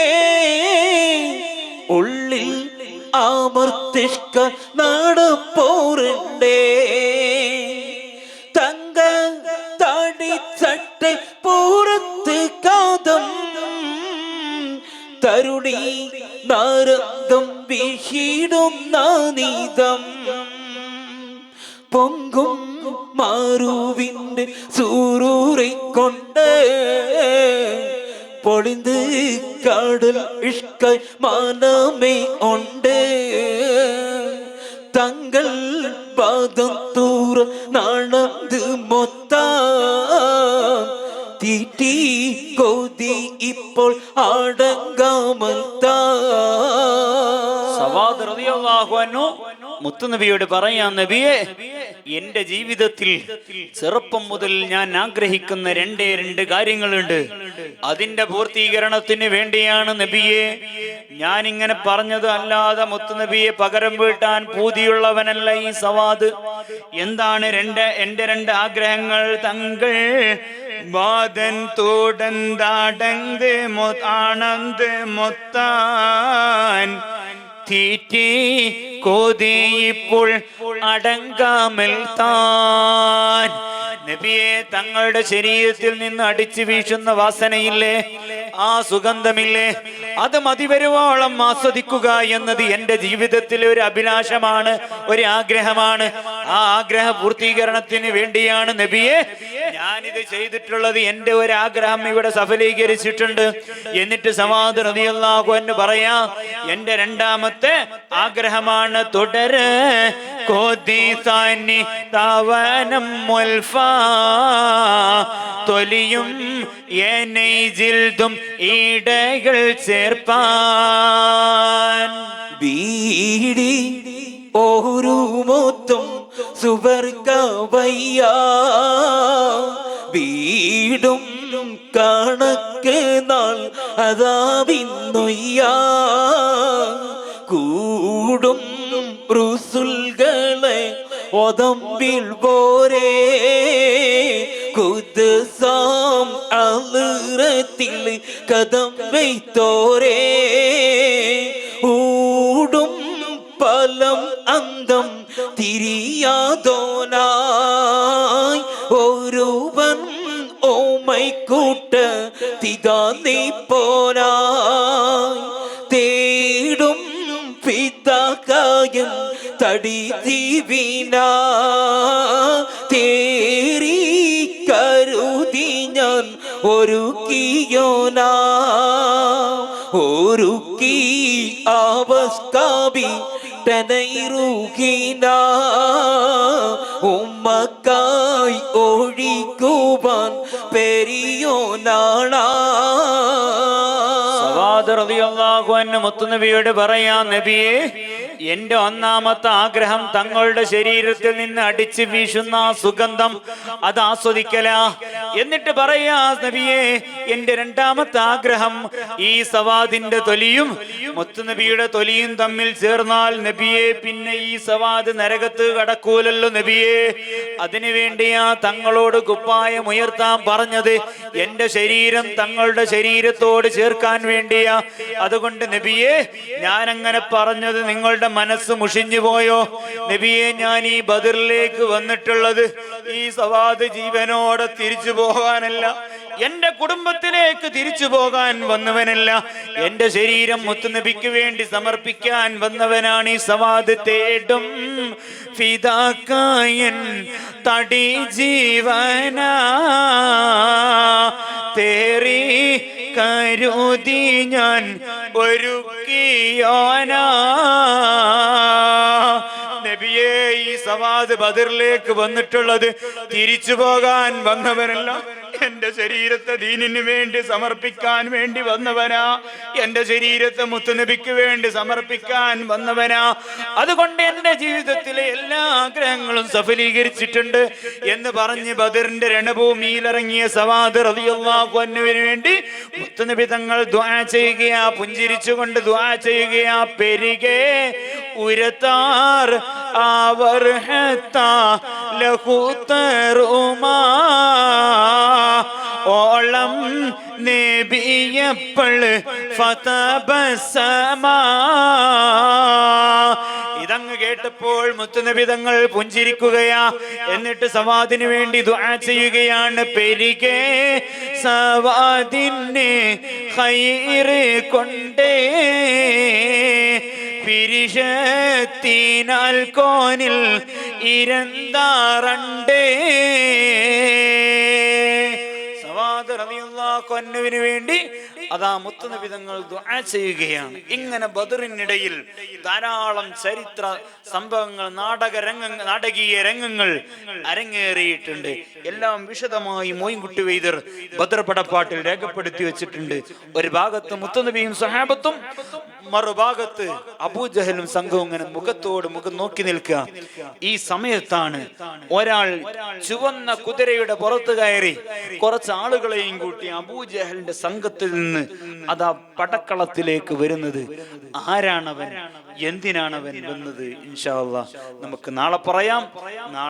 ഉള്ളിൽ അമർത്തിഷ്ക നടപ്പോരണ്ടേ. തങ്ക തടി ചട്ടை പൂരത്ത് കാതം തരുണി നാരംഗം വീശിടും നാനീതം. പൊങ്കും മാറുവിൻ്റെ സൂറൂറിക്കൊണ്ട് പൊളിந்து கடல் இஷ்காய் மானமே உண்டு தங்கள் பாதம் தூர நடந்து மொத்த തീറ്റി കൊതി ഇപ്പോൾ അടങ്ങാമൽ സവാദ് റളിയല്ലാഹു അൻഹു മുത്തുനബിയോട് പറയാം, നബിയെ, എന്റെ ജീവിതത്തിൽ ചെറുപ്പം മുതൽ ഞാൻ ആഗ്രഹിക്കുന്ന രണ്ട് കാര്യങ്ങളുണ്ട്. അതിന്റെ പൂർത്തീകരണത്തിന് വേണ്ടിയാണ് നബിയെ ഞാൻ ഇങ്ങനെ പറഞ്ഞത്. അല്ലാതെ മുത്തുനബിയെ പകരം വീട്ടാൻ പൂതിയുള്ളവനല്ല ഈ സവാദ്. എന്താണ് എന്റെ രണ്ട് ആഗ്രഹങ്ങൾ? തങ്ങൾ വാദൻ തോടന്താടങ്ക് ആനന്ദ് മൊത്താൻ തീറ്റി കോതി ഇപ്പോൾ അടങ്കാമൽ താൻ. നബിയെ, തങ്ങളുടെ ശരീരത്തിൽ നിന്ന് അടിച്ചു വീശുന്ന വാസനയില്ലേ, ആ സുഗന്ധമില്ലേ, അത് മതിവരുവോളം ആസ്വദിക്കുക എന്നത് എന്റെ ജീവിതത്തിലെ ഒരു അഭിലാഷമാണ്, ഒരു ആഗ്രഹമാണ്. ആ ആഗ്രഹ പൂർത്തീകരണത്തിന് വേണ്ടിയാണ് നബിയെ ഞാനിത് ചെയ്തിട്ടുള്ളത്. എന്റെ ഒരു ആഗ്രഹം ഇവിടെ സഫലീകരിച്ചിട്ടുണ്ട്. എന്നിട്ട് സവാദ് റളിയല്ലാഹു അൻഹു പറയാ, എന്റെ രണ്ടാമത്തെ ആഗ്രഹമാണ് തുടര് കോദീസാനി താവനം മുൽഫ തൊലിയും ഏനൈ ജിൽദും ഈടകൾ ചേർപ്പാൻ. ബീഡി ഒരു മൊത്തം സുവർഗവയ്യ വീടും കണക്ക് നാൾ അതാവിന്നൊയ്യ കൂടും റുസുൽകളെ ഒതമ്പിൽ പോരേ കുദ്സാം അളിറത്തിൽ കദം വൈത്തോരേ ഊടും പലം അന്തം തിരിയാതോനായി ഒരുവൻ ഓമൈക്കൂട്ട തികാന്നി പോനായി തേടും പിതാകായൻ തടി ജീവീന തേറി കരുതി ഞാൻ ഒരുക്കിയോനാ ഒരുക്കി ആവസ്കാബി തനൈറുകീന ഉമ്മക്കായി ഒഴിക്കുവാൻ പെരിയോനാണാ. സവാദ് റളിയല്ലാഹു അൻഹു മുത്തുനബിയോട് പറയാം, നബിയെ, എന്റെ ഒന്നാമത്തെ ആഗ്രഹം തങ്ങളുടെ ശരീരത്തിൽ നിന്ന് അടിച്ചു വീശുന്ന സുഗന്ധം അത് ആസ്വദിക്കല. എന്നിട്ട് പറയാ, നബിയെ, എന്റെ രണ്ടാമത്തെ ആഗ്രഹം ഈ സവാദിന്റെ തൊലിയും മുത്തുനബിയുടെ തൊലിയും തമ്മിൽ ചേർന്നാൽ നബിയെ പിന്നെ ഈ സവാദ് നരകത്ത് കടക്കൂലല്ലോ നബിയെ. അതിനു വേണ്ടിയാ തങ്ങളോട് കുപ്പായം ഉയർത്താൻ പറഞ്ഞത്. എന്റെ ശരീരം തങ്ങളുടെ ശരീരത്തോട് ചേർക്കാൻ വേണ്ടിയാ. അതുകൊണ്ട് നബിയെ, ഞാൻ അങ്ങനെ പറഞ്ഞത് നിങ്ങളുടെ മനസ്സ് മുഷിഞ്ഞു പോയോ? നബിയെ, ഞാൻ ഈ ബദറിലേക്ക് വന്നിട്ടുള്ളത് ഈ സവാദ് ജീവനോടെ തിരിച്ചു പോകാനല്ല, എന്റെ കുടുംബത്തിലേക്ക് തിരിച്ചു പോകാൻ വന്നവനല്ല, എന്റെ ശരീരം മുത്തുനബിക്ക് വേണ്ടി സമർപ്പിക്കാൻ വന്നവനാണ് ഈ സവാദ്. തേടും ഫിദാക്കായൻ തടി ജീവന തേറി കരുതി ഞാൻ ഒരുക്കിയോനാ. നബിയെ, ഈ സവാദ് ബദറിലേക്ക് വന്നിട്ടുള്ളത് തിരിച്ചു പോകാൻ വന്നവനല്ല, എന്റെ ശരീരത്തെ ദീനിന് വേണ്ടി സമർപ്പിക്കാൻ വേണ്ടി വന്നവനാ, എന്റെ ശരീരത്തെ മുത്തുനബിക്ക് വേണ്ടി സമർപ്പിക്കാൻ വന്നവനാ. അതുകൊണ്ട് എന്റെ ജീവിതത്തിലെ എല്ലാ ആഗ്രഹങ്ങളും സഫലീകരിച്ചിട്ടുണ്ട് എന്ന് പറഞ്ഞ് ബദറിന്റെ രണഭൂമിയിലിറങ്ങിയ സവാദ് റളിയല്ലാഹു അൻഹുവിന് വേണ്ടി മുത്തുനബി തങ്ങൾ ദുആ ചെയ്യുകയാ, പുഞ്ചിരിച്ചുകൊണ്ട് ദുആ ചെയ്യുകയാ. പെരികെ ഉരത്താർ ആവർഹത്താ ലഹുതറുമാ ഓളം നബിയപ്പോൾ ഫതബസമാ. ഇതങ്ങ് കേട്ടപ്പോൾ മുത്തുനബി തങ്ങൾ പുഞ്ചിരിക്കുകയാ. എന്നിട്ട് സവാദിന് വേണ്ടി ദുആ ചെയ്യുകയാണ്. പെരികെ സവാദിന് ഖൈറ് കൊണ്ടേ പിരിശത്തിനാൽ കോനിൽ ഇരന്താറണ്ടേ. സവാദ് റളിയല്ലാഹു അൻഹുവിന് വേണ്ടി അതാ മുത്തുനബി തങ്ങൾ ദുആ ചെയ്യുകയാണ്. ഇങ്ങനെ ബദറിനിടയിൽ ധാരാളം ചരിത്ര സംഭവങ്ങൾ, നാടകീയ രംഗങ്ങൾ അരങ്ങേറിയിട്ടുണ്ട്. എല്ലാം വിശദമായി മോയിൻകുട്ടി വൈദ്യർ ബദർ പടപ്പാട്ടിൽ രേഖപ്പെടുത്തി വെച്ചിട്ടുണ്ട്. ഒരു ഭാഗത്ത് മുത്തുനബിയും സഹാബത്തും, മറുഭാഗത്ത് അബൂജഹലും സംഘവും ഇങ്ങനെ മുഖത്തോട് മുഖം നോക്കി നിൽക്കുക. ഈ സമയത്താണ് ഒരാൾ ചുവന്ന കുതിരയുടെ പുറത്ത് കയറി കുറച്ച് ആളുകളെയും കൂട്ടി അബൂജഹലിന്റെ സംഘത്തിൽ നിന്ന് അതാ പടക്കളത്തിലേക്ക് വരുന്നത്. ആരാണവൻ, എന്തിനാണവൻ വന്നത്? ഇൻഷാ അല്ലാഹ് നമുക്ക് നാളെ പറയാം.